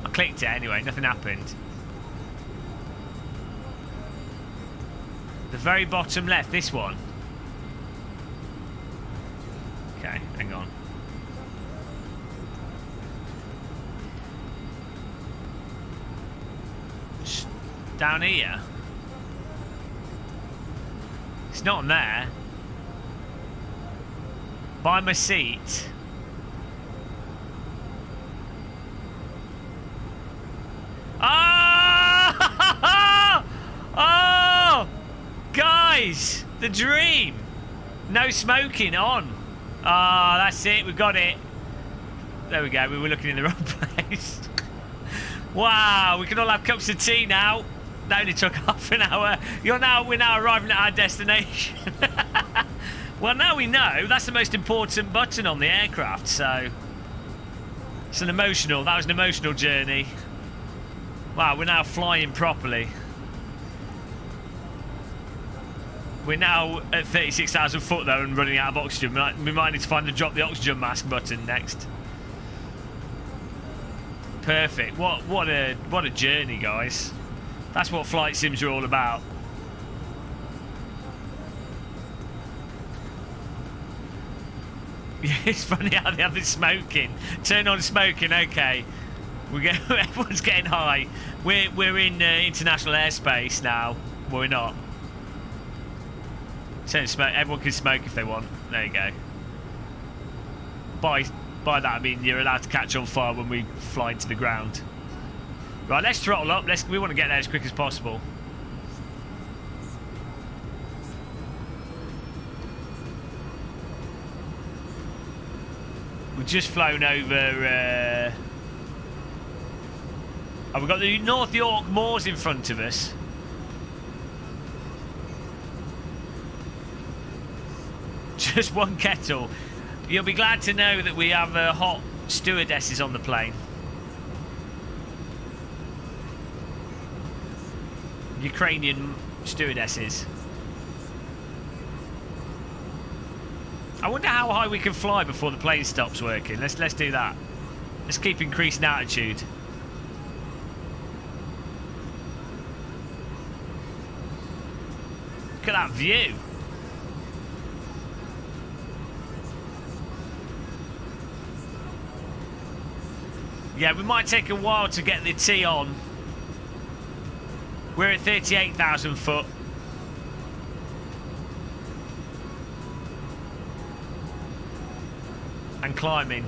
I clicked it anyway, nothing happened. The very bottom left, this one. Okay, hang on. Down here. It's not on there. By my seat. Ah! Oh! Guys, the dream. No smoking on. Ah, that's it. We got it. There we go. We were looking in the wrong place. Wow, we can all have cups of tea now. That only took half an hour. We're now arriving at our destination. Well, now we know that's the most important button on the aircraft. So that was an emotional journey. Wow, we're now flying properly. We're now at 36,000 foot though and running out of oxygen. We might need to find the drop the oxygen mask button next. Perfect. What a journey, guys. That's what flight sims are all about. Yeah, it's funny how they have this smoking. Turn on smoking. Okay, everyone's getting high. We're in international airspace now. Well, we're not. Turn smoke. Everyone can smoke if they want. There you go. By that I mean you're allowed to catch on fire when we fly into the ground. Right, let's throttle up. We want to get there as quick as possible. We've just flown over. Oh, we've got the North York Moors in front of us. Just one kettle. You'll be glad to know that we have hot stewardesses on the plane. Ukrainian stewardesses. I wonder how high we can fly before the plane stops working. Let's do that. Let's keep increasing altitude. Look at that view. Yeah, we might take a while to get the T on. We're at 38,000 foot. And climbing.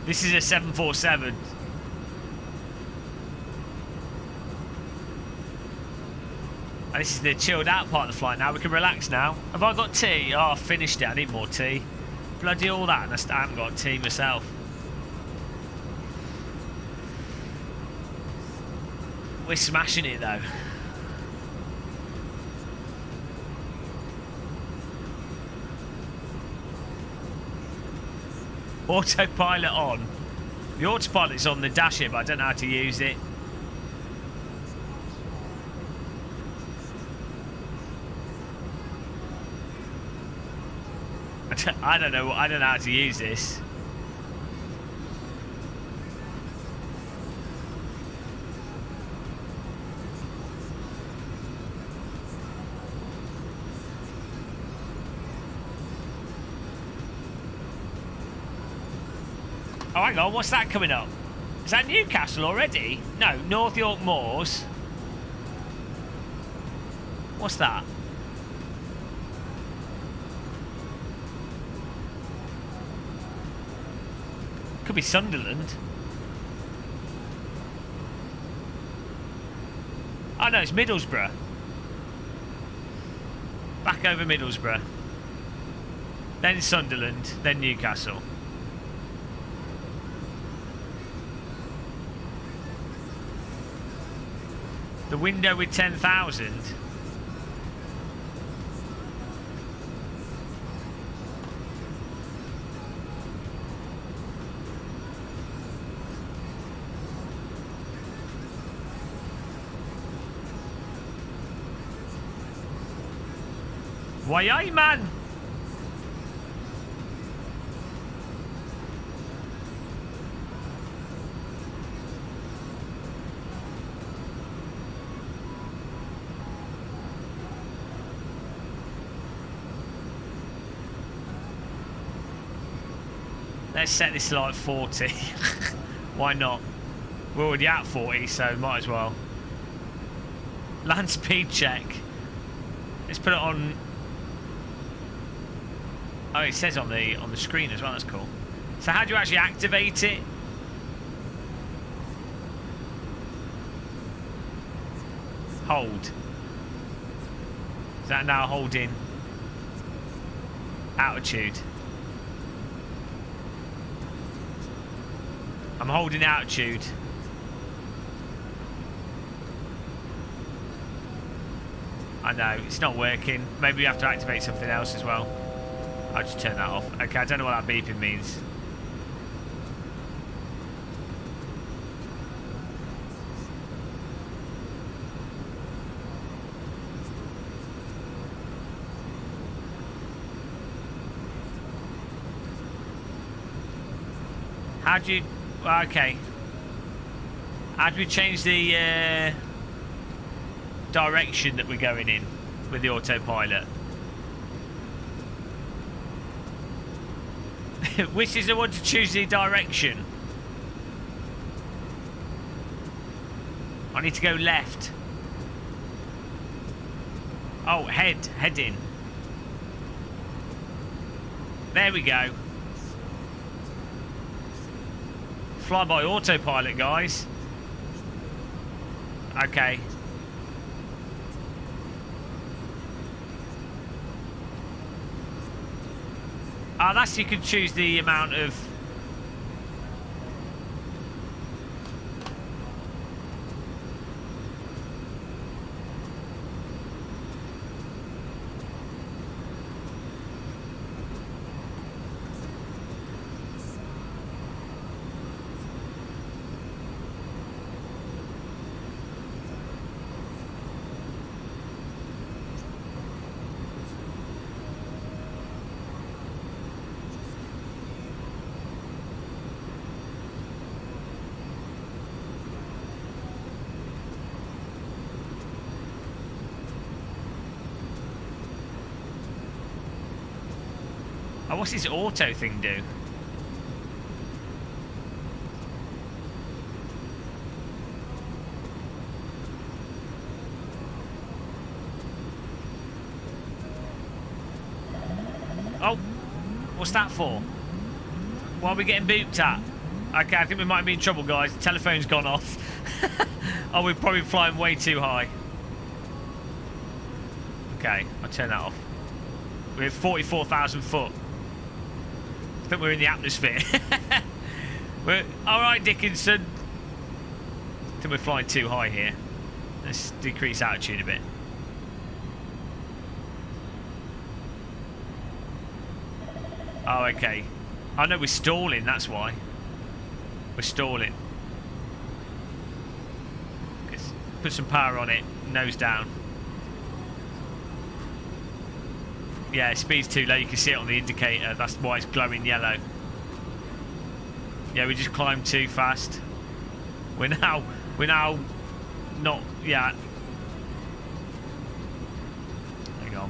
This is a 747. And this is the chilled out part of the flight now. We can relax now. Have I got tea? Oh, I finished it. I need more tea. Bloody all that, and I haven't got tea myself. We're smashing it though. Autopilot on. The autopilot's on the dash here, but I don't know how to use it. I don't know how to use this. Oh, hang on, what's that coming up? Is that Newcastle already? No, North York Moors. What's that? Could be Sunderland. Oh no, it's Middlesbrough. Back over Middlesbrough. Then Sunderland, then Newcastle. The window with 10,000. Why, aye, man? Let's set this to like 40. Why not? We're already at 40, so might as well. Land speed check. Let's put it on. Oh, it says on the screen as well. That's cool. So how do you actually activate it? Hold. Is that now holding altitude? I'm holding altitude. I know, it's not working. Maybe we have to activate something else as well. I'll just turn that off. Okay, I don't know what that beeping means. How do you... Okay. How do we change the direction that we're going in with the autopilot? Which is the one to choose the direction? I need to go left. Oh, heading. There we go. Fly by autopilot, guys. Okay. Oh, that's you can choose the amount of... Oh, what's this auto thing do? Oh, what's that for? Why are we getting booped at? Okay, I think we might be in trouble, guys. The telephone's gone off. Oh, we're probably flying way too high. Okay, I'll turn that off. We're at 44,000 foot. I think we're in the atmosphere. We're all right, Dickinson. I think we're flying too high here. Let's decrease altitude a bit. Oh, okay. I know we're stalling, that's why. We're stalling. Let's put some power on it, nose down. Yeah, speed's too low, you can see it on the indicator, that's why it's glowing yellow. Yeah, we just climbed too fast. We're now not, yeah. Hang on.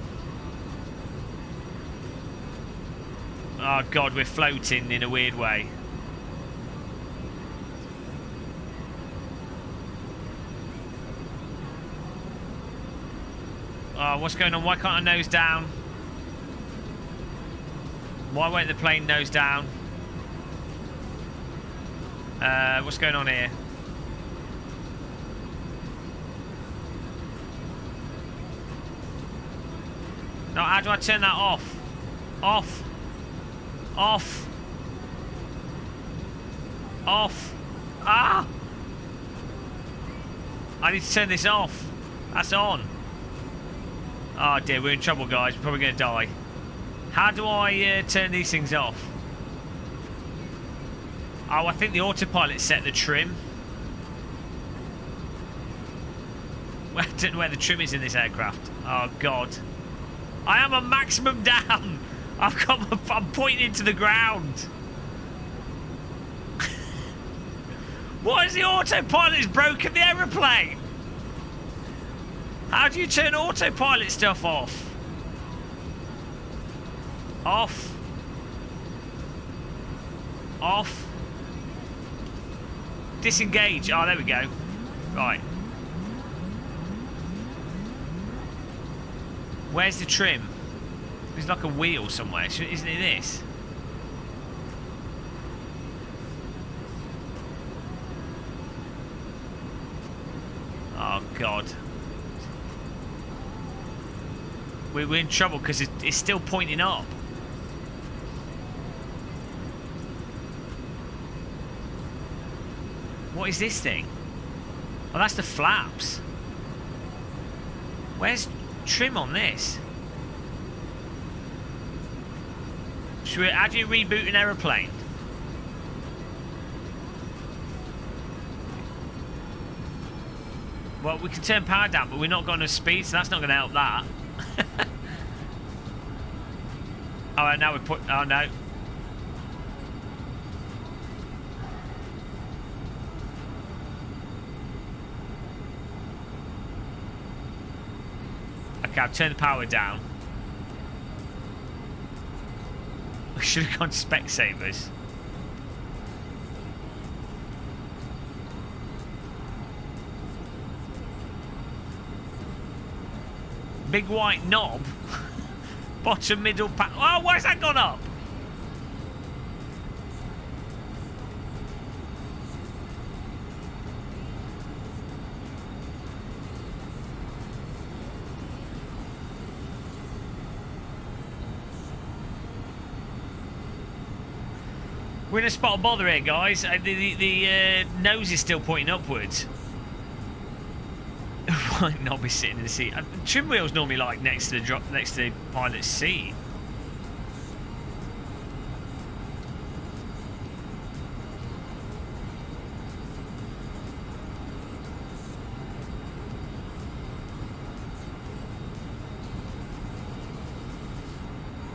Oh God, we're floating in a weird way. Oh, what's going on? Why can't I nose down? Why won't the plane nose down? What's going on here? No, how do I turn that off? Off. Off. Off. Ah! I need to turn this off. That's on. Oh dear, we're in trouble, guys. We're probably going to die. How do I turn these things off? Oh, I think the autopilot set the trim. I don't know where the trim is in this aircraft. Oh God. I am on maximum down. I'm pointing into the ground. What is the autopilot? Has broken the aeroplane. How do you turn autopilot stuff off? Off. Off. Disengage. Oh, there we go. Right. Where's the trim? There's like a wheel somewhere. Isn't it this? Oh, God. We're in trouble because it's still pointing up. What is this thing? Oh, that's the flaps. Where's trim on this? How do you reboot an aeroplane? Well, we can turn power down, but we're not going to speed, so that's not going to help that. Oh, now we're put. Oh no. Okay, I've turned the power down. We should have gone to Specsavers. Big white knob. Bottom, middle, oh, why's that gone up? We're in a spot of bother here, guys. The nose is still pointing upwards. Might not be sitting in the seat. Trim wheel's normally like next to the pilot's seat.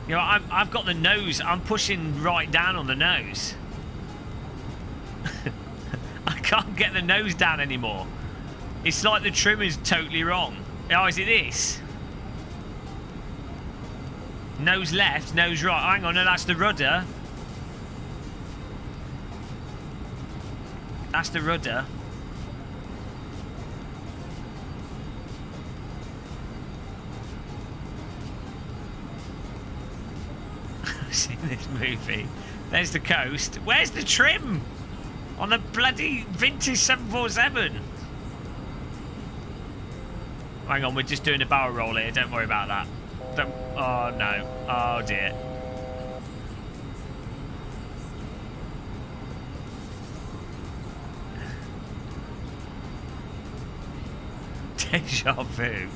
You know, I've got the nose. I'm pushing right down on the nose. I can't get the nose down anymore. It's like the trim is totally wrong. Oh, is it this? Nose left, nose right. Hang on, no, that's the rudder. That's the rudder. I've seen this movie. There's the coast. Where's the trim? On a bloody vintage 747. Hang on, we're just doing a barrel roll here. Don't worry about that. Don't. Oh no. Oh dear. Deja vu.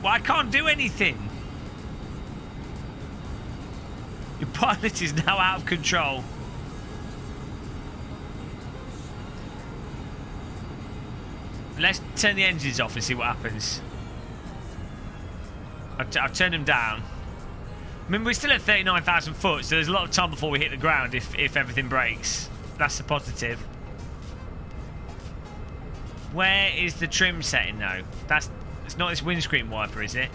Well, I can't do anything. Your pilot is now out of control. Let's turn the engines off and see what happens. I've turned them down. I mean, we're still at 39,000 foot, so there's a lot of time before we hit the ground if everything breaks. That's the positive. Where is the trim setting though? It's not this windscreen wiper, is it?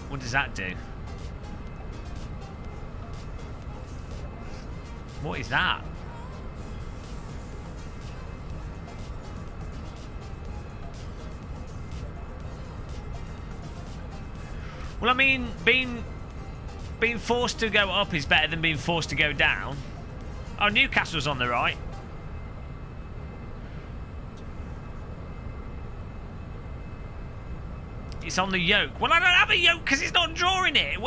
What does that do? What is that? Well, I mean, being forced to go up is better than being forced to go down. Oh, Newcastle's on the right. It's on the yoke. Well, I don't have a yoke because it's not drawing it.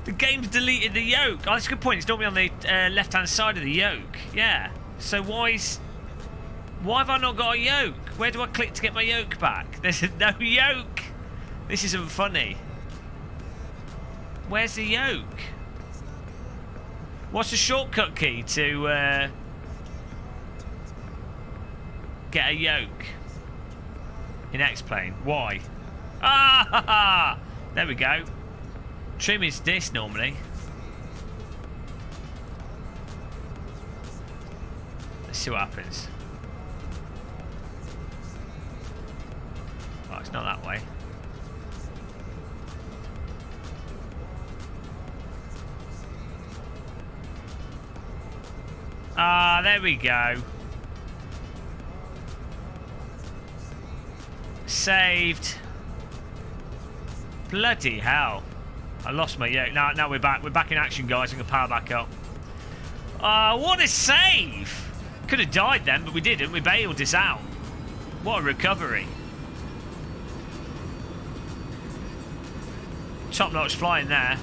The game's deleted the yoke. Oh, that's a good point. It's normally on the left-hand side of the yoke. Yeah. So why have I not got a yoke? Where do I click to get my yoke back? There's no yoke. This isn't funny. Where's the yoke? What's the shortcut key to get a yoke in Xplane? Why? Ah! There we go. Trim is this normally. Let's see what happens. Oh, it's not that way. Ah, there we go. Saved. Bloody hell. I lost my yoke. Now we're back. We're back in action, guys. I'm going to power back up. What a save! Could have died then, but we didn't. We bailed this out. What a recovery. Top-notch flying there.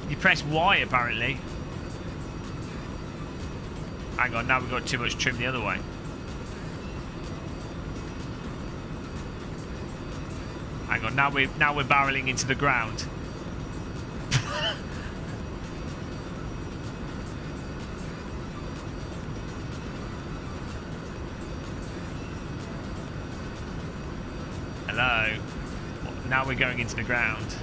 You press Y, apparently. Hang on, now we've got too much trim the other way. Hang on, now we're barreling into the ground. Hello. Now we're going into the ground.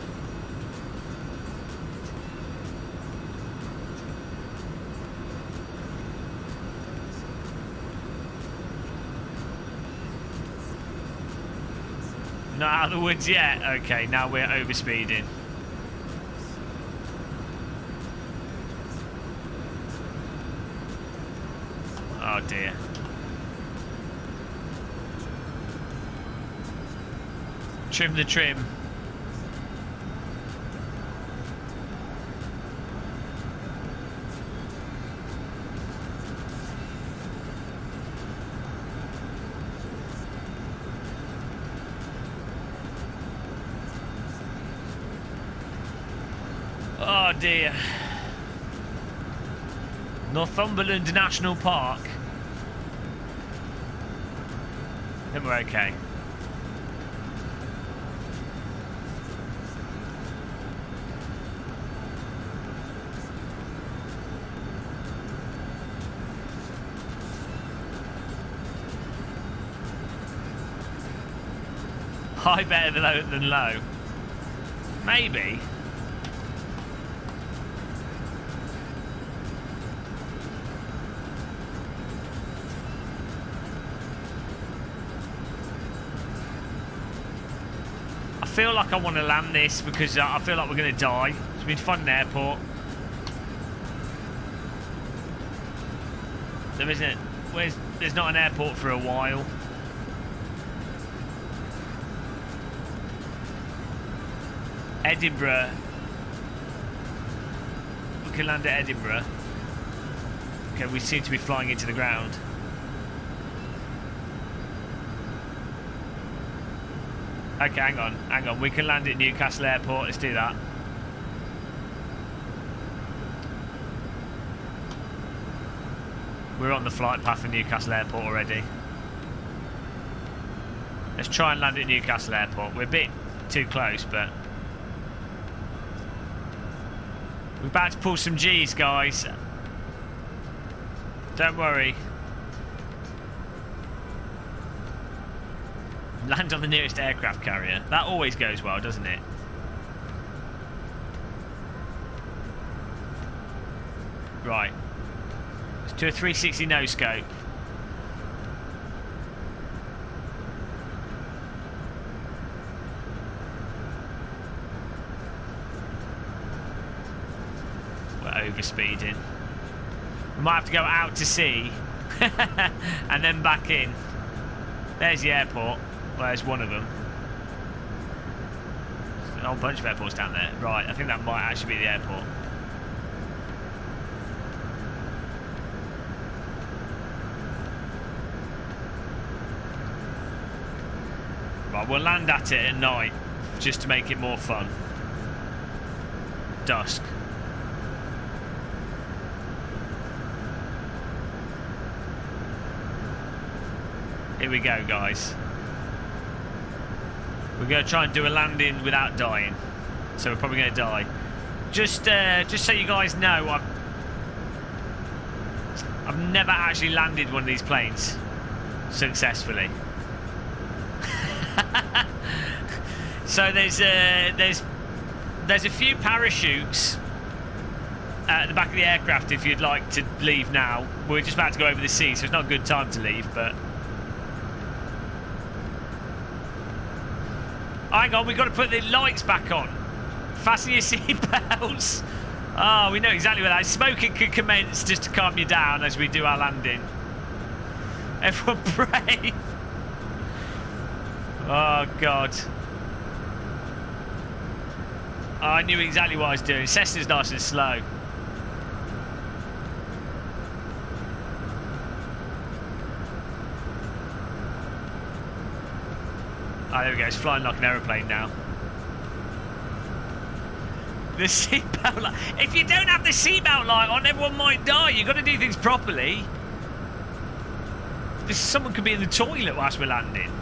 Not out of the woods yet. Okay, now we're overspeeding. Oh dear. Trim the trim. Oh dear. Northumberland National Park. I think we're okay. High better than low. Maybe. feel like I want to land this because I feel like we're going to die. It's been fun in the airport. There isn't. There's not an airport for a while. Edinburgh. We can land at Edinburgh. Okay, we seem to be flying into the ground. Okay, hang on. We can land at Newcastle Airport. Let's do that. We're on the flight path for Newcastle Airport already. Let's try and land at Newcastle Airport. We're a bit too close, but we're about to pull some G's, guys. Don't worry. Land on the nearest aircraft carrier. That always goes well, doesn't it? Right. Let's do a 360 no scope. We're overspeeding. We might have to go out to sea and then back in. There's the airport. Well, there's one of them. There's a whole bunch of airports down there. Right, I think that might actually be the airport. Right, we'll land at it at night just to make it more fun. Dusk. Here we go, guys. We're going to try and do a landing without dying. So we're probably going to die. Just so you guys know, I've never actually landed one of these planes successfully. So there's a few parachutes at the back of the aircraft if you'd like to leave now. We're just about to go over the sea, so it's not a good time to leave, but hang on, we've got to put the lights back on. Fasten your seatbelts. Oh, we know exactly where that is. Smoking could commence just to calm you down as we do our landing. Everyone pray. Oh, God. Oh, I knew exactly what I was doing. Cessna's nice and slow. Oh, there we go. It's flying like an aeroplane now. The seatbelt light. If you don't have the seatbelt light on, everyone might die. You've got to do things properly. Someone could be in the toilet whilst we're landing.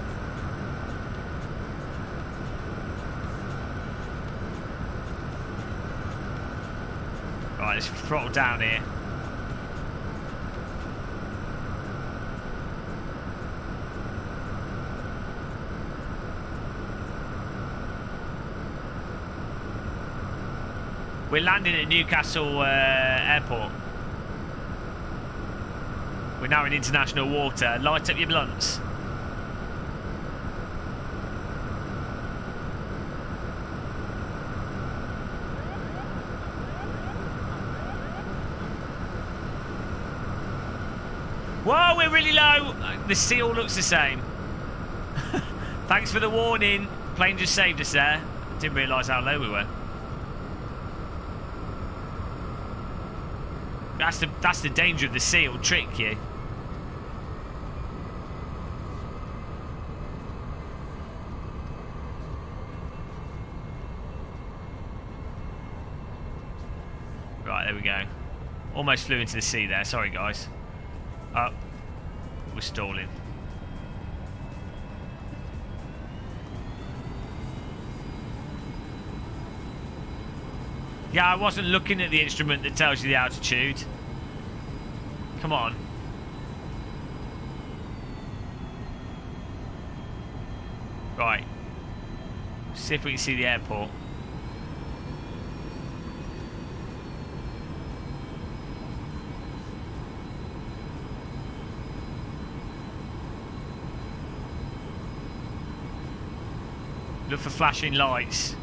Right, let's throttle down here. We're landing at Newcastle Airport. We're now in international water. Light up your blunts. Whoa, we're really low. The sea all looks the same. Thanks for the warning. Plane just saved us there. Didn't realise how low we were. That's the danger of the sea. It'll trick you. Right, there we go. Almost flew into the sea there. Sorry, guys. Oh, we're stalling. Yeah, I wasn't looking at the instrument that tells you the altitude. Come on. Right. See if we can see the airport. Look for flashing lights.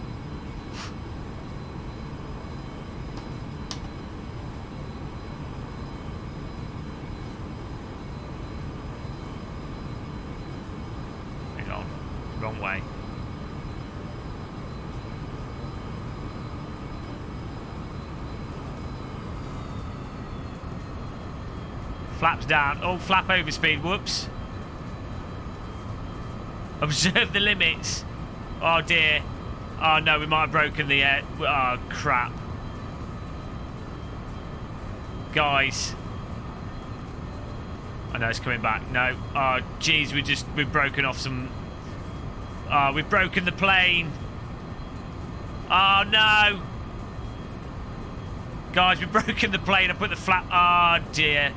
Hang on. Wrong way. Flaps down. Oh, flap over speed. Whoops. Observe the limits. Oh dear. Oh no, we might have broken the air. Oh crap. Guys. I know it's coming back. No. Oh jeez, we've broken off some. Oh, we've broken the plane. Oh no. Guys, we've broken the plane. I put the flap. Oh dear.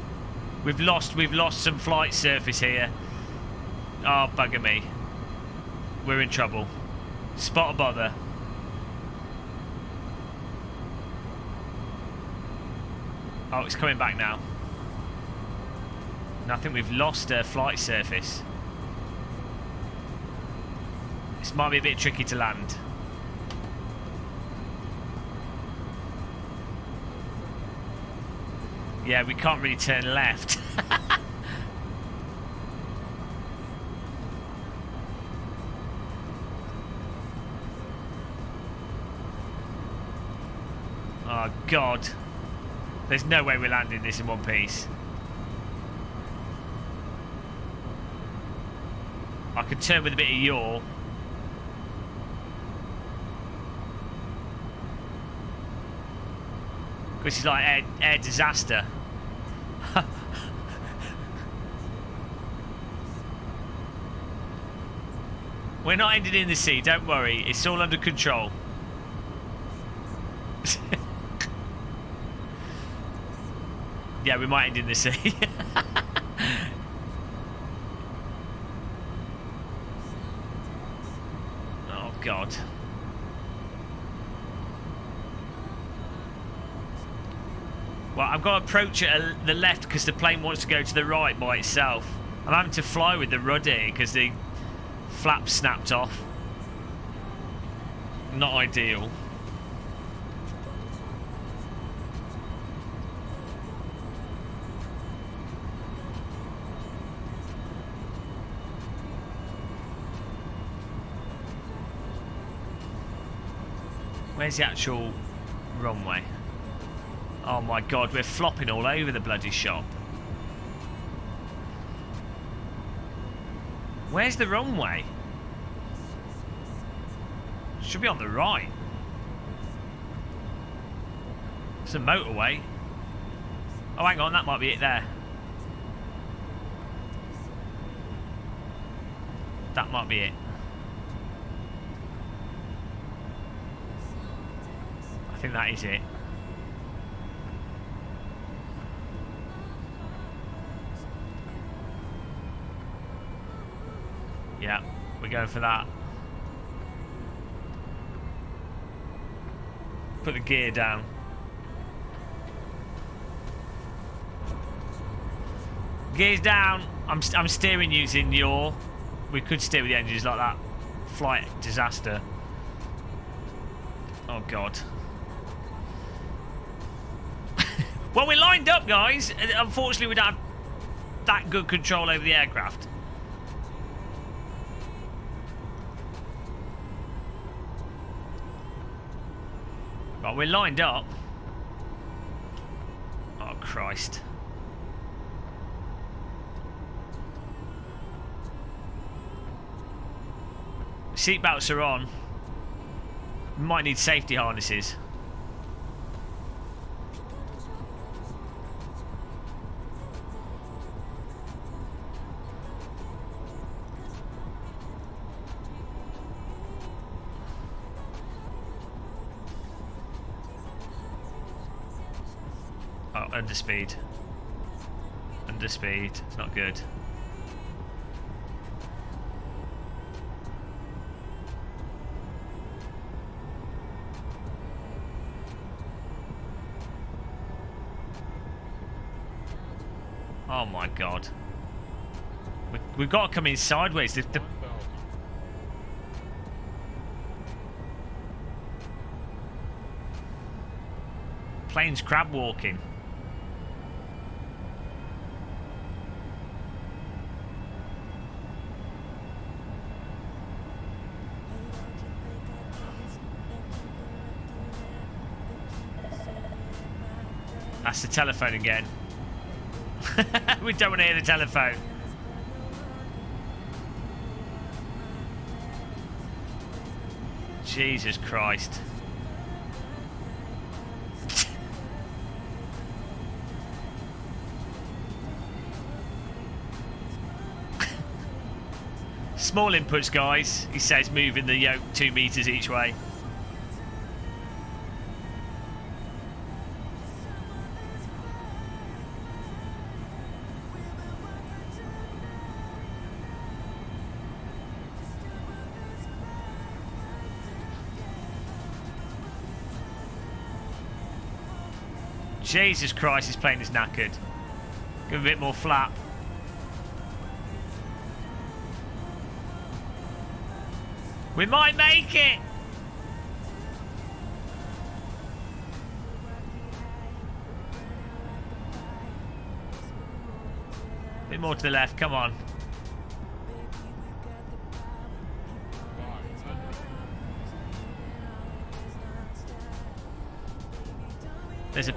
We've lost some flight surface here. Oh, bugger me. We're in trouble. Spot a bother. Oh, it's coming back now. And I think we've lost flight surface. This might be a bit tricky to land. Yeah, we can't really turn left. Oh, God. There's no way we're landing this in one piece. I could turn with a bit of yaw. This is like air disaster. We're not ending in the sea, don't worry. It's all under control. Yeah, we might end in the sea. Oh, God. Well, I've got to approach it at the left because the plane wants to go to the right by itself. I'm having to fly with the rudder because the flap snapped off. Not ideal. Where's the actual runway? Oh my God, we're flopping all over the bloody shop. Where's the runway? Should be on the right. It's a motorway. Oh, hang on, that might be it there. That might be it. I think that is it. Yeah, we're going for that. Put the gear down. Gears down. I'm steering using yaw. We could steer with the engines like that. Flight disaster. Oh God. Well, we're lined up, guys. Unfortunately, we don't have that good control over the aircraft. Right, we're lined up. Oh, Christ. Seatbelts are on. We might need safety harnesses. Oh, underspeed. Underspeed. It's not good. Oh my God. We've got to come in sideways. Plane's crab walking. That's the telephone again. We don't want to hear the telephone. Jesus Christ. Small inputs, guys. He says moving the yoke 2 meters each way. Jesus Christ, this plane is knackered. Give a bit more flap. We might make it! A bit more to the left, come on. There's a...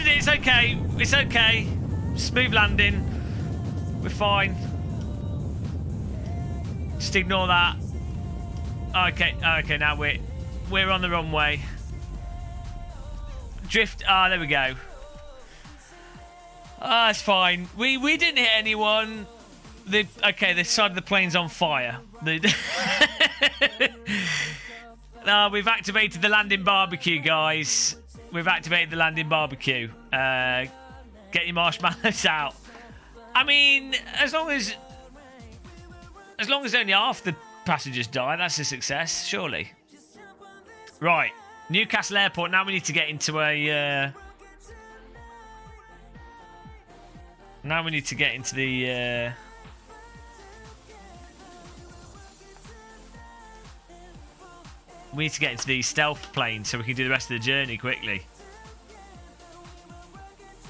It's okay. It's okay. Smooth landing. We're fine. Just ignore that. Okay. Okay. Now we're on the runway. Drift. Ah, there we go. Ah, it's fine. We didn't hit anyone. The side of the plane's on fire. We've activated the landing barbecue, guys. We've activated the landing barbecue. Get your marshmallows out. I mean, as long as only half the passengers die, that's a success, surely. Right, Newcastle Airport. Now we need to get into a. Now we need to get into the. We need to get into the stealth plane so we can do the rest of the journey quickly.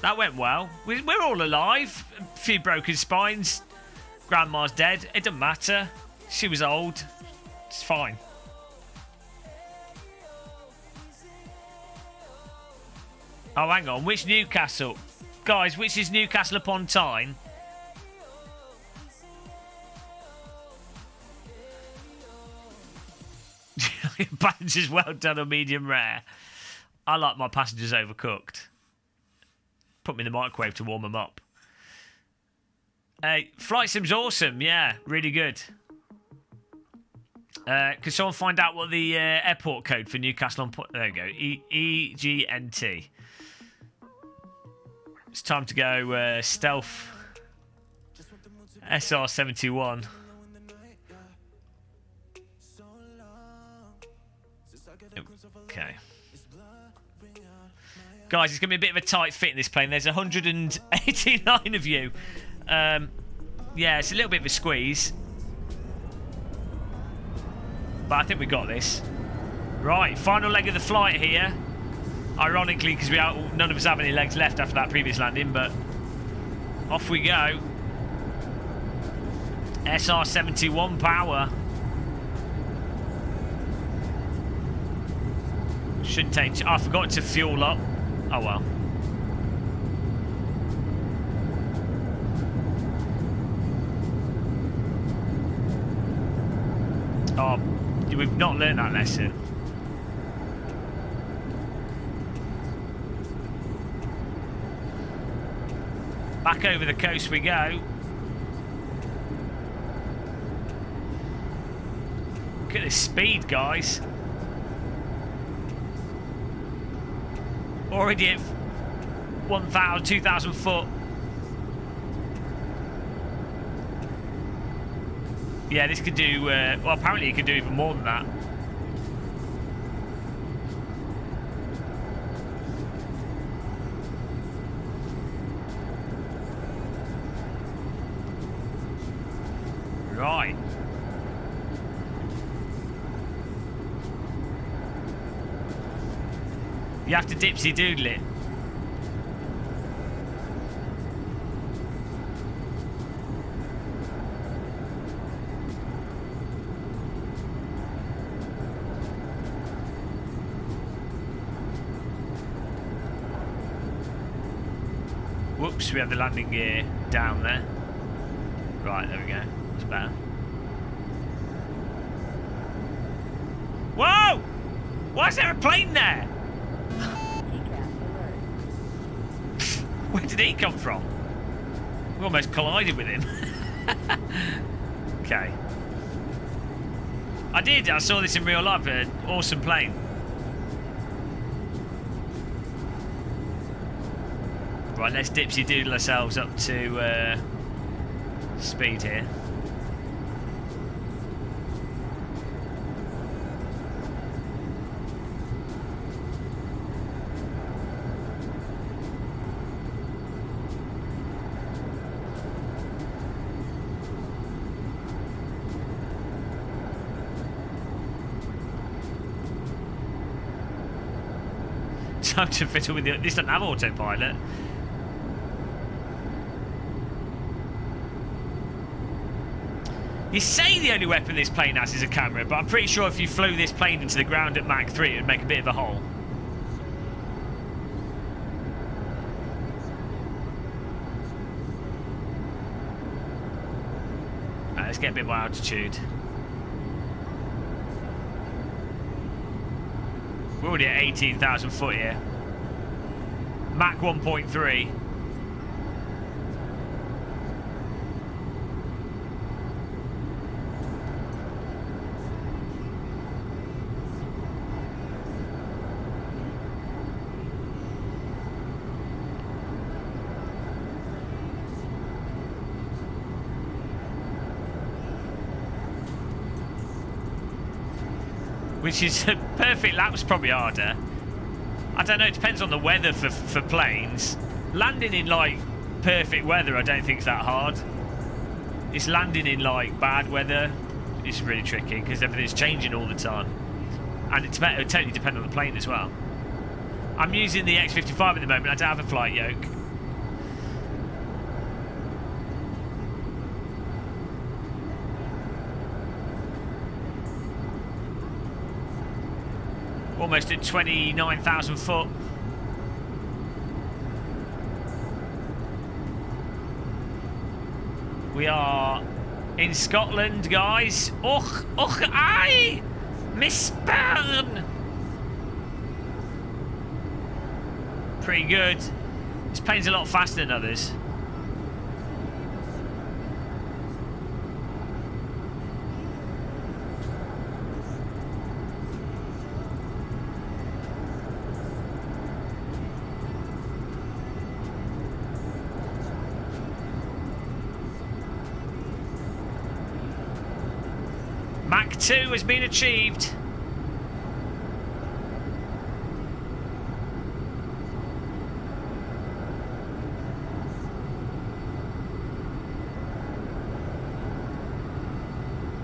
That went well. We're all alive. A few broken spines. Grandma's dead. It doesn't matter. She was old. It's fine. Oh, hang on. Which Newcastle? Guys, which is Newcastle upon Tyne? Passengers well done or medium rare. I like my passengers overcooked. Put me in the microwave to warm them up. Flight sim's awesome. Yeah, really good. Can someone find out what the airport code for Newcastle on... There we go. EGNT. It's time to go stealth. SR71. Okay. Guys, it's going to be a bit of a tight fit in this plane. There's 189 of you. Yeah, it's a little bit of a squeeze. But I think we got this. Right, final leg of the flight here. Ironically, because none of us have any legs left after that previous landing, but off we go. SR71 power. Shouldn't take... I forgot to fuel up. Oh well. Oh, we've not learned that lesson. Back over the coast we go. Look at this speed, guys. Already at 1,000, 2,000 foot. Yeah, this could do... well, apparently it could do even more than that. Right. You have to dipsy doodle it. Whoops, we have the landing gear down there. Right, there we go. That's better. Whoa! Why is there a plane there? Where did he come from? We almost collided with him. Okay. I saw this in real life. An awesome plane. Right, let's dipsy doodle ourselves up to speed here. Time to fiddle with it. This doesn't have autopilot. You say the only weapon this plane has is a camera, but I'm pretty sure if you flew this plane into the ground at Mach 3, it would make a bit of a hole. Right, let's get a bit more altitude. We're already at 18,000 foot here. Mach 1.3. Which is a perfect lap's probably harder. I don't know, it depends on the weather for planes. Landing in like perfect weather I don't think is that hard. It's landing in like bad weather is really tricky because everything's changing all the time. And it would totally depend on the plane as well. I'm using the X55 at the moment, I don't have a flight yoke. Almost at 29,000 foot. We are in Scotland, guys. Och, aye! Miss Byrne! Pretty good. This plane's a lot faster than others. Mach 2 has been achieved.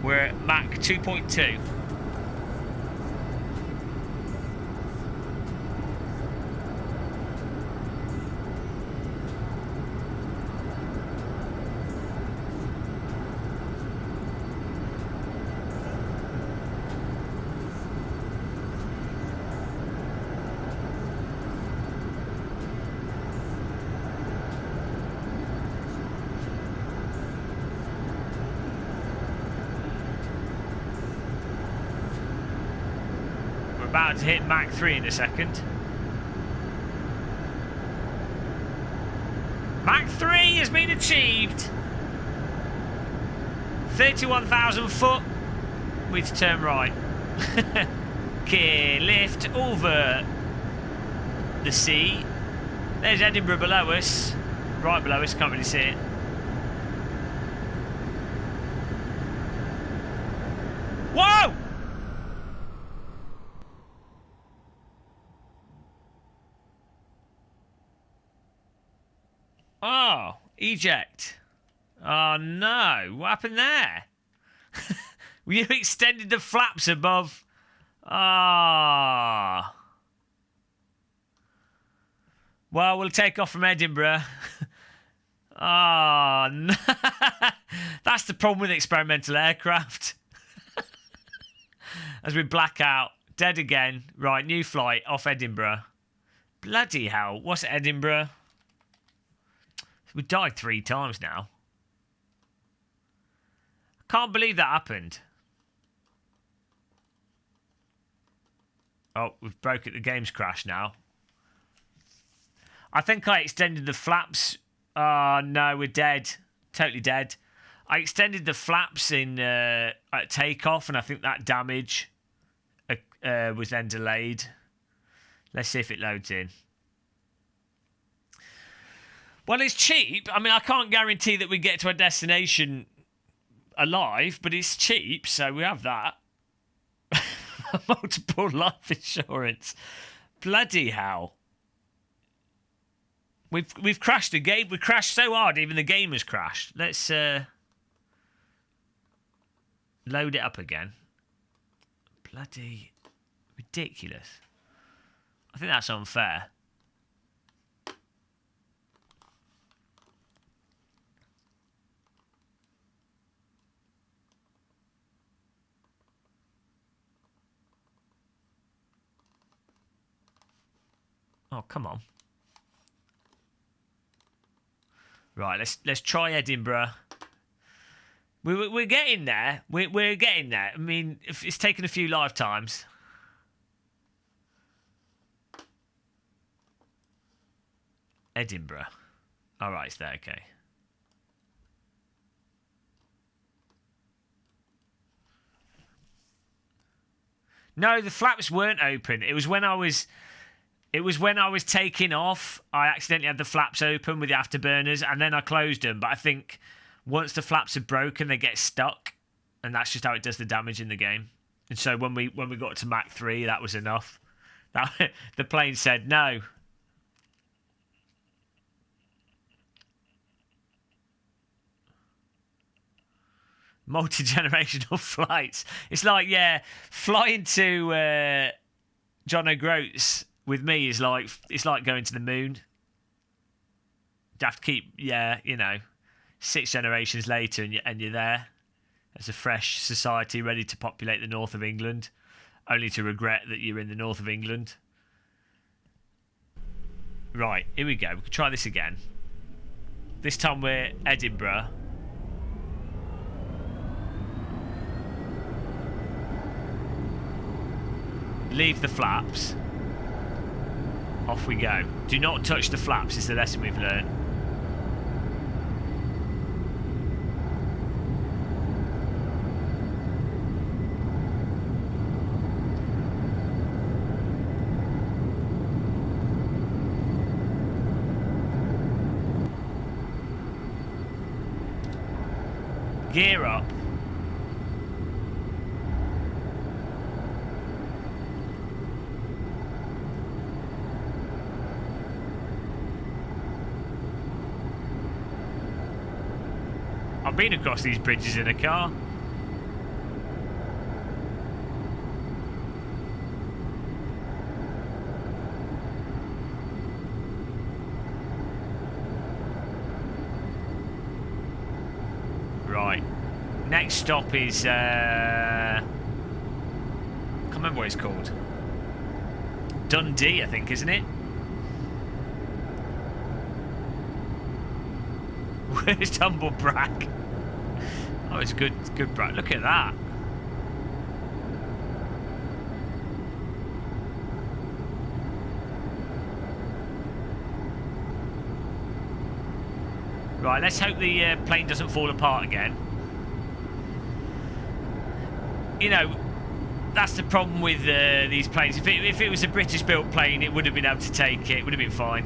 We're at Mach 2.2. About to hit Mach 3 in a second. Mach 3 has been achieved. 31,000 foot. We to turn right. Okay, lift over the sea. There's Edinburgh below us. Right below us, can't really see it. Whoa! Oh, eject. Oh no, what happened there? You extended the flaps above. Ah. Well, we'll take off from Edinburgh. Ah, no. That's the problem with experimental aircraft. As we black out, dead again. Right, new flight off Edinburgh. Bloody hell, what's Edinburgh? We died 3 times now. I can't believe that happened. Oh, we've broken. The game's crashed now. I think I extended the flaps. Oh, no, we're dead. Totally dead. I extended the flaps in at takeoff, and I think that damage was then delayed. Let's see if it loads in. Well, it's cheap. I mean, I can't guarantee that we get to our destination alive, but it's cheap, so we have that. Multiple life insurance. Bloody hell. We've crashed the game. We crashed so hard, even the game has crashed. Let's load it up again. Bloody ridiculous. I think that's unfair. Oh, come on. Right, let's try Edinburgh. We're getting there. We're getting there. I mean, it's taken a few lifetimes. Edinburgh. All right, it's there. Okay. No, the flaps weren't open. It was when I was taking off. I accidentally had the flaps open with the afterburners, and then I closed them. But I think once the flaps are broken, they get stuck, and that's just how it does the damage in the game. And so when we got to Mach 3, that was enough. The plane said no. Multi-generational flights. It's like, yeah, flying to John O'Groats with me is like, it's like going to the moon. You have to keep, yeah, you know, 6 generations later, and you're there as a fresh society ready to populate the north of England, only to regret that you're in the north of England. Right, here we go. We can try this again. This time we're Edinburgh. Leave the flaps. Off we go. Do not touch the flaps is the lesson we've learned. Gear up. I've been across these bridges in a car. Right. Next stop is I can't remember what it's called. Dundee, I think, isn't it? Where's Tumblebrack? Oh, it's good brack. Look at that. Right, let's hope the plane doesn't fall apart again. You know, that's the problem with these planes. If it was a British-built plane, it would have been able to take it. It would have been fine.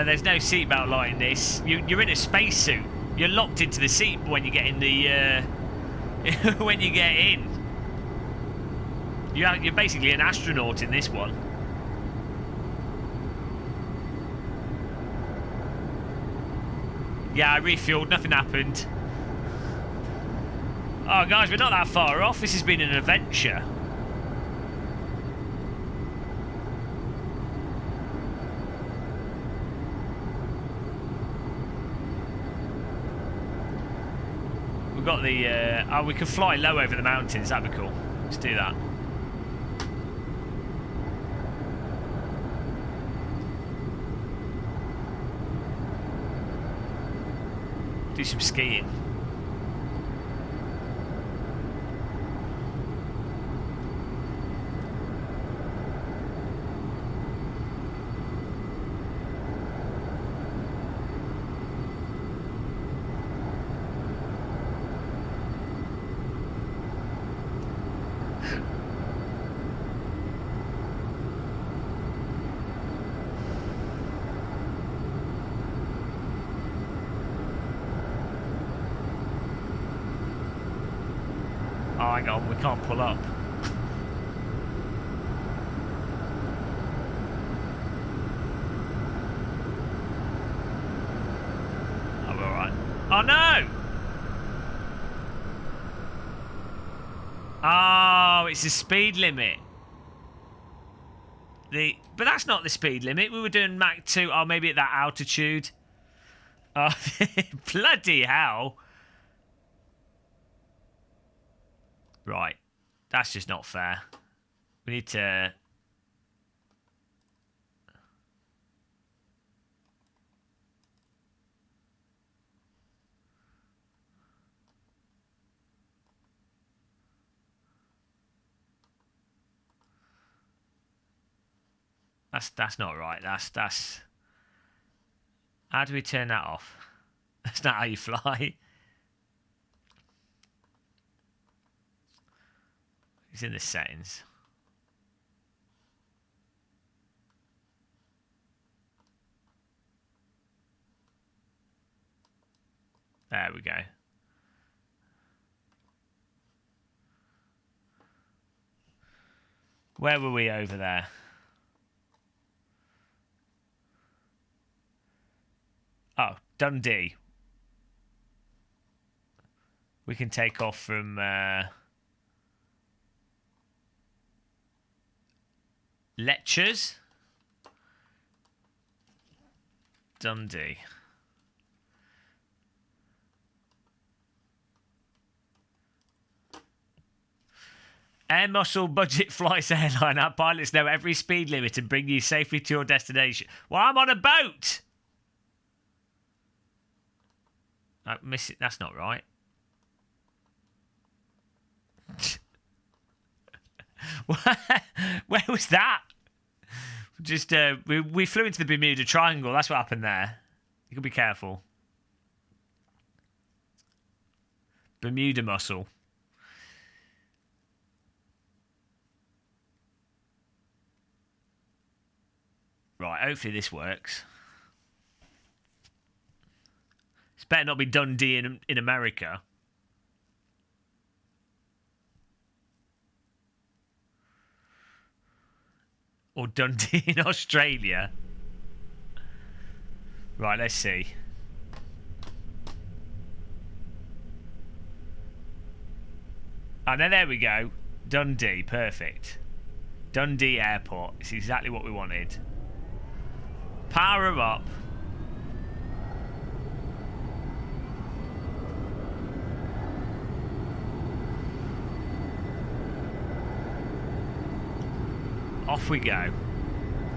There's no seatbelt light in this. You're in a spacesuit. You're locked into the seat when you get in the when you get in. You're basically an astronaut in this one. Yeah, I refueled, nothing happened. Oh, guys, we're not that far off. This has been an adventure. We've got the... oh, we can fly low over the mountains. That'd be cool. Let's do that. Do some skiing. Oh, hang on, we can't pull up. Oh, we're alright. Oh, no! Oh, it's the speed limit. But that's not the speed limit. We were doing Mach 2. Oh, maybe at that altitude. Oh, bloody hell. Right. That's just not fair. We need to... That's not right. That's... How do we turn that off? That's not how you fly. It's in the settings. There we go. Where were we over there? Oh, Dundee. We can take off from... Lectures. Dundee. Air Muscle Budget Flights Airline. Our pilots know every speed limit and bring you safely to your destination. Well, I'm on a boat. I miss it. That's not right. Where was that? Just we flew into the Bermuda Triangle. That's what happened there. You can be careful. Bermuda Muscle. Right, hopefully this works. It's better not be Dundee in America. Or Dundee in Australia. Right, let's see. And then there we go. Dundee, perfect. Dundee Airport. It's exactly what we wanted. Power 'em up. Off we go.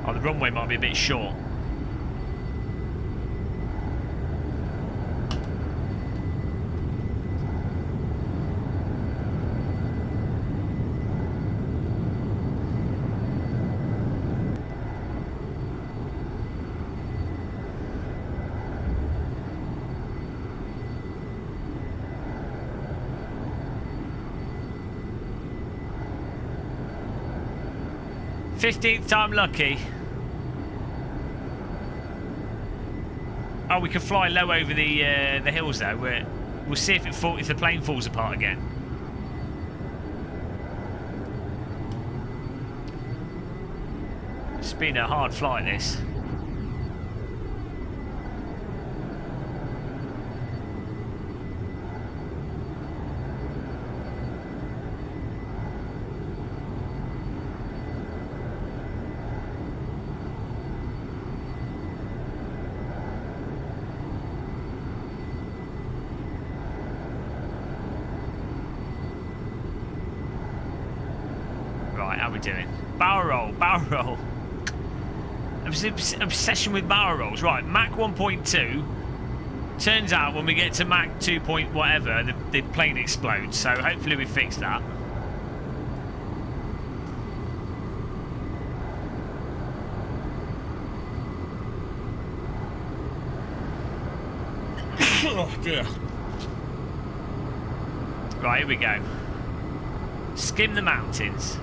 Oh, the runway might be a bit short. th time lucky. Oh, Oh, we can fly low over the hills though. We'll see if the plane falls apart again. It's been a hard flight, this. Right, how are we doing? Barrel roll, barrel roll. Obsession with barrel rolls. Right, Mach 1.2. Turns out when we get to Mach 2 point whatever, the plane explodes. So hopefully we fix that. Oh dear. Right, here we go. Skim the mountains.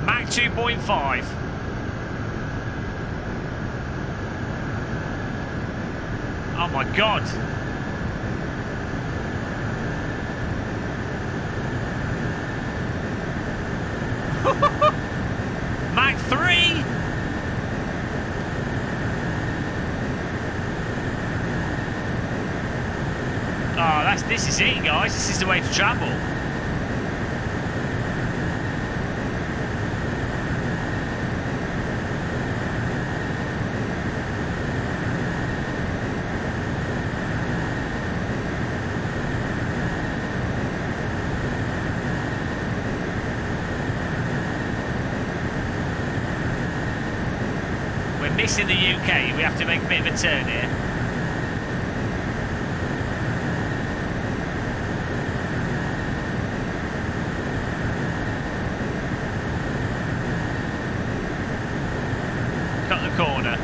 Mach 2.5. Oh my god. Mach 3. Oh, this is it, guys. This is the way to travel. Missing the UK, we have to make a bit of a turn here. Cut the corner.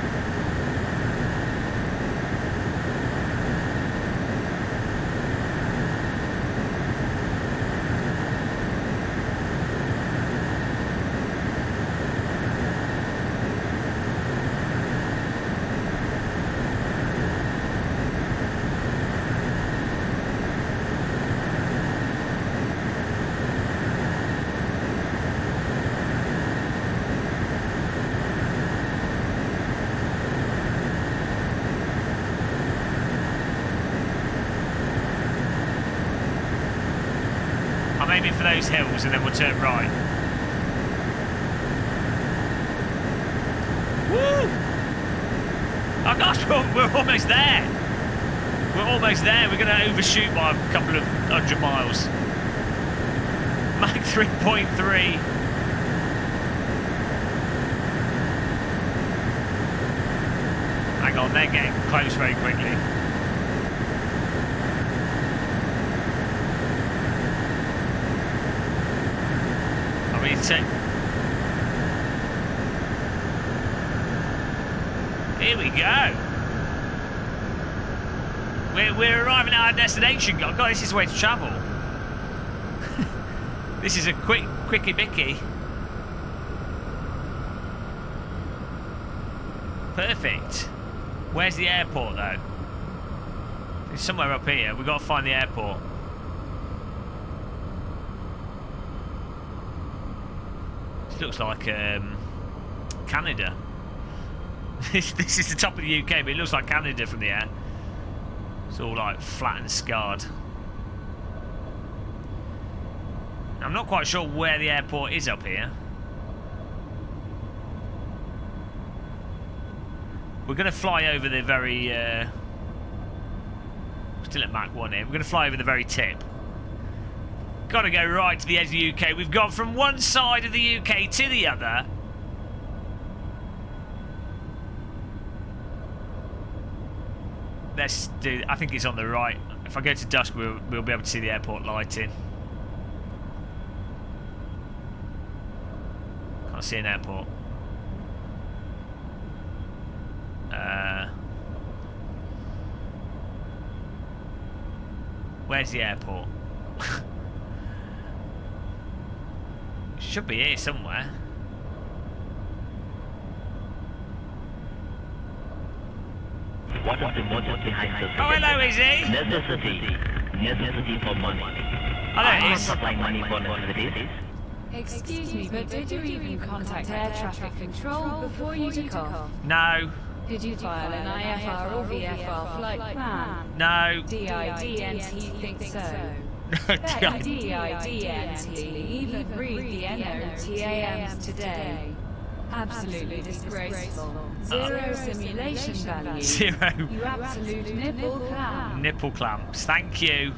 I'm aiming for those hills and then we'll turn right. Woo! Oh gosh, we're almost there. We're almost there. We're going to overshoot by a couple of 100 miles. Mach 3.3. Hang on, they're getting close very quickly. Here we go. We're arriving at our destination. God, this is the way to travel. This is a quickie bicky. Perfect. Where's the airport though? It's somewhere up here. We've got to find the airport. Looks like Canada. This is the top of the UK, but it looks like Canada from the air. It's all like flat and scarred. I'm not quite sure where the airport is up here. We're going to fly over the very... still at Mach 1 here. We're going to fly over the very tip. Got to go right to the edge of the UK. We've gone from one side of the UK to the other. let's do. I think it's on the right. If I go to dusk, we'll be able to see the airport lighting. Can't see an airport. Where's the airport? Should be here somewhere. What is the motive behind this? Oh, hello, Izzy. Necessity for money. Oh, there it I'm is. supplying money for necessities. Excuse me, but did you even contact air traffic control before you took off? No. Did you file an IFR or VFR flight plan? No. DIDNT think so. Bet DIDNT even read the NOTAMs today. Absolutely disgraceful. Zero simulation value. Zero. You absolute nipple clamp. Nipple clamps. Thank you.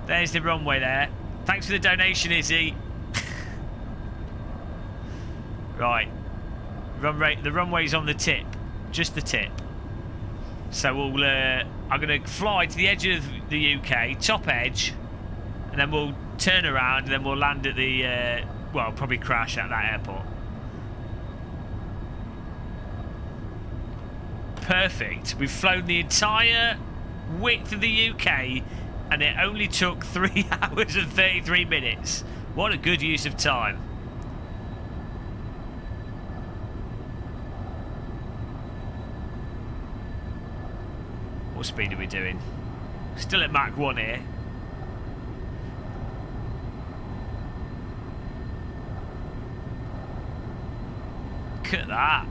There's the runway there. Thanks for the donation, Izzy. Right. The runway's on the tip. Just the tip. So we'll... I'm going to fly to the edge of the UK, top edge, and then we'll turn around, and then we'll land at the... well, probably crash at that airport. Perfect. We've flown the entire width of the UK, and it only took 3 hours and 33 minutes. What a good use of time. What speed are we doing? Still at Mach 1 here. Look at that.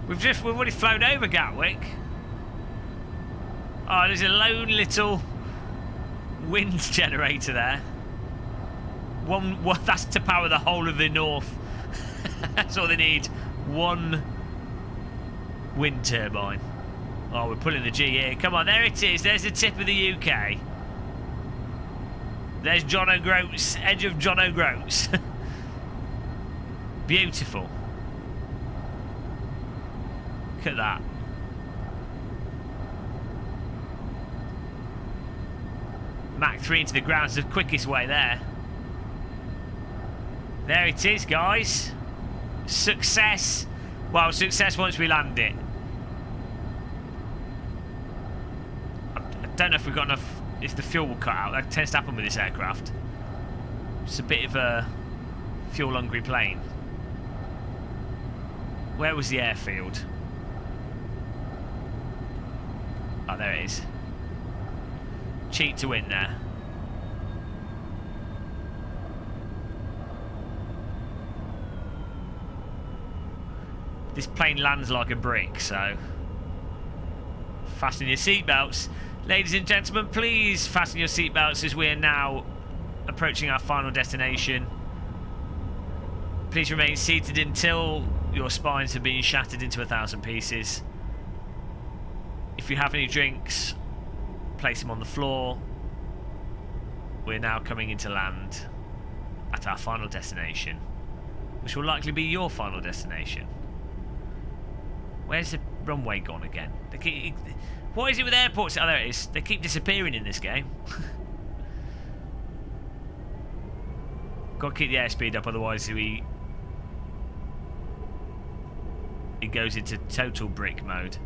We've already flown over Gatwick. Oh, there's a lone little wind generator there. One that's to power the whole of the north. That's all they need. One wind turbine. Oh, we're pulling the G here. Come on, there it is. There's the tip of the UK. There's John O'Groats, edge of John O'Groats. Beautiful. Look at that. Mach 3 into the ground is the quickest way there. There it is, guys. Success. Well, success once we land it. I don't know if we've got enough, if the fuel will cut out. That tends to happen with this aircraft. It's a bit of a fuel-hungry plane. Where was the airfield? Oh, there it is. Cheat to win there. This plane lands like a brick, so fasten your seatbelts. Ladies and gentlemen, please fasten your seatbelts as we are now approaching our final destination. Please remain seated until your spines have been shattered into 1,000 pieces. If you have any drinks, place them on the floor. We're now coming into land at our final destination, which will likely be your final destination. Where's the runway gone again? What is it with airports? Oh, there it is. They keep disappearing in this game. Got to keep the airspeed up, otherwise it goes into total brick mode.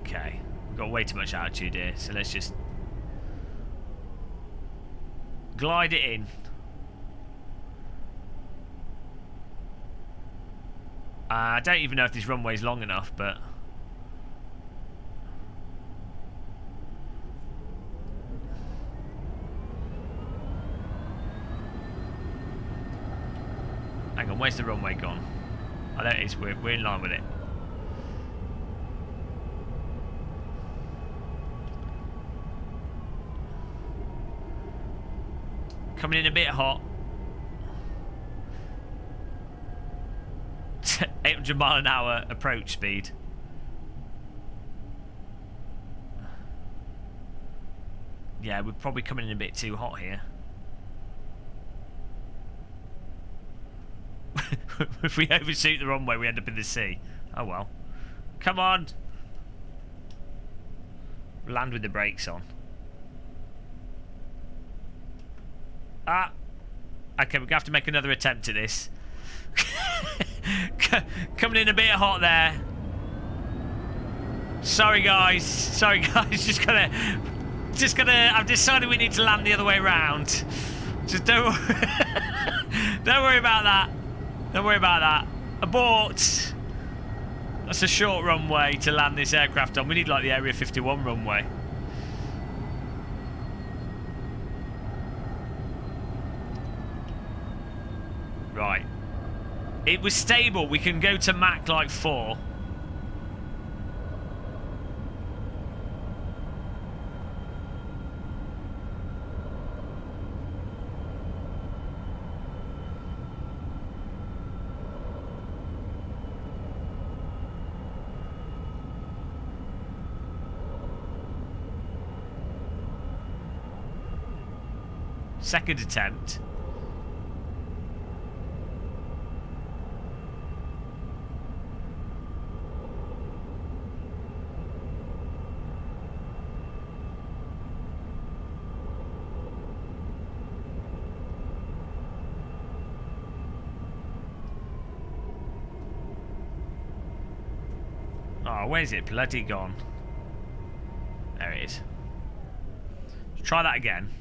Okay, we've got way too much altitude here, so let's just glide it in. I don't even know if this runway's long enough, but hang on, where's the runway gone? Oh, there it is. We're in line with it. Coming in a bit hot. 800 mile an hour approach speed. Yeah, we're probably coming in a bit too hot here. if we overshoot the runway, we end up in the sea. Oh well. Come on. Land with the brakes on. Ah. Okay, we're going to have to make another attempt at this. Coming in a bit hot there. Sorry guys. Just gonna I've decided we need to land the other way around. Just don't worry about that. Don't worry about that. Abort. That's a short runway to land this aircraft on. We need like the Area 51 runway. Right. It was stable. We can go to Mach like 4. Second attempt. Oh, where's it bloody gone? There it is. Let's try that again.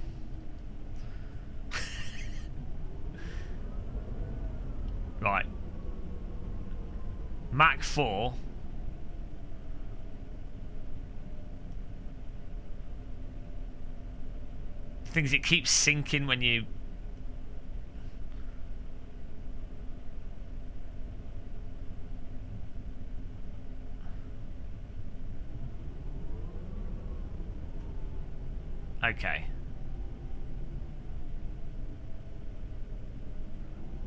Right. Mach 4. The thing is, it keeps sinking when you... Okay.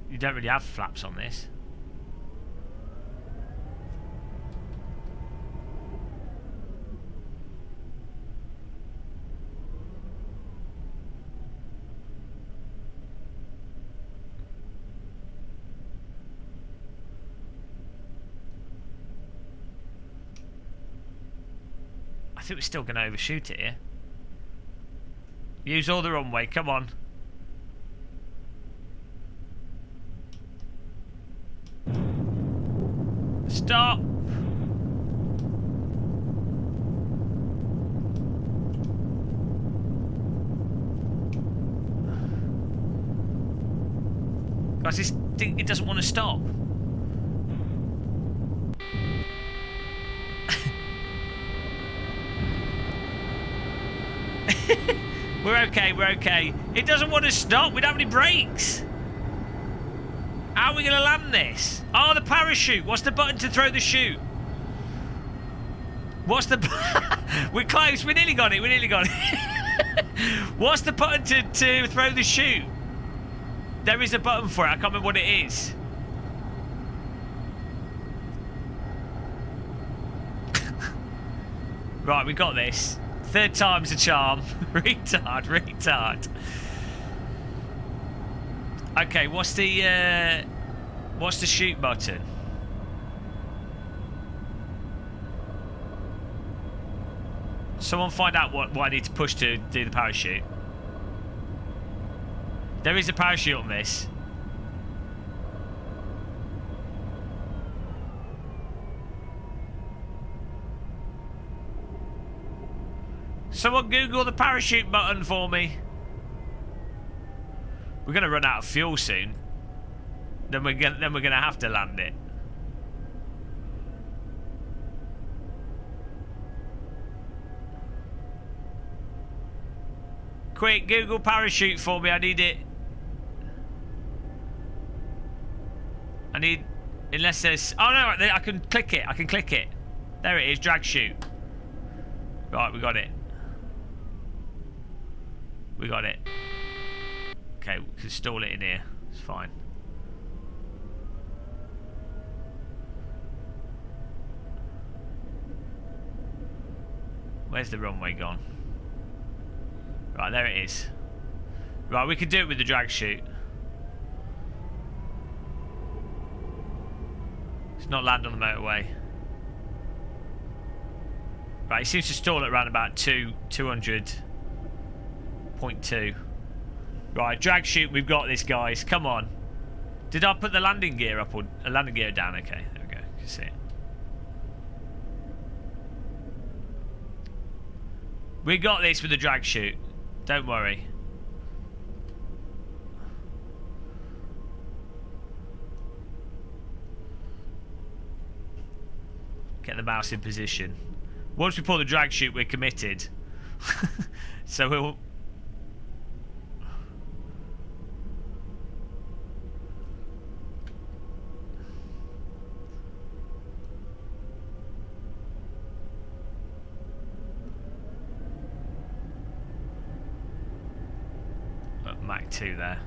You don't really have flaps on this. I think we're still going to overshoot it here. Use all the runway, come on. Stop! Guys, this thing, it doesn't want to stop. We're okay, we're okay. It doesn't want to stop, we don't have any brakes. How are we going to land this? Oh, the parachute. What's the button to throw the chute? What's the... We're close. We nearly got it. We nearly got it. What's the button to throw the chute? There is a button for it. I can't remember what it is. Right, we got this. Third time's a charm. Retard, retard. Okay, what's the shoot button? Someone find out what I need to push to do the parachute. There is a parachute on this. Someone Google the parachute button for me. We're gonna run out of fuel soon. Then we're gonna have to land it. Quick, Google parachute for me. I need it. I need, unless there's. Oh no, I can click it. I can click it. There it is. Drag chute. Right, we got it. We got it. Okay, we can install it in here. It's fine. Where's the runway gone? Right, there it is. Right, we can do it with the drag chute. It's not land on the motorway. Right, it seems to stall at around about 200.2. Right, drag chute, we've got this, guys. Come on. Did I put the landing gear up or landing gear down? Okay, there we go. You can see it. We got this with the drag chute. Don't worry. Get the mouse in position. Once we pull the drag chute, we're committed. So we'll... Mach 2 there.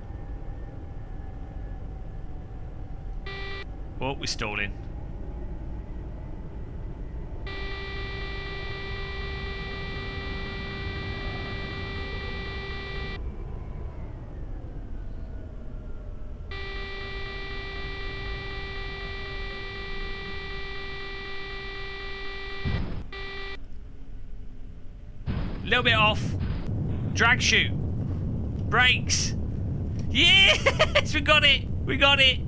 Oh, we're stalling. A little bit off. Drag chute. Brakes. Yes, we got it. We got it.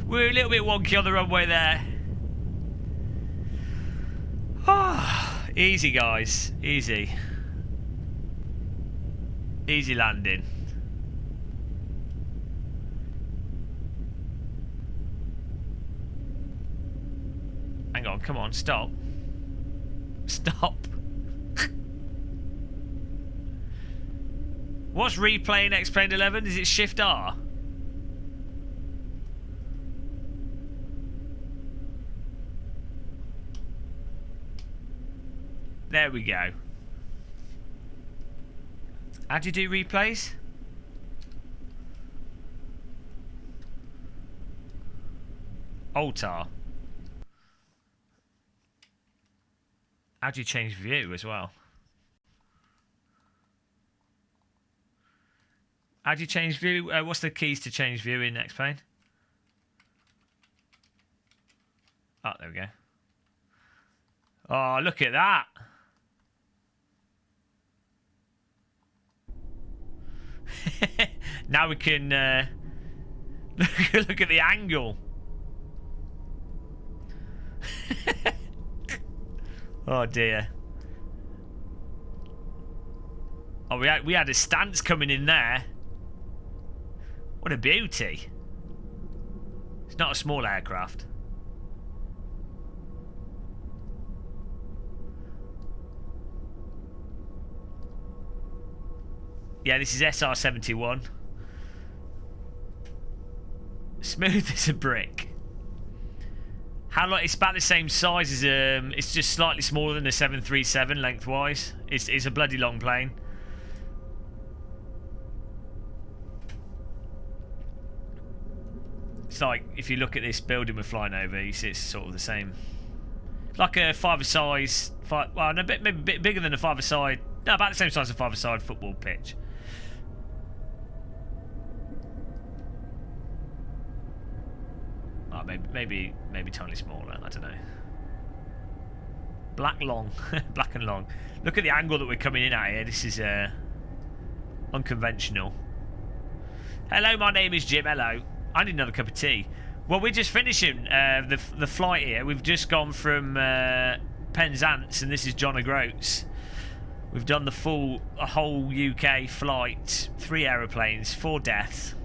We're a little bit wonky on the runway there. Oh, easy, guys. Easy. Easy landing. Hang on, come on, stop. Stop. What's replaying Xplane 11? Is it Shift R? There we go. How do you do replays? Alt-R. How do you change view as well? How do you change view? What's the keys to change view in Xplane? Oh, there we go. Oh, look at that. Now we can look at the angle. Oh dear. Oh, we had a stance coming in there. What a beauty. It's not a small aircraft. Yeah, this is SR-71. Smooth as a brick. How long? It's about the same size as it's just slightly smaller than the 737 lengthwise. It's a bloody long plane. It's like if you look at this building we're flying over, you see it's sort of the same. It's like a five-a-side, well, no, maybe a bit bigger than a five-a-side. No, about the same size as a five-a-side football pitch. Oh, maybe totally smaller. I don't know. Black long, black and long. Look at the angle that we're coming in at here. This is unconventional. Hello, my name is Jim. Hello. I need another cup of tea. Well, we're just finishing the flight here. We've just gone from Penzance, and this is John O'Groats. We've done a whole UK flight, 3 aeroplanes, 4 deaths.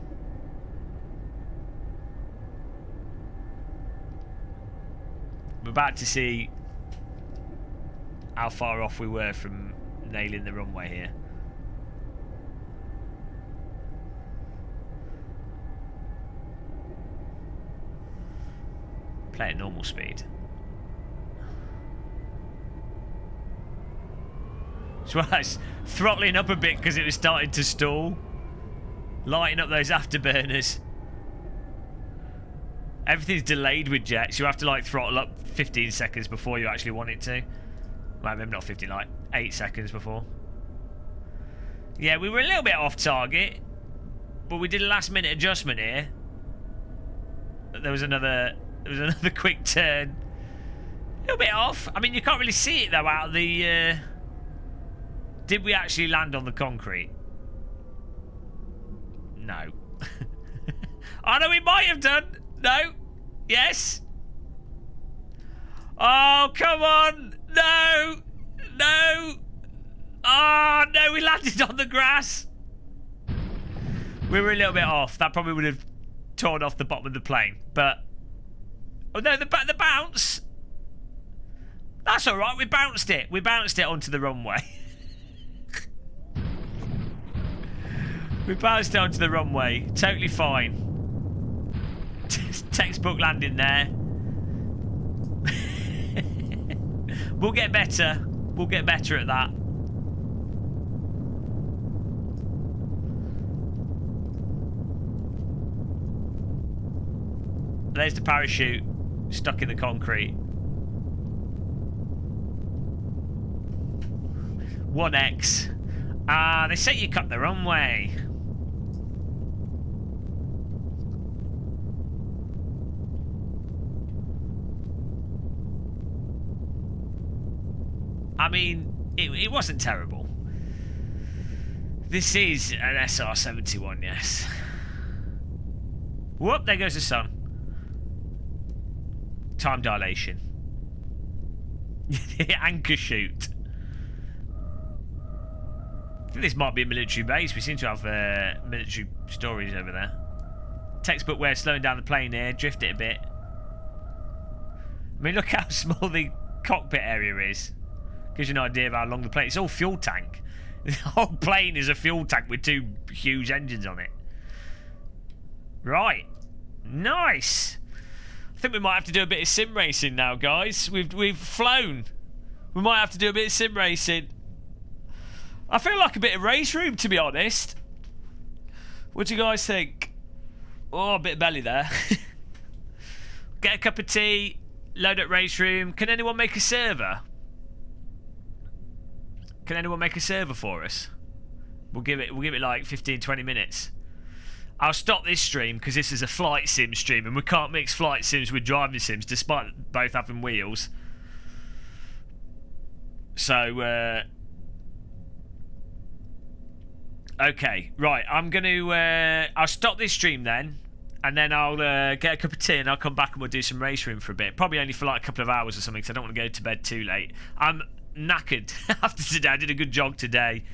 We're about to see how far off we were from nailing the runway here. Play at normal speed. So I was throttling up a bit because it was starting to stall. Lighting up those afterburners. Everything's delayed with jets. You have to like throttle up 15 seconds before you actually want it to. Well, maybe not 15, like 8 seconds before. Yeah, we were a little bit off target, but we did a last minute adjustment here. There was another There was another quick turn. A little bit off. I mean, you can't really see it, though, out of the... Did we actually land on the concrete? No. Oh, no, we might have done. No. Yes. Oh, come on. No. No. Oh, no, we landed on the grass. We were a little bit off. That probably would have torn off the bottom of the plane. But... Oh, no, the bounce. That's all right. We bounced it. We bounced it onto the runway. We bounced it onto the runway. Totally fine. Textbook landing there. We'll get better. We'll get better at that. There's the parachute stuck in the concrete. 1x. Ah, they say you cut the runway. I mean, it wasn't terrible. This is an SR-71, yes. Whoop, there goes the sun. Time dilation. The anchor shoot. I think this might be a military base. We seem to have military stories over there. Textbook way of slowing down the plane here. Drift it a bit. I mean, look how small the cockpit area is. Gives you an idea of how long the plane... It's all fuel tank. The whole plane is a fuel tank with two huge engines on it. Right. Nice. I think we might have to do a bit of sim racing now, guys. We've flown. We might have to do a bit of sim racing. I feel like a bit of race room, to be honest. What do you guys think? Oh, a bit of belly there. Get a cup of tea. Load up race room. Can anyone make a server? Can anyone make a server for us? We'll give it like 15-20 minutes. I'll stop this stream because this is a flight sim stream and we can't mix flight sims with driving sims despite both having wheels. So okay, right, I'm gonna I'll stop this stream then and then I'll get a cup of tea and I'll come back and we'll do some race room for a bit. Probably only for like a couple of hours or something because I don't want to go to bed too late. I'm knackered after today. I did a good jog today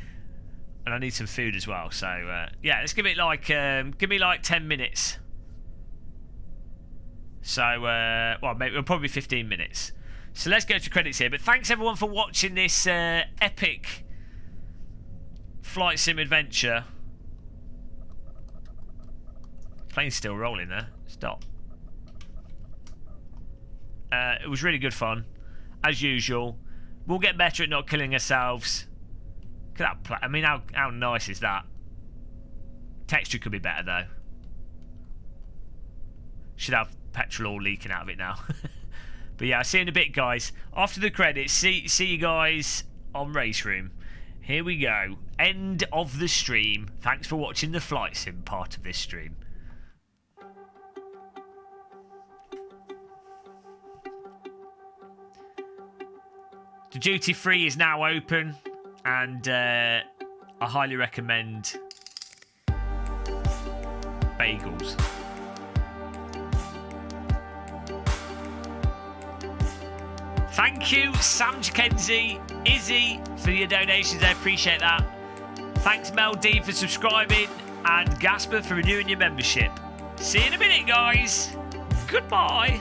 and I need some food as well, so yeah, let's give it like give me like 10 minutes. So well, maybe probably 15 minutes. So let's go to credits here, but thanks everyone for watching this epic flight sim adventure. Plane's still rolling there. Stop. It was really good fun as usual. We'll get better at not killing ourselves. Look at that. I mean, how nice is that? Texture could be better though. Should have petrol all leaking out of it now. But yeah, I'll see you in a bit, guys. After the credits, see you guys on Race Room. Here we go. End of the stream. Thanks for watching the flight sim part of this stream. The duty free is now open, and I highly recommend bagels. Thank you, Sam Kenzie, Izzy, for your donations. I appreciate that. Thanks, Mel D, for subscribing, and Gasper for renewing your membership. See you in a minute, guys. Goodbye.